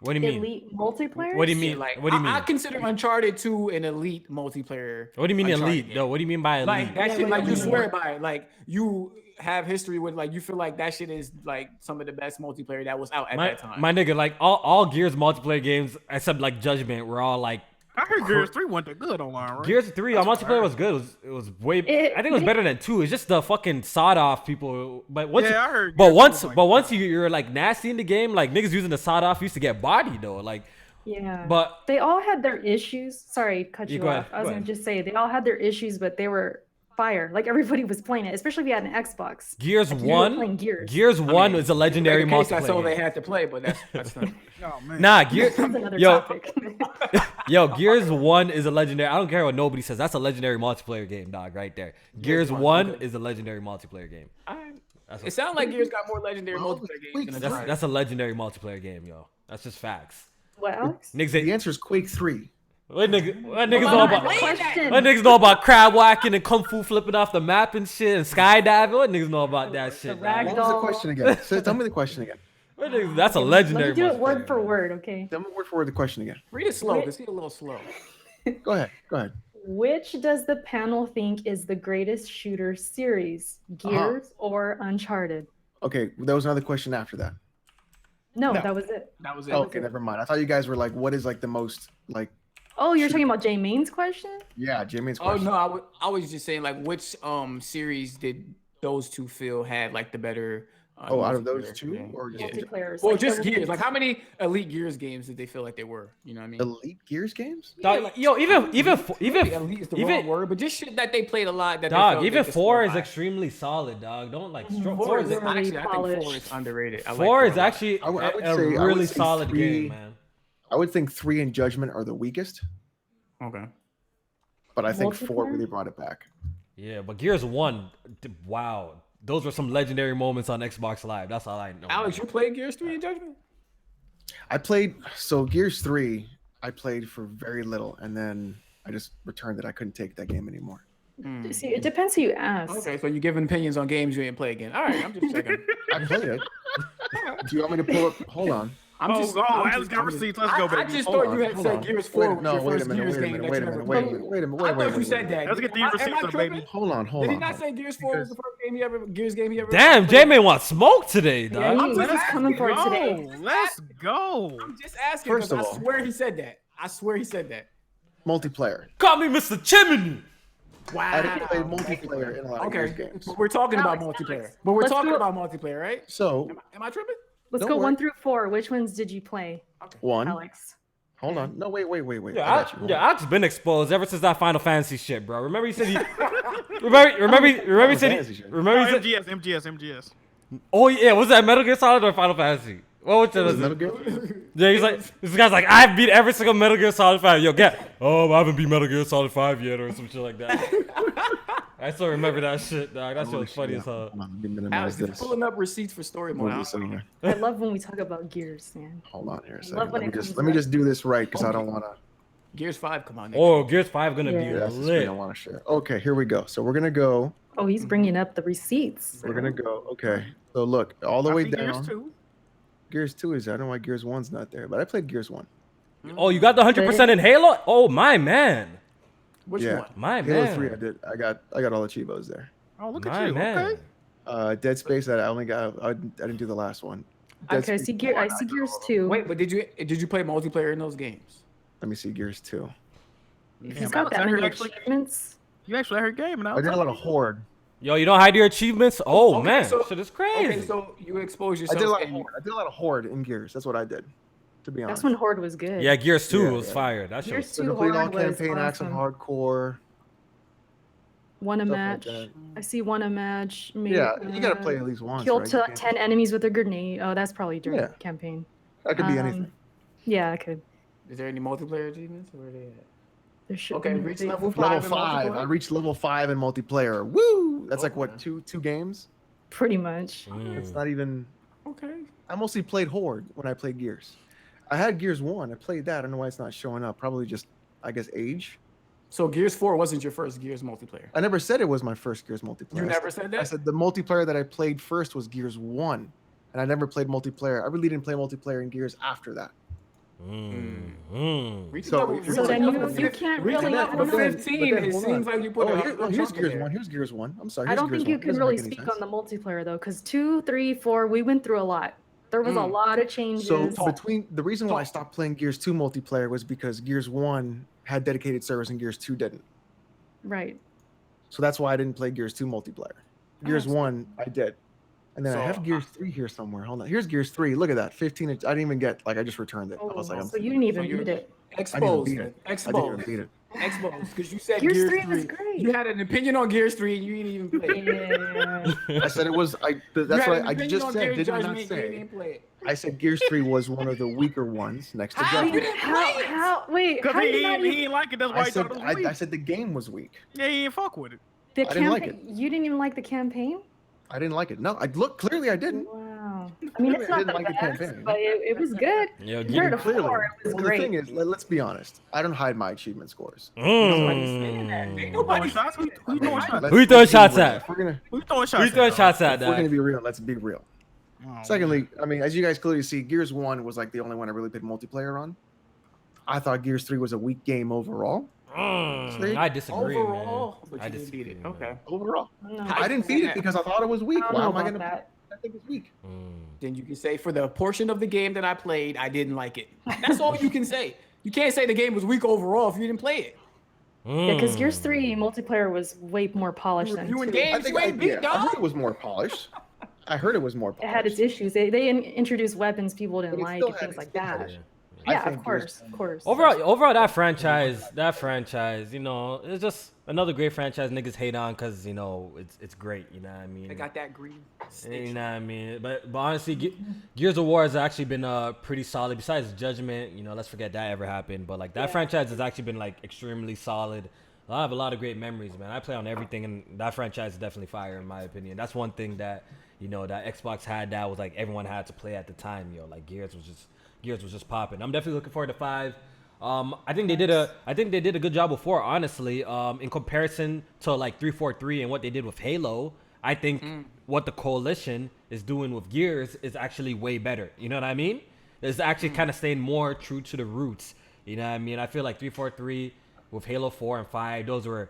What do you mean? Elite multiplayer. What do you mean? Like, What do you mean? I consider Uncharted 2 an elite multiplayer. What do you mean Uncharted elite? game. Though, what do you mean by elite? Like that Yeah, shit, what like do you you swear mean? by it. Like you have history with, like you feel like that shit is like some of the best multiplayer that was out at that time. my nigga, like all Gears multiplayer games except like Judgment were all like I heard Gears 3 wasn't that good online, right? Gears 3 on multiplayer was good. It was way. I think it was better than 2. It's just the fucking sawed off people. But once, Yeah, I heard but Gears once, was like but once you're like nasty in the game, like niggas using the sawed off used to get bodied though. Like, Yeah. but They all had their issues. Sorry, cut Yeah, you go off. ahead, I was go gonna ahead. just say they all had their issues, but they were fire. Like everybody was playing it, especially if you had an Xbox. Gears Like, you were playing 1, Gears. Gears 1 mean, is a legendary Case that's all multiplayer. they game. had to play, but that's not. Oh man. Nah, Gears. That's another Yo, topic. yo, Gears 1 is a legendary. I don't care what nobody says. That's a legendary multiplayer game, dog. Right there. Gears 1 okay. is a legendary multiplayer game. It sounds like Gears got more legendary multiplayer games than Uncharted. That's a legendary multiplayer game, yo. That's just facts. What, Alex? Niggas, The answer is Quake 3. what niggas I'm know not about? question. What niggas know about crab whacking and kung fu flipping off the map and shit and skydiving? What niggas know about that shit? rag- dog? What was the Ragdoll. question again? So tell me the question again. What niggas- That's a Let legendary. me do it word multiplayer for game. word, okay? Tell me word for word the question again. Read it slow, because he's a little slow. Go ahead. Go ahead. Which does the panel think is the greatest shooter series? Gears or Uncharted? Okay, there was another question after that. No, No. that was it. That was it. Okay, never mind. I thought you guys were like, what is like the most like? Oh, you're talking about J Main's question? Yeah, Jimmy's Oh question. no, I was just saying like which series did those two feel had like the better? Out of those multiplayer two, game? or just Yeah. Multiplayers. Well, like just the- Gears. Like how many elite Gears games did they feel like they were? You know what I mean? Elite Gears games? Dog, yo, even Maybe elite is the wrong even word, but just shit that they played a lot. That they dog, felt even they could 4 score is by. extremely solid, dog. Don't like Mhm. Four four is is Really actually, I think 4 polished. is underrated. I like 4 4 is a lot. actually I would a say- I would really say solid 3 game, man. I would think 3 and Judgment are the weakest, Okay. but I think 4 Multiplayer? really brought it back. Yeah, but Gears 1, wow. Those were some legendary moments on Xbox Live. That's all I know. Alex, you played Gears 3 in Judgment? I played Gears 3. I played for very little, and then I just returned it. I couldn't take that game anymore. See, it depends who you ask. Okay, so you're giving opinions on games you didn't play again. All right, I'm just checking. I played it. Do you want me to pull up? Hold on. I'm Alex got receipts. Let's go, I baby. just Hold thought on, you had hold said on. Gears 4 was No, your wait a first minute. Gears Wait a game minute. that Wait you a ever minute. played. Wait a minute. I thought you said that. Let's get these Am I receipts, tripping? baby. Hold on. Did he not say Gears 4 was the first game he ever, Gears game he ever? Damn, played? J-Man wants smoke today, Yeah, dog. he was coming for it today. Let's go. I'm just asking First because of I all- swear he said that. I swear he said that. Multiplayer. Call me Mr. Chimney. Wow. I didn't play multiplayer in a lot of Gears Okay, games. but we're talking about Alex, multiplayer. Alex. But we're Let's talking do it. about multiplayer, right? So Am I tripping? Let's Don't go worry. 1 through 4. Which ones did you play, 1. Alex? Hold on. No, wait. I Yeah, got you. Hold on. Alex been exposed ever since that Final Fantasy shit, bro. Remember he said he. remember he said Fantasy he. shit. Remember he said. MGS. Oh yeah, was that Metal Gear Solid or Final Fantasy? What was Metal it? Gear? Yeah, he's like, this guy's like, I've beat every single Metal Gear Solid 5. Yo, I haven't beat Metal Gear Solid 5 yet, or some shit like that. I still remember that shit, dog. That shit was funny as hell. Hold on, let me minimize Alex, he's this. pulling up receipts for story mode. Move this in here. I love when we talk about Gears, man. Hold on here a love second. when Let me it just comes let me up. just do this right because I don't want to. Gears 5 come on next. Oh, Gears 5 gonna Yeah. be Yeah, that's the screen lit. I want to share. Okay, here we go. So we're gonna go. Oh, he's bringing up the receipts. We're gonna go. Okay. So look, all the way Gears down. 2. Gears 2 is. I don't know why Gears 1's not there, but I played Gears 1. Oh, you got the 100% in Halo? Oh, my man. Which Yeah. one? My Halo man. 3, I did. I got all the Chivos there. Oh, look My at you. man. Okay. Dead Space, I only got. I didn't do the last one. Dead Okay, I Space see Gear. 1, I see did Gears all of them. 2. Wait, but did you play multiplayer in those games? Let me see Gears 2. He's Damn, got that Alex, I many heard actually- achievements. You actually heard gaming. I did a lot of Horde. Yo, you don't hide your achievements? Oh, Okay, man. so- Shit is crazy. Okay, so you expose I yourself. did a lot of and- Horde. I did a lot of Horde in Gears. That's what I did. To be honest. That's when Horde was good. Yeah, Gears 2 Yeah, was yeah. fire. That shit Gears was... So 2 complete all Horde was campaign action awesome. hardcore. Won a stuff like match. that. I see won a match. Yeah, you gotta play at least once. Killed right? You can't- 10 enemies with a grenade. Oh, that's probably during Yeah. the campaign. That could be anything. Yeah, I could. Is there any multiplayer achievements? Where are they at? There should Okay, be. reach they- level 5. Level in 5. I multiplayer? reached level 5 in multiplayer. Woo! That's like what Okay. two games? Pretty much. It's not even. Okay. I mostly played Horde when I played Gears. I had Gears 1. I played that. I don't know why it's not showing up. Probably just, I guess, age. So Gears 4 wasn't your first Gears multiplayer. I never said it was my first Gears multiplayer. You I never said that? I said the multiplayer that I played first was Gears 1. And I never played multiplayer. I really didn't play multiplayer in Gears after that. Reach So- level- So reach then level you can't reach really- level I don't know. 15. It hold seems on. like you put Oh, a here's chunk Gears in 1. there. Here's Gears 1. I'm sorry. I here's don't Gears think you 1. can Doesn't really make any speak sense. on the multiplayer though, because 2, 3, 4, we went through a lot. There was a lot of changes. So between the reason why I stopped playing Gears 2 multiplayer was because Gears 1 had dedicated servers and Gears 2 didn't. Right. So that's why I didn't play Gears 2 multiplayer. Gears 1 I did. And then I So, have Gears 3 here somewhere. Hold on. Here's Gears 3. Look at that. 15. I didn't even get, like, I just returned it. I Oh, was like, so you didn't even you're- beat it. Exposed. beat it. I didn't Exposed. even beat it. Exposed. Because you said Gears Gears 3 was 3. great. You had an opinion on Gears 3 and you didn't even play it. Yeah. I said it was. That's You what had an I opinion just on said. Gears Did I not Judgment, you say? didn't play it. I said Gears 3 was one of the weaker ones next to How? You Judgment. didn't play it? How? Wait. Because How he, did not he even? ain't like it. That's why I he said thought it was weak. I said the game was weak. Yeah, he ain't fuck with it. The I didn't like campaign. You didn't even like the campaign. I didn't like it. No, I look clearly I didn't. Wow. I mean, it's I not didn't the like the best, campaign. but it was good. Yo, Compared to Clearly. 4, it was Well, great. the thing is, let's be honest. I don't hide my achievement scores. Nobody's saying that. Ain't Throwing nobody shots? Who you throwing shots? Who you throwing shots at? If we're gonna, Who you throwing shots Who throwing at? shots at if we're gonna that? be real, let's be real. Oh, Secondly, I mean, as you guys clearly see, Gears 1 was like the only one I really played multiplayer on. I thought Gears 3 was a weak game overall. I disagree, overall, man. but I you didn't beat disagree, it. man. Okay. Overall. No, I didn't beat it because I thought it was weak. I don't Why know am I about gonna? that. I think it's weak. Then you can say for the portion of the game that I played, I didn't like it. That's all you can say. You can't say the game was weak overall if you didn't play it. Yeah, because Gears 3 multiplayer was way more polished than You in 2. games you ain't beat, I dog. heard it was more polished. I heard it was more It polished. had its issues. They introduced weapons people didn't But it like still and had things its like that. issues. I Yeah, think of course, of course. Overall, that franchise, you know, it's just another great franchise niggas hate on because, you know, it's great, you know what I mean? They got that green You stitch. know what I mean? But honestly, Gears of War has actually been pretty solid. Besides Judgment, you know, let's forget that ever happened. But like that franchise has actually been like extremely solid. I have a lot of great memories, man. I play on everything, and that franchise is definitely fire in my opinion. That's one thing that, you know, that Xbox had that was like everyone had to play at the time. Yo, like Gears was just popping. I'm definitely looking forward to 5. I think they did a good job before, honestly. In comparison to like 343 and what they did with Halo, I think what the Coalition is doing with Gears is actually way better. You know what I mean? It's actually kind of staying more true to the roots. You know what I mean? I feel like 343 with Halo 4 and 5, those were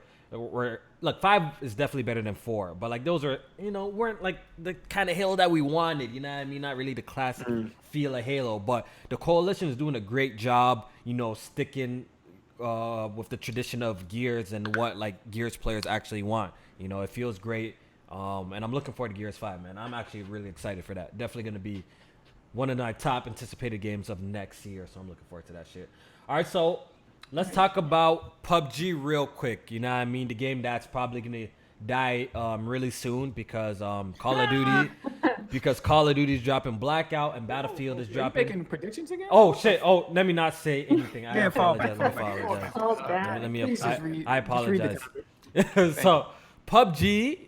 look, 5 is definitely better than 4, but like those are, you know, weren't like the kind of Halo that we wanted, you know what I mean? Not really the classic feel of Halo, but the Coalition is doing a great job, you know, sticking with the tradition of Gears and what like Gears players actually want. You know, it feels great, and I'm looking forward to Gears 5, man. I'm actually really excited for that. Definitely going to be one of my top anticipated games of next year, so I'm looking forward to that shit. All right, so let's talk about PUBG real quick. You know what I mean? The game that's probably gonna die really soon because Call of Duty is dropping Blackout and Battlefield is Are you dropping. making predictions again? Oh shit! Oh, let me not say anything. I Yeah, fall apologize. back, Let me fall apologize. Oh, bad. Let me. Please just read- I just read the apologize. So, PUBG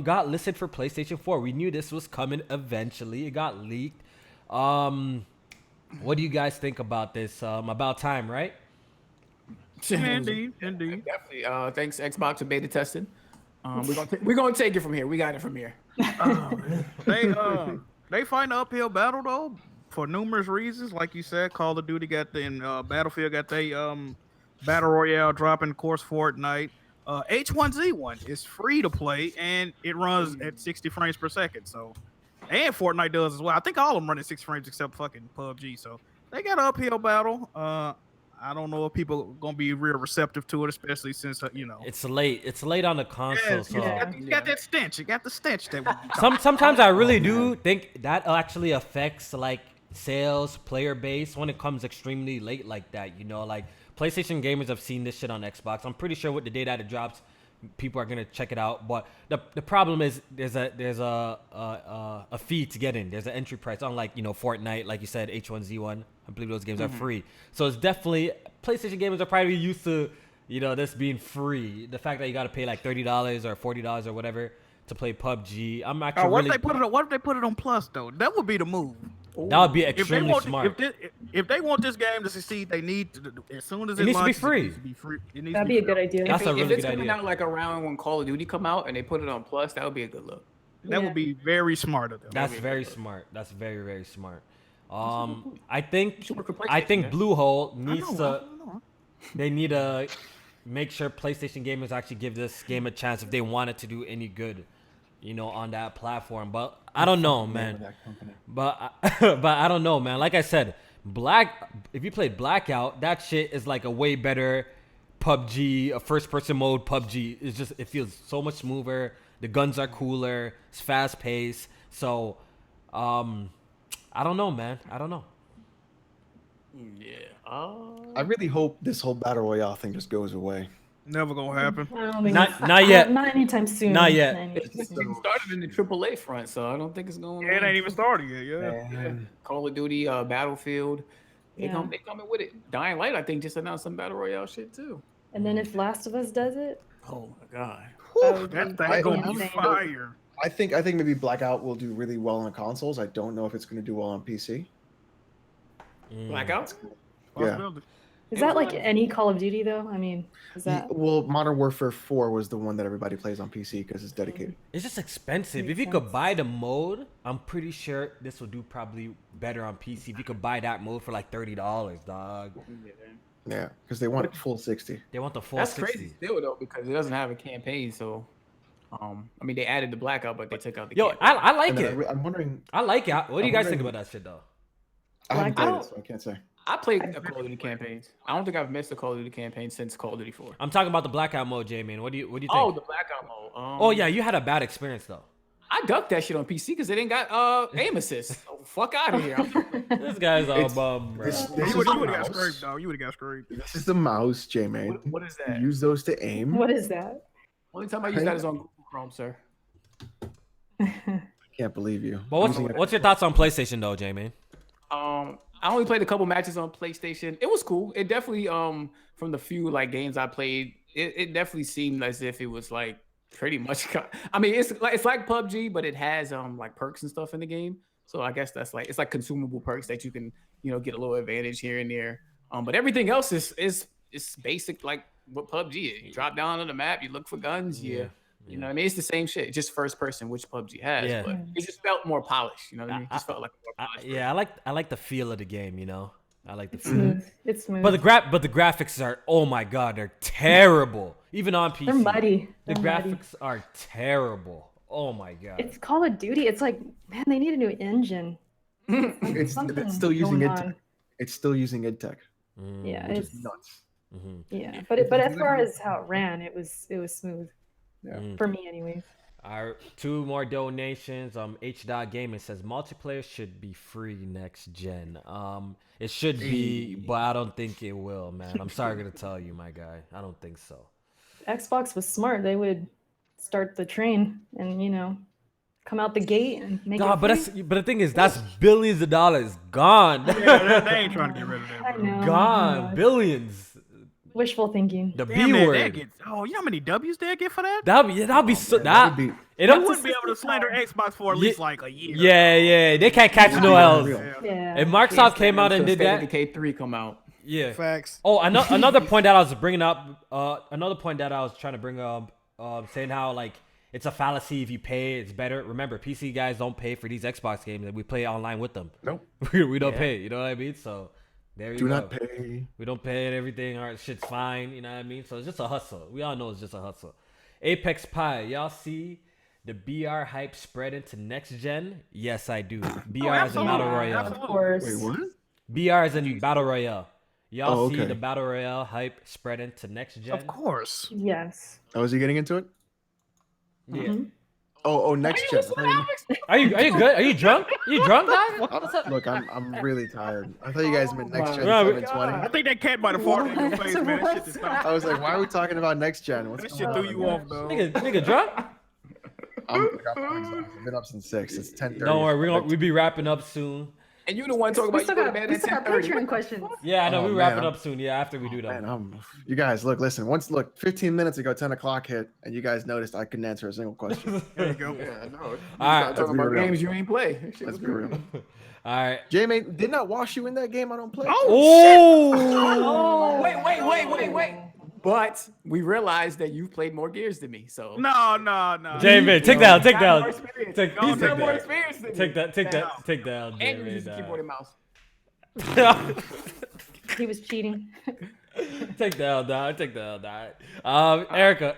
got listed for PlayStation 4. We knew this was coming eventually. It got leaked. What do you guys think about this? About time, right? Indeed. Definitely. Thanks Xbox for beta testing. We're gonna take it from here. We got it from here. They they fight an uphill battle though for numerous reasons. Like you said, Call of Duty got the Battlefield got they battle royale dropping. Of course, Fortnite. H1Z1 is free to play and it runs at 60 frames per second. So, and Fortnite does as well. I think all of them run at 6 frames except fucking PUBG. So they got an uphill battle. I don't know if people are gonna be real receptive to it, especially since It's late. It's late on the console. you So got that stench. You got the stench that. sometimes I really do think that actually affects like sales, player base when it comes extremely late like that. Like PlayStation gamers have seen this shit on Xbox. I'm pretty sure with the day that it drops, people are gonna check it out. But the problem is there's a fee to get in. There's an entry price. Unlike Fortnite, like you said, H1Z1. I believe those games are free. So it's definitely PlayStation gamers are probably used to this being free. The fact that you got to pay like $30 or $40 or whatever to play PUBG. I'm actually what if they put it on Plus though? That would be the move. That would be extremely smart. If they want this game to succeed, they need to, as soon as it needs to be launches, free. It needs to be free. It needs That'd to be a free. good idea. That's a really If good it's coming idea. out like around when Call of Duty come out and they put it on Plus, that would be a good look. That would be very smart of them. That's very smart. That's very, very smart. I think should work for PlayStation, man. Bluehole I needs know. to. They need to make sure PlayStation gamers actually give this game a chance if they want it to do any good, on that platform. But I don't know, man. But I don't know, man. Like I said, if you played Blackout, that shit is like a way better PUBG, a first-person mode PUBG. It feels so much smoother. The guns are cooler. It's fast-paced. So, I don't know, man. I don't know. Yeah. I really hope this whole battle royale thing just goes away. Never gonna happen. I don't think Not yet. Not anytime soon. Not yet. It's started in the AAA front, so I don't think it's going. It ain't even started yet. Yeah. Man. Call of Duty, Battlefield. They Yeah. they coming with it. Dying Light, I think, just announced some battle royale shit too. And then if Last of Us does it, Oh my god. that would That be thing gonna be insane. fire. I think maybe Blackout will do really well on consoles. I don't know if it's going to do well on PC. Blackout. Yeah. Possibility. Is that like any Call of Duty though? I mean, is that Well, Modern Warfare 4 was the one that everybody plays on PC because it's dedicated. It's just expensive. Makes If you could sense. buy the mode, I'm pretty sure this will do probably better on PC. If you could buy that mode for like $30, dog. Yeah, because they want it full 60. They want the full That's 60. crazy still though, because it doesn't have a campaign. So, I mean, they added the Blackout, but they took out the Yo, campaign. I like And then it. I'm wondering. I like it. What do you I'm guys think wondering- about that shit though? I haven't Blackout? played it, so I can't say. I played a Call of Duty campaigns. I don't think I've missed a Call of Duty campaign since Call of Duty 4. I'm talking about the Blackout mode, J-Man. What do you think? Oh, the Blackout mode. Oh yeah, you had a bad experience though. I ducked that shit on PC because it ain't got aim assist. Oh, fuck out of here. This guy's all It's- bum, bro. this- You this would is have the got mouse. scraped, dog. You would have got scraped. This is the mouse, J-Man. What is that? Use those to aim. what is that? Only time I use that is on Google Chrome, sir. Can't believe you. But what's your thoughts on PlayStation though, J-Man? I only played a couple matches on PlayStation. It was cool. It definitely from the few like games I played, it definitely seemed as if it was like pretty much. I mean, it's like PUBG, but it has like perks and stuff in the game. So I guess that's like it's like consumable perks that you can get a little advantage here and there. But everything else is basic like what PUBG is. You drop down on the map, you look for guns, you know what I mean? It's the same shit, just first person, which PUBG has. Yeah. But it just felt more polished. You know what I mean? It just felt like a more polished. Yeah, I like the feel of the game. I like the feel. Smooth. It's smooth. But the graphics are, oh my god, they're terrible. Even on PC. They're muddy. The They're muddy. graphics are terrible. Oh my god. It's Call of Duty. It's like, man, they need a new engine. It's Something still using going id. on. It's still using id Tech, Yeah, which it's is nuts. yeah. But as far as how it ran, it was smooth. Yeah. For me, anyways. Our two more donations. H. Gaming says multiplayer should be free next gen. It should be, but I don't think it will, man. I'm sorry to tell you, my guy. I don't think so. Xbox was smart. They would start the train and come out the gate and make God, it free. but the thing is, that's billions of dollars gone. Yeah, they ain't trying to get rid of that. I Bro. know. Gone, billions. Wishful thinking. The Damn, B man, word. that gets, oh, you know how many W's they get for that? That'd be so. That would be- It They don't. wouldn't be able to slander Xbox for at least like a year. Yeah, they can't catch no L's. Real. Yeah. And Microsoft came out and did State of that. Decay 3 come out. Yeah. Facts. Oh, another point that I was bringing up. Another point that I was trying to bring up. Saying how like it's a fallacy if you pay. It's better. Remember, PC guys don't pay for these Xbox games, and we play online with them. Nope. we don't pay. You know what I mean? So there you Do go. not pay. We don't pay and everything. Our shit's fine. You know what I mean? So it's just a hustle. We all know it's just a hustle. Apex Pie, y'all see the BR hype spread into next gen? Yes, I do. BR is a battle royale. Of course. Wait, what? BR is in battle royale. Y'all see okay. the battle royale hype spread into next gen? Of course. Yes. Oh, is he getting into it? Yeah. Mhm. Oh, next gen. Are you good? Are you drunk? Are you drunk, dog? What's up? Look, I'm really tired. I thought you guys meant next gen Oh my 720. I think that cat might have farted in your face, man. That shit just stopped. I was like, why are we talking about next gen? What's That going shit on? threw you off, though. Nigga drunk? I'm exhausted. I've been up since 6. It's 10:30. Don't worry, we be wrapping up soon. And you the one talking We about still you go to got, bed we at still got 10:30. Patreon questions. Yeah, I know. Oh, we man, wrapping I'm- up soon. Yeah, after we do that. Man, you guys, listen. Look, 15 minutes ago, 10 o'clock hit, and you guys noticed I couldn't answer a single question. There you go. Yeah, no. All right. Start talking Let's be about real. games you ain't play. Shit Let's was be real. real. All right. J-Mate, didn't I wash you in that game I don't play? Oh. Wait. But we realized that you've played more Gears than me, so No. J-Man, take that. Take You got more that. experience. Take You that. got more experience than me. Take that. Take that. And you use the keyboard and mouse. He was cheating. Take that, dog. Take that, dog. Erica,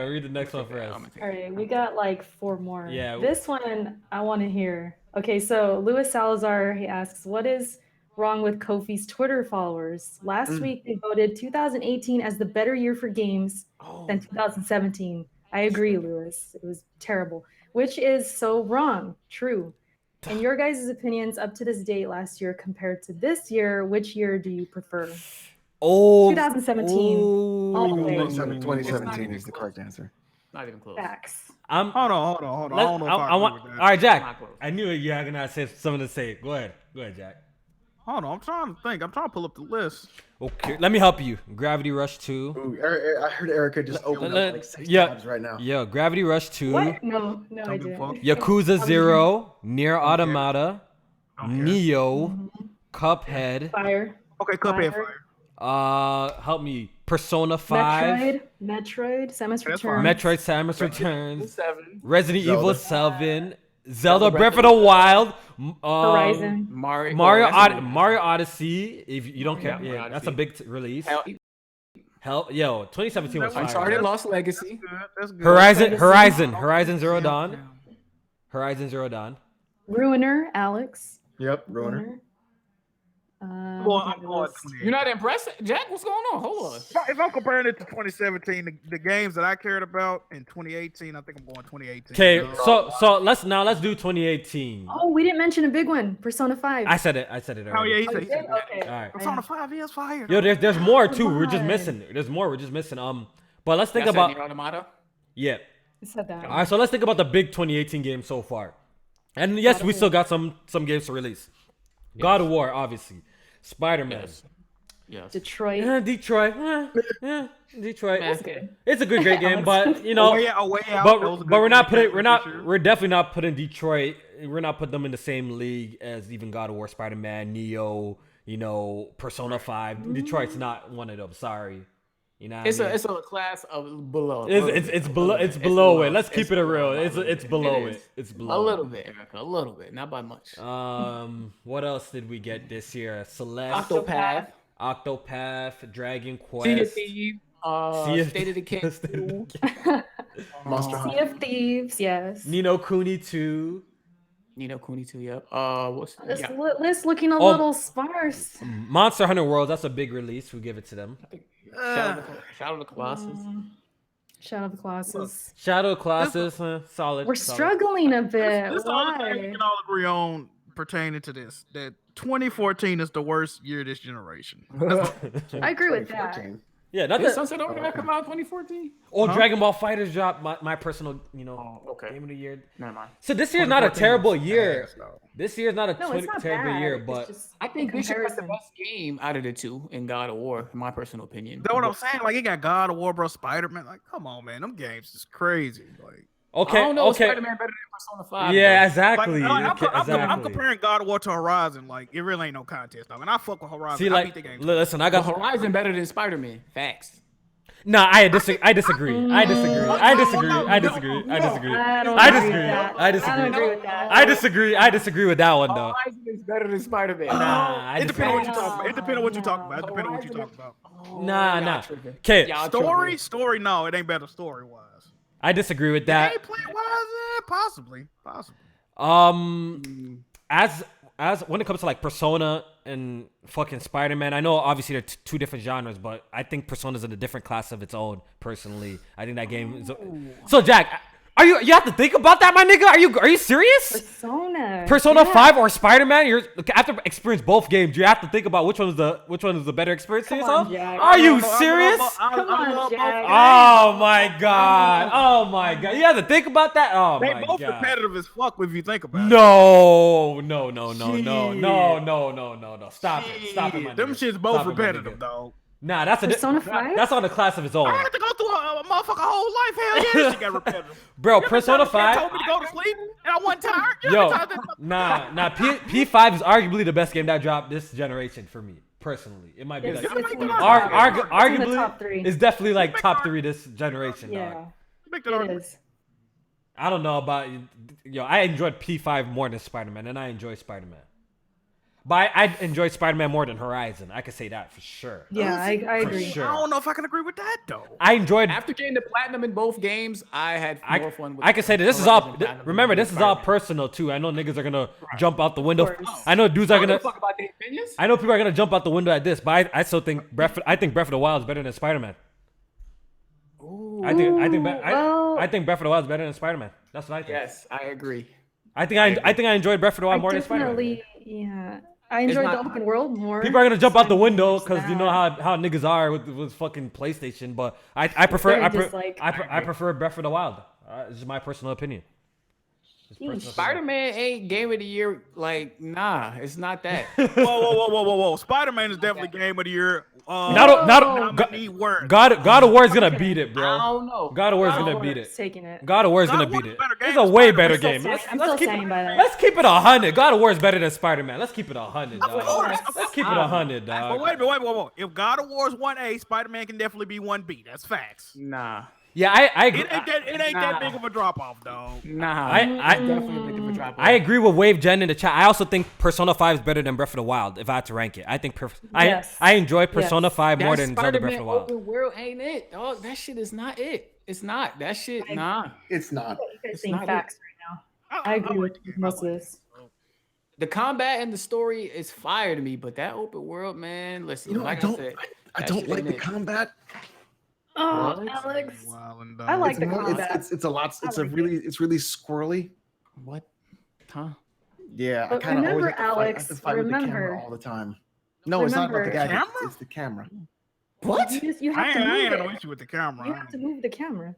read the next one for us. All right, we got like 4 more. Yeah. This one I want to hear. Okay, so Louis Salazar, he asks, what is wrong with Kofi's Twitter followers? Last week they voted 2018 as the better year for games than 2017. I agree, Louis. It was terrible. Which is so wrong. True. In your guys' opinions, up to this date last year compared to this year, which year do you prefer? Oh. 2017. All the way. 2017 is the correct answer. Not even close. Facts. Hold on. I don't know if I want. agree All with that. right, Jack. Not close. I knew you were gonna say something to say. Go ahead, Jack. Hold on, I'm trying to think. I'm trying to pull up the list. Okay, let me help you. Gravity Rush 2. Ooh, I heard Erica just open up like 6 yeah. tabs right now. Yeah, Gravity Rush 2. What? No, I give a didn't. fuck. Yakuza 0, Nier Automata, Okay. Neo, Cuphead. Fire. Okay, Cuphead Fire. Fire. Help me. Persona 5. Metroid, Samus That's Returns. Metroid Samus Returns. 7. Resident Zelda. Evil 7. Zelda Breath of the Wild. Horizon. Mario Mario Odyssey. If you don't care, Mario yeah, that's a Odyssey. big release. Hell, Hell, yo, 2017 was fire. Uncharted Lost Legacy. That's good. Horizon Zero Dawn. Horizon Zero Dawn. Ruiner, Alex. Yep, Ruiner. I'm What going else? 28. You're not impressed, Jack? What's going on? Hold on. If I'm comparing it to 2017, the games that I cared about in 2018, I think I'm going 2018. Okay, so let's do 2018. Oh, we didn't mention a big one. Persona 5. I said it already. Oh yeah, he Oh, said. you did? Okay. All right. Persona 5 is fire. Yo, there's more too. Come We're just on. missing. There's more. We're just missing. But let's think Y'all said about Nier Automata? yeah. I said that. All right, so let's think about the big 2018 games so far. And yes, we still got some games to release. God of War, obviously. Spider-Man. Yes. Detroit. Detroit. Detroit. That's It's a good, great game, but you know, Way out. but That was a but good we're not game putting for sure. we're definitely not putting Detroit. We're not putting them in the same league as even God of War, Spider-Man, Neo. You know, Persona 5. Detroit's not one of them. Sorry. You know, what It's I mean? a class of below. It's below it. Let's keep it real. It's below It it. is. It's A below little bit, Erica. A little bit, not by much. What else did we get this year? Celeste, Octopath, Dragon Sea of Quest, Thieves, Sea of- State of Decay. State of 2, Monster Sea Hunter. of Thieves, yes. Nino Kuni 2, Nino Kuni 2, yep. What's This yeah. list looking a Oh. little sparse. Monster Hunter World. That's a big release. We give it to them. Shadow of the Colossus. Shadow of the Colossus. Shadow Colossus, solid. We're solid. struggling a bit. This is the only thing we Why? can all agree on pertaining to this. That 2014 is the worst year of this generation. I agree with that. 2014. Yeah, not Did that. Sunset Overdrive come out in 2014? Oh, Dragon Ball Fighters dropped my personal, Okay. game of the year. Never mind. So this year's not a 2014 terrible was year. ass, though. This year's not a No, it's not terrible bad. year, It's but just I think this year is the comparison. best game out of the two in God of War, in my personal opinion. That's what I'm saying. Like, it got God of War, bro, Spider-Man. Like, come on, man. Them games is crazy. Like, okay, I don't know. okay. Spider-Man better than Persona 5. Yeah, though. exactly. I'm exactly. comparing God of War to Horizon. Like, it really ain't no contest, dog. And I fuck with Horizon. See, I like, beat the game. listen, I But got Horizon better than Spider-Man. Facts. Nah, I disagree. I disagree. I disagree. I disagree. I disagree. I disagree. I don't I agree disagree. with that. I disagree. I don't agree with that. I disagree. I disagree with that one though. Horizon is better than Spider-Man. Nah, It depends on what you disagree. talking about. It depends on what you talking about. It depends on what you talking about. Nah. Okay, Story, no, it ain't better story wise. I disagree with that. Gameplay wise, possibly. As when it comes to like Persona and fucking Spider-Man, I know obviously they're two different genres, but I think Persona's in a different class of its own. Personally, I think that game is. So Jack, you have to think about that, my nigga? Are you serious? Persona 5 or Spider-Man? You're after experience both games, you have to think about which one is the better experience to yourself. Are you serious? Come on, Jack. Oh my god! You have to think about that. Oh They my both god! repetitive as fuck if you think about it. No. Stop it, my nigga. Them shit's both Stop it, my repetitive, nigga. dog. Nah, that's Persona 5? That's on a class of its own. I had to go through a motherfucker whole life. Hell yeah, this shit got repetitive. Bro, You Persona ever time 5. told me to go to sleep and I wasn't tired. You Yo, ever time that- P5 is arguably the best game that dropped this generation for me, personally. It might be It's like in the arguably top 3. it's definitely like top 3 this generation, dog. Yeah, Make that it argument. is. I don't know about I enjoyed P5 more than Spider-Man, and I enjoy Spider-Man. But I enjoyed Spider-Man more than Horizon. I could say that for sure. Yeah, I agree. sure. I don't know if I can agree with that though. I enjoyed. After getting the platinum in both games, I had more fun with I can say that this is all. Remember, this is all personal too. I know niggas are gonna jump out the window. Of course. I know dudes are I don't gonna. give a fuck about their opinions. I know people are gonna jump out the window at this, but I still think Breath of the Wild is better than Spider-Man. Ooh. I think well- Breath of the Wild is better than Spider-Man. That's what I think. Yes, I agree. I think I enjoyed Breath of the Wild more than Spider-Man. Definitely, yeah. I enjoyed not- the open world more. People are gonna jump out the window There's because you know that. how niggas are with fucking PlayStation, but I prefer I prefer Breath of the Wild. This is my personal opinion. Spider-Man ain't game of the year. Like, nah, it's not that. Whoa. Spider-Man is definitely game of the year. Nominee word. God of War is gonna beat it, I bro. don't know. God of War is God of gonna War beat is it. taking it. God of War is God gonna of War beat is it. a better It's game a than way Spider-Man. better I'm still game. saying- I'm still standing by that. Let's keep it 100. God of War is better than Spider-Man. Let's keep it 100, dog. course. Let's keep it 100, But dog. wait. If God of War is 1A, Spider-Man can definitely be 1B. That's facts. Nah. Yeah, I agree. It ain't that big of a drop off, dog. Nah. I definitely make a drop. I agree with Wave Jen in the chat. I also think Persona 5 is better than Breath of the Wild. If I had to rank it, I think Yes. I enjoy Persona 5 more That than Zelda Breath of the Spider-Man Wild. open world ain't it, dog. That shit is not it. It's not. That shit, nah. It's not. You guys It's saying not facts right now. I agree with most of this. The combat and the story is fire to me, but that open world, man, listen, You know, like I don't. said, I that don't shit like ain't the it. combat. Oh, What? Alex. Wildin', I like It's the more. combat. It's a lot. I It's like it. it's really squirrely. What? Huh? Yeah, I But kind of always remember, have to fight, I have Alex, to fight with the camera remember- all the time. No, it's not about the Remember- gadgets. Camera? It's the camera. What? You I have to ain't move had no it. issue with the camera. You have to move the camera.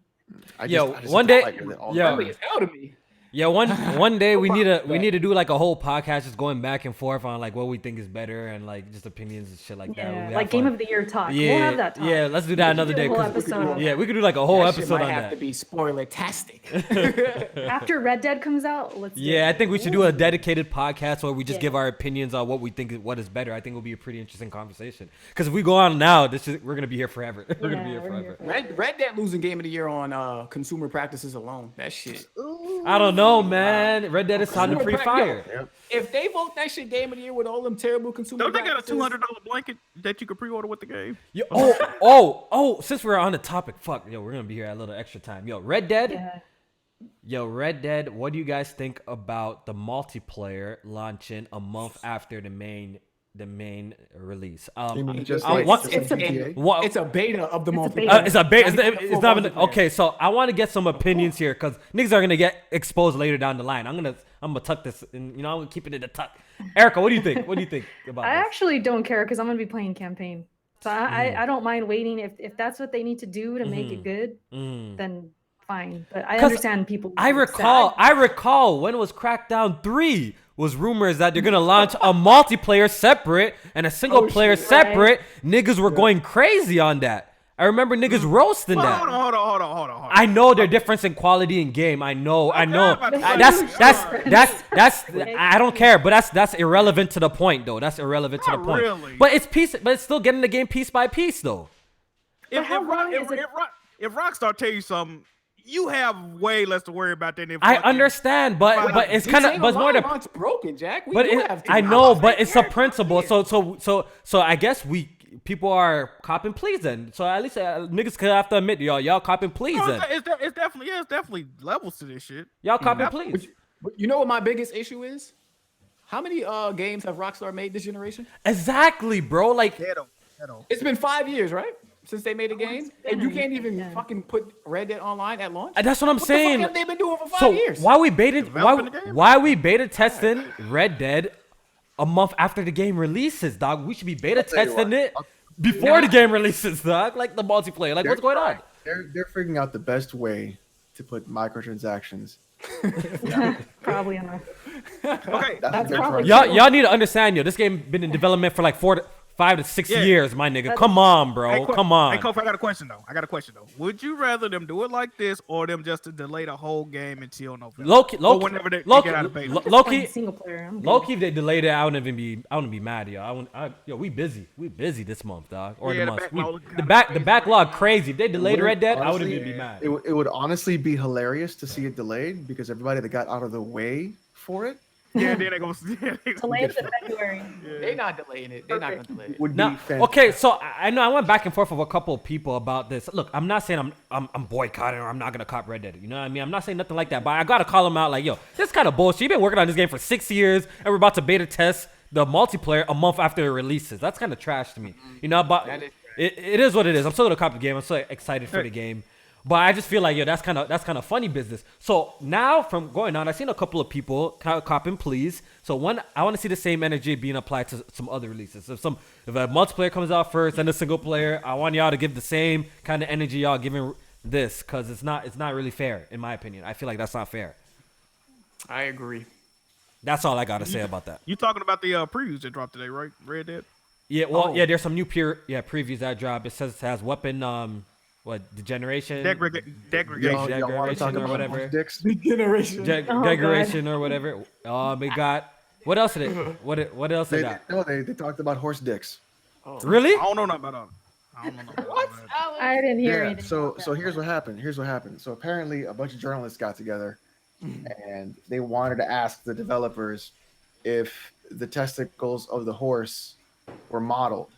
I Yo, just one have to day- fight with it all yo. the Ugly time. as hell to me. Yeah, one day we need to do like a whole podcast just going back and forth on like what we think is better and like just opinions and shit like that. Yeah, We like have Game fun. of the Year talk. Yeah, We'll have that talk. yeah. Let's do that another do a day. whole 'Cause- episode on yeah, we could do like a whole That shit episode might on have that. to be spoiler-tastic. After Red Dead comes out, let's do Yeah, I it. think we should do a dedicated podcast where we just Yeah. give our opinions on what we think what is better. I think it'll be a pretty interesting conversation. Because if we go on now, we're gonna be here forever. We're gonna be here Yeah, we're forever. here. Red Dead losing game of the year on consumer practices alone. That shit. I don't know, man. Red Dead is sounding Consumer pretty prac- fire. Yep. If they vote that shit game of the year with all them terrible consumer Don't they got a practices, $200 blanket that you can pre-order with the game? Yo, oh! Since we're on the topic, fuck, yo, we're gonna be here a little extra time. Yo, Red Dead. Yeah. Yo, Red Dead. What do you guys think about the multiplayer launching a month after the main release? You mean just I like want- just it's a- GTA? What? it's a beta of the It's a multiplayer. beta. It's a bait. It's Full not even multiplayer. okay. So I want to get some opinions here because niggas are gonna get exposed later down the line. I'm gonna tuck this, and I'm gonna keep it in the tuck. Erica, what do you think? What do you think about I this? actually don't care because I'm gonna be playing campaign. So I don't mind waiting if that's what they need to do to make it good, then fine. But I 'Cause understand people. I get upset. recall when it was Crackdown 3 was rumors that they're gonna launch a multiplayer separate and a single player shit. separate. Niggas were going crazy on that. I remember niggas roasting Hold that. on. I know their difference in quality in game. I know. but- That's I don't care, but that's irrelevant to the point though. That's irrelevant to the Not point. really. But it's still getting the game piece by piece though. if Rockstar tell you something, you have way less to worry about than if I understand, but it's kind of, but it's more the. Launch broken, Jack. But I know, but it's a principle. So I guess people are copping please then. So at least niggas could have to admit, y'all copping please then. It's definitely levels to this shit. Y'all copping please. But you know what my biggest issue is? How many games have Rockstar made this generation? Exactly, bro. Like it's been 5 years, right? Since they made a game, and you can't even fucking put Red Dead Online at launch. That's what I'm saying. What the fuck have they been doing for 5 years? Why we beta testing Red Dead a month after the game releases, dog? We should be beta testing it before the game releases, dog. Like the multiplayer. Like what's going on? They're figuring out the best way to put microtransactions. Probably enough. Okay, That's probably Y'all need to understand, this game been in development for like 5 to 6 years, my nigga. Come on, bro. Come on. Hey, Kofi, I got a question though. Would you rather them do it like this or them just to delay the whole game until November? Whenever they get out of beta. Loki, single player. Loki, if they delayed it, I wouldn't be mad, yo. We busy. We busy this month, dog. Or the month. The backlog crazy. If they delayed Red Dead, I wouldn't even be mad. It would honestly be hilarious to see it delayed because everybody that got out of the way for it. Yeah, then they're gonna delay it to February. They're not delaying it. They're not gonna delay it. Would be fantastic. Okay, so I know I went back and forth with a couple of people about this. Look, I'm not saying I'm boycotting or I'm not gonna cop Red Dead. You know what I mean? I'm not saying nothing like that, but I gotta call them out. Like, yo, this kind of bullshit. You've been working on this game for 6 years, and we're about to beta test the multiplayer a month after it releases. That's kind of trash to me. You know, but it is what it is. I'm still gonna cop the game. I'm so excited for the game. But I just feel like, that's kind of funny business. So now from going on, I've seen a couple of people copping please. So I want to see the same energy being applied to some other releases. If a multiplayer comes out first and a single player, I want y'all to give the same kind of energy y'all giving this, because it's not really fair in my opinion. I feel like that's not fair. I agree. That's all I gotta say about that. You talking about the previews that dropped today, right? Red Dead. Yeah. Well, there's some new previews that drop. It says it has weapon degeneration, degradation or whatever. Degeneration or whatever. We got what else did it? What else did that? No, they talked about horse dicks. Oh. Really? I don't know nothing about that. What? I didn't hear anything. So here's what happened. So apparently a bunch of journalists got together and they wanted to ask the developers if the testicles of the horse were modeled.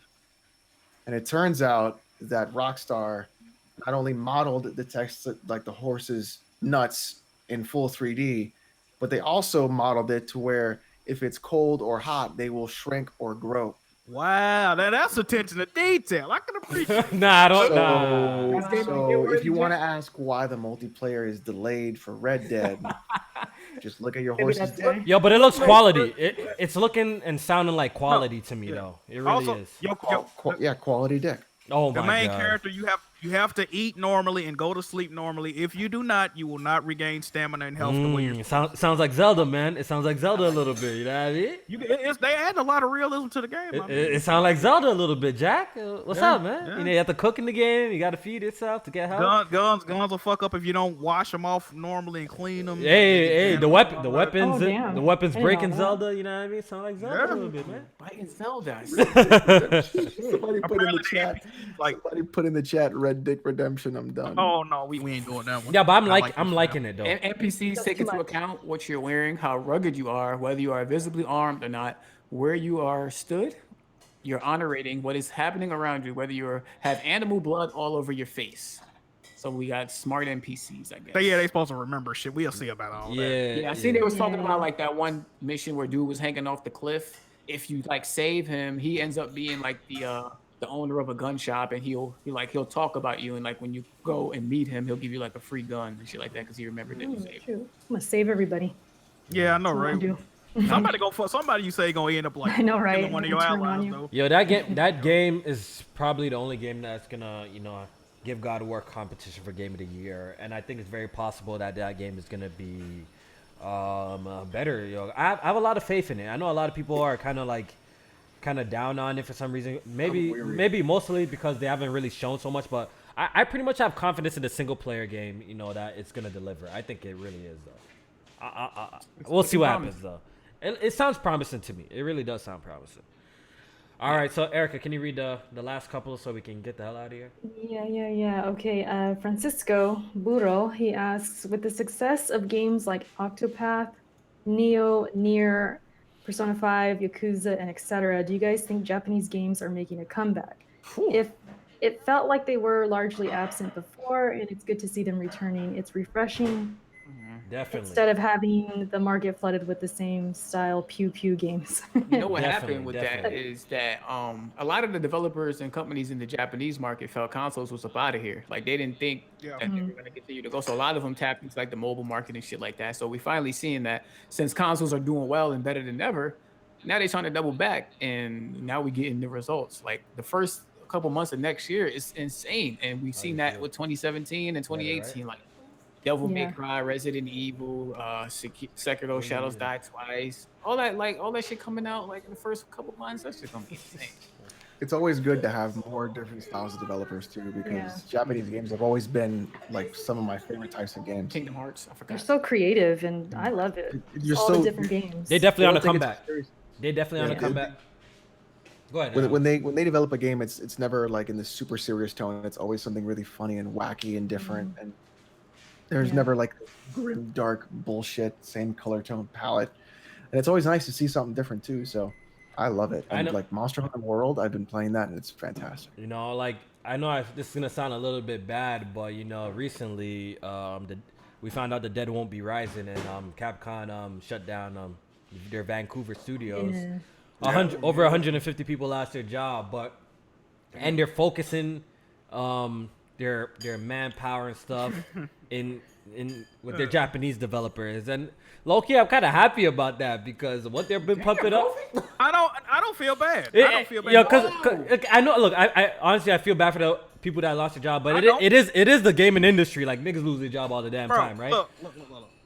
And it turns out that Rockstar not only modeled the text like the horse's nuts in full 3D, but they also modeled it to where if it's cold or hot, they will shrink or grow. Wow, that's attention to detail. I can appreciate. Nah, I don't know. So if you want to ask why the multiplayer is delayed for Red Dead, just look at your horse's dick. Yo, but it looks quality. It's looking and sounding like quality to me though. It really is. Quality dick. Oh my god. The main character, you have to eat normally and go to sleep normally. If you do not, you will not regain stamina and health the way you're sounds like Zelda, man. It sounds like Zelda a little bit. You know what I mean? They add a lot of realism to the game. It sounds like Zelda a little bit, Jack. What's up, man? Yeah. You have to cook in the game. You got to feed yourself to get health. Guns will fuck up if you don't wash them off normally and clean them. Hey, the weapons breaking Zelda. You know what I mean? Sound like Zelda a little bit, man. Biting Zelda. Somebody put in the chat. Somebody put in the chat Red Dick Redemption. I'm done. Oh no, we ain't doing that one. Yeah, but I'm liking it though. NPCs take into account what you're wearing, how rugged you are, whether you are visibly armed or not, where you are stood. You're honor rating what is happening around you, whether you have animal blood all over your face. So we got smart NPCs, I guess. But yeah, they supposed to remember shit. We'll see about all that. Yeah, I seen they was talking about like that one mission where dude was hanging off the cliff. If you like save him, he ends up being like the owner of a gun shop, and he'll talk about you, and like when you go and meet him, he'll give you like a free gun and shit like that because he remembered that you saved him. I'm gonna save everybody. Yeah, I know, right? Somebody you say gonna end up like I know, right? One of your allies, though. Yo, that game is probably the only game that's gonna give God of War competition for Game of the Year, and I think it's very possible that game is gonna be better. Yo, I have a lot of faith in it. I know a lot of people are kind of down on it for some reason. Maybe mostly because they haven't really shown so much, but I pretty much have confidence in the single player game, that it's gonna deliver. I think it really is though. We'll see what happens though. It sounds promising to me. It really does sound promising. All right, so Erica, can you read the last couple so we can get the hell out of here? Yeah. Okay. Francisco Burro, he asks, with the success of games like Octopath, Neo, Nier, Persona 5, Yakuza, and etc., do you guys think Japanese games are making a comeback? If it felt like they were largely absent before, and it's good to see them returning. It's refreshing Definitely. instead of having the market flooded with the same style pew pew games. You know what Definitely, happened with definitely. that is that a lot of the developers and companies in the Japanese market felt consoles was up out of here. Like they didn't think Yeah. that they were going to continue to go. So a lot of them tapped into like the mobile market and shit like that. So we finally seeing that since consoles are doing well and better than ever, now they're trying to double back, and now we getting the results. Like the first couple months of next year is insane, and we've seen you that feel? with 2017 and Better, right? 2018. Like Devil May Yeah. Cry, Resident Evil, Sekiro, Shadows Die Twice, all that shit coming out like in the first couple months. That shit gonna be insane. It's always good to have more different styles of developers too, because Yeah. Japanese games have always been like some of my favorite types of games. Kingdom Hearts, I They're forgot. so creative, and I love it. You're All so the different games. They definitely on a don't take it too comeback. serious. They definitely on a Yeah, comeback. Go ahead. when they develop a game, it's never like in this super serious tone. It's always something really funny and wacky and different, and there's Yeah. never like grim, dark bullshit, same color tone palette. And it's always nice to see something different too. So I love it. I And know- like Monster Hunter World, I've been playing that, and it's fantastic. You know, like I know this is gonna sound a little bit bad, but you know, recently we found out the dead won't be rising, and Capcom shut down their Vancouver studios. Yeah. Over 150 people lost their job, and they're focusing their manpower and stuff in with their Japanese developers. And low-key, I'm kind of happy about that because what they've been pumping up. I don't feel bad. I don't feel bad. Yo, cause I know. Look, I honestly I feel bad for the people that lost their job, but it is the gaming industry. Like niggas lose their job all the damn Bro, time, right? Look.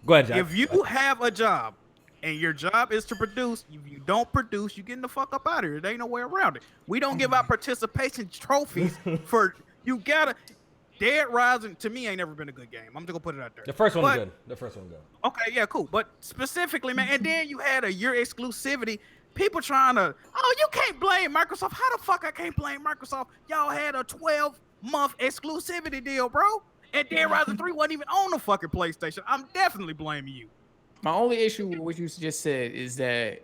Go ahead, Jack. If you have a job and your job is to produce, if you don't produce, you getting the fuck up out of here. There ain't no way around it. We don't give out participation trophies for you gotta. Dead Rising to me ain't never been a good game. I'm just gonna put it out there. The first one was But- good. The first one was good. Okay, yeah, cool. But specifically, man, and then you had a year exclusivity. People trying to, you can't blame Microsoft. How the fuck I can't blame Microsoft? Y'all had a 12-month exclusivity deal, bro. And Dead Rising 3 wasn't even on the fucking PlayStation. I'm definitely blaming you. My only issue with what you just said is that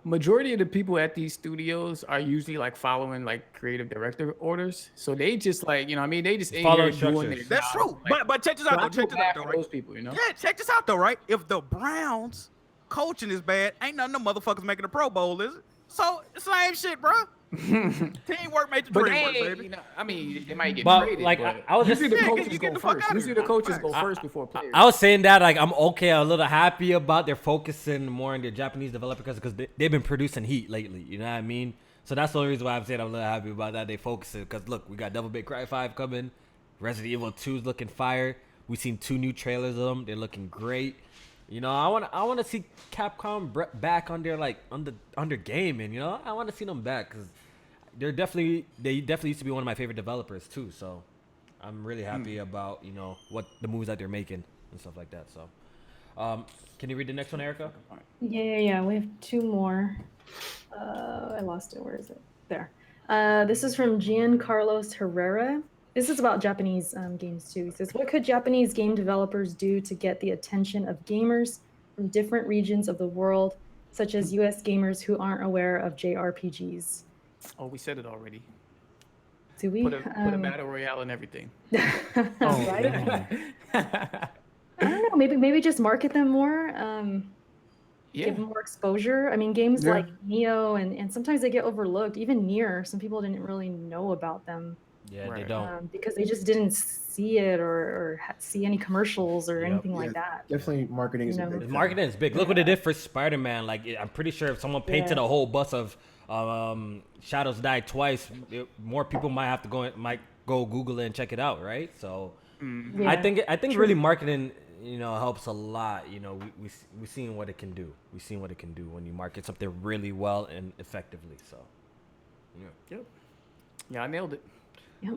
majority of the people at these studios are usually like following like creative director orders. So they just like, you know what I mean? They just in Follow here doing instructions. their That's job. true. Like, But check this so out, I though. feel Check this bad out, though, for right? those people, you know? Yeah, check this out, though, right? If the Browns coaching is bad, ain't none of them motherfuckers making the Pro Bowl, is it? So, same shit, bro. Teamwork made the But dream work, they, baby. you know, I mean, they might get But, traded. like, but I was just- usually the Yeah, coaches you go get the fuck first. out of Usually here. the coaches go first before players. I was saying that like I'm okay, a little happy about their focusing more on their Japanese developers because they've been producing heat lately. You know what I mean? So that's the only reason why I'm saying I'm a little happy about that. They focusing because look, we got Devil May Cry 5 coming, Resident Evil 2 is looking fire. We've seen 2 new trailers of them. They're looking great. You know, I want to see Capcom back on their like under gaming. You know, I want to see them back because they definitely used to be one of my favorite developers too. So I'm really happy about what the moves that they're making and stuff like that. So, can you read the next one, Erica? Yeah. We have 2 more. I lost it. Where is it? There. This is from Giancarlos Herrera. This is about Japanese games too. He says, what could Japanese game developers do to get the attention of gamers from different regions of the world, such as US gamers who aren't aware of JRPGs? Oh, we said it already. Do we? Put a battle royale and everything. Right? I don't know. Maybe just market them more. Yeah. Give them more exposure. I mean, games Yeah. like Neo and sometimes they get overlooked. Even Nier, some people didn't really know about them Yeah, they Right. don't. because they just didn't see it or see any commercials or Yep. anything Yeah. like that. Definitely marketing is a You know. big The thing. marketing is big. Look what they did for Spider-Man. Like, I'm pretty sure if someone painted Yeah. a whole bus of Shadows Die Twice, more people might go Google it and check it out, right? So Yeah. I think really marketing, helps a lot. We seen what it can do. We seen what it can do when you market something really well and effectively. So Yep. Yeah, I nailed it. Yep.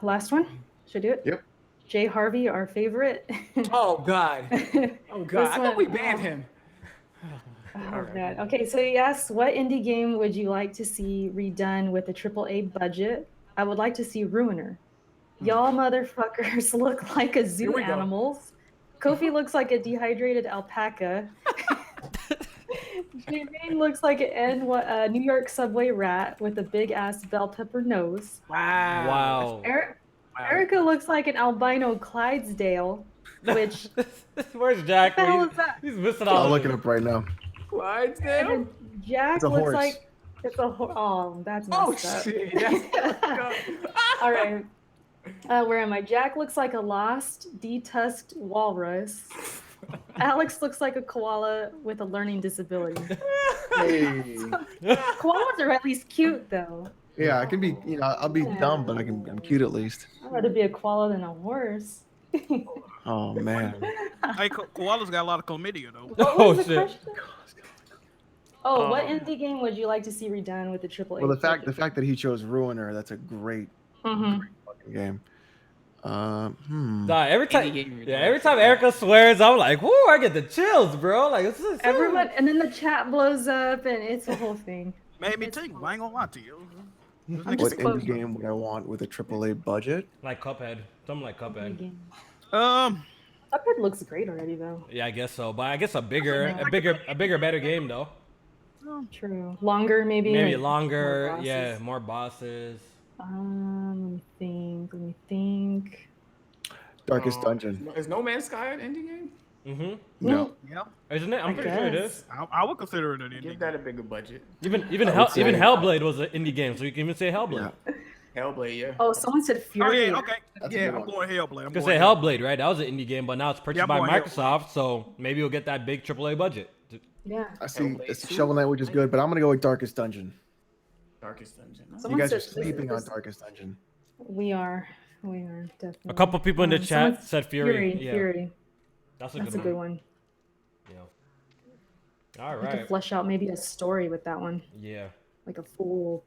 Last one. Should I do it? Yep. Jay Harvey, our favorite. Oh God. Oh God. This I thought we one, banned him. Oh, God. Okay, so he asks, what indie game would you like to see redone with a AAA budget? I would like to see Ruiner. Y'all motherfuckers look like a Here zoo we go. animals. Kofi looks like a dehydrated alpaca. Jermaine looks like a New York subway rat with a big ass bell pepper nose. Wow. Erica looks like an albino Clydesdale, which Where's Jack? what the hell is that? He's missing I'll all look of it up right now. Clydesdale? And then Jack It's a looks horse. like it's a oh, that's Oh messed up. shit! That's All right. Where am I? Jack looks like a lost, detusked walrus. Alex looks like a koala with a learning disability. Hey. Koalas are at least cute, though. Yeah, I can be. I'll be dumb, but I'm cute at least. I'd rather be a koala than a horse. Oh man. Hey, koalas got a lot of chlamydia though. What Oh, was the shit. question? Oh, what indie game would you like to see redone with the AAA? Well, the fact that he chose Ruiner, that's a great Mm-hmm. fucking game. Nah, every time, game every time Erica swears, I'm like, whoo, I get the chills, bro. Like, this is Everyone, and then the chat blows up, and it's a whole thing. Made me think. I ain't gonna lie to you. This I'm nigga- What just indie game would I want with a AAA budget? like Cuphead, something like Cuphead. Cuphead looks great already, though. Yeah, I guess so. But I guess a bigger, better game though. True. Longer, maybe. Maybe like, longer. more bosses. Yeah, more bosses. Let me think. Darkest Dungeon. Is No Man's Sky an indie game? Mm-hmm. No. Yeah, Isn't it? I'm pretty sure it guess. is. I would consider it an Give indie. that a bigger budget. Even I would say- Hellblade was an indie game, so you can even say Hellblade. Yeah. Hellblade, yeah. Oh, someone said Oh Fury. yeah, okay. That's a Yeah, good I'm one. going Hellblade. I'm You can going say Hellblade, right? That was an indie game, but now it's purchased Yeah, by I'm going Microsoft, so maybe you'll get that big AAA budget. Yeah. I see. Hellblade I see 2. Shovel Knight, which is good, but I'm gonna go with Darkest Dungeon. Darkest Dungeon. You Someone guys are said- sleeping on Darkest Dungeon. We are definitely. A couple people in the chat someone- said Fury. Yeah, Fury. that's a That's good a good one. one. Yeah. All We could right. flesh out maybe a story with that one, Yeah. like a full.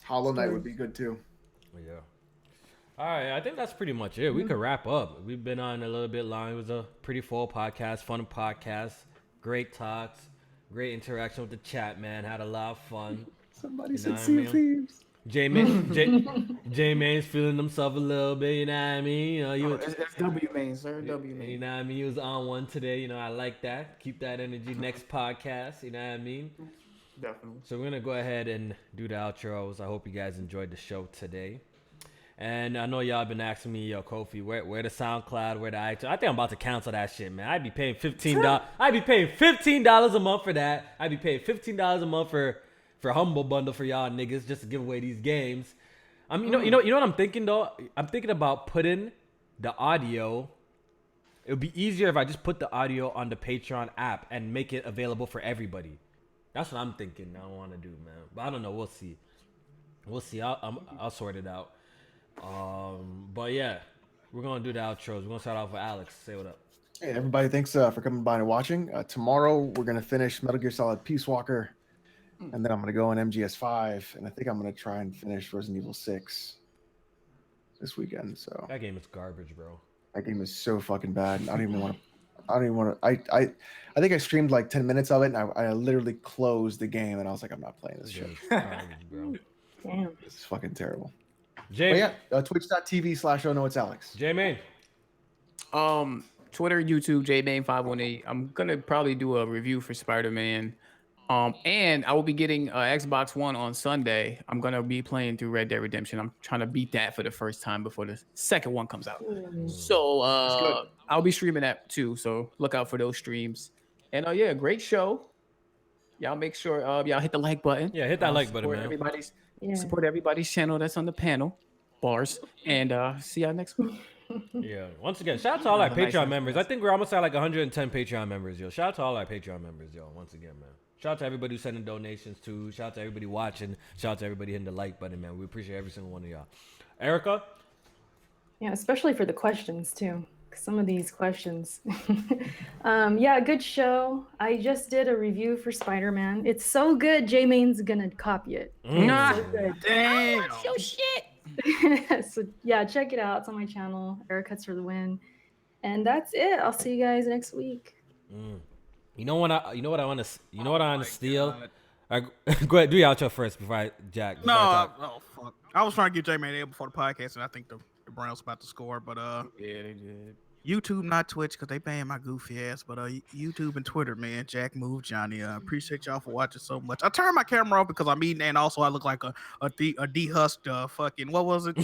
Hollow Knight would be good too. Yeah. All right, I think that's pretty much it. We could wrap up. We've been on a little bit long. It was a pretty full podcast, fun podcast, great talks, great interaction with the chat, man. Had a lot of fun. Somebody You know said what I Sea of mean? Thieves. J-Man's feeling himself a little bit, you know what I mean? You know, you, It's W main, sir. W you main. know what I mean? He was on one today, you know, I like that. Keep that energy next podcast, you know what I mean? Definitely. So we're gonna go ahead and do the outros. I hope you guys enjoyed the show today. And I know y'all been asking me, yo, Kofi, where the SoundCloud, where the iTunes. I think I'm about to cancel that shit, man. I'd be paying $15. I'd be paying $15 a month for that. I'd be paying $15 a month for Humble Bundle for y'all niggas just to give away these games. You know what I'm thinking though? I'm thinking about putting the audio. It would be easier if I just put the audio on the Patreon app and make it available for everybody. That's what I'm thinking I want to do, man. But I don't know. We'll see. We'll see. I'll sort it out. But yeah, we're gonna do the outros. We're gonna start off with Alex. Say what up. Hey everybody, thanks for coming by and watching. Tomorrow we're gonna finish Metal Gear Solid Peace Walker, and then I'm gonna go on MGS5, and I think I'm gonna try and finish Resident Evil 6 this weekend. So That game is garbage, bro. that game is so fucking bad. I don't even want to. I think I streamed like 10 minutes of it, and I literally closed the game, and I was like, I'm not playing this shit. Garbage, bro. Damn. It's fucking terrible. But J yeah, twitch.tv/oh no it's Alex. Main. Twitter, YouTube, JMain518. I'm gonna probably do a review for Spider-Man. And I will be getting Xbox One on Sunday. I'm gonna be playing through Red Dead Redemption. I'm trying to beat that for the first time before the second one comes out. So I'll be streaming that too. So look out for those streams. And yeah, great show. Y'all make sure y'all hit the like button. Yeah, hit that like button, Support man. everybody's Yeah. support everybody's channel that's on the panel. Bars. And see y'all next week. Yeah. Once again, shout out to all our Have a nice Patreon night. members. I think we're almost at like 110 Patreon members, yo. Shout out to all our Patreon members, yo. Once again, man. Shout out to everybody who's sending donations too. Shout out to everybody watching. Shout out to everybody hitting the like button, man. We appreciate every single one of y'all. Erica? Yeah, especially for the questions too. 'Cause some of these questions. Yeah, good show. I just did a review for Spider-Man. It's so good, J-Main's gonna copy it. Nah. So good. Damn. Yo, shit. So yeah, check it out. It's on my channel. Eric Cuts for the Win. And that's it. I'll see you guys next week. You know what I want to steal. God. Go ahead, do your outro first before I Jack. No, before I talk. oh fuck. I was trying to get J-Man in before the podcast, and I think the Browns about to score. But Yeah, they did. YouTube, not Twitch, because they paying my goofy ass. But YouTube and Twitter, man. Jack Move Johnny. I appreciate y'all for watching so much. I turned my camera off because I'm eating, and also I look like a dehusked fucking what was it?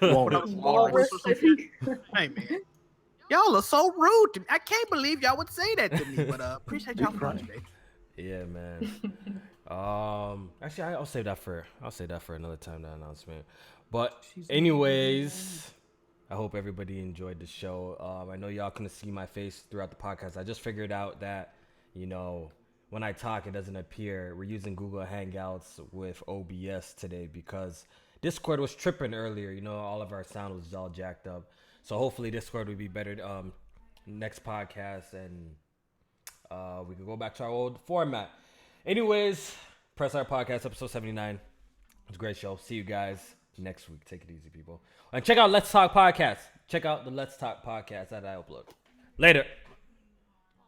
Walrus or some shit. Hey man, y'all are so rude to me. I can't believe y'all would say that to me. But appreciate y'all for watching. Yeah, man. Actually, I'll save that for another time. That announcement. But anyways, I hope everybody enjoyed the show. I know y'all couldn't see my face throughout the podcast. I just figured out that when I talk, it doesn't appear. We're using Google Hangouts with OBS today because Discord was tripping earlier. All of our sound was all jacked up. So hopefully Discord will be better next podcast, and we can go back to our old format. Anyways, Press Our Podcast, episode 79. It's a great show. See you guys next week. Take it easy, people. And check out Let's Talk Podcast. Check out the Let's Talk Podcast that I upload. Later.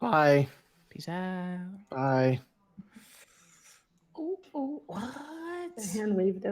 Bye. Peace out. Bye. Oh, what? The hand wave though.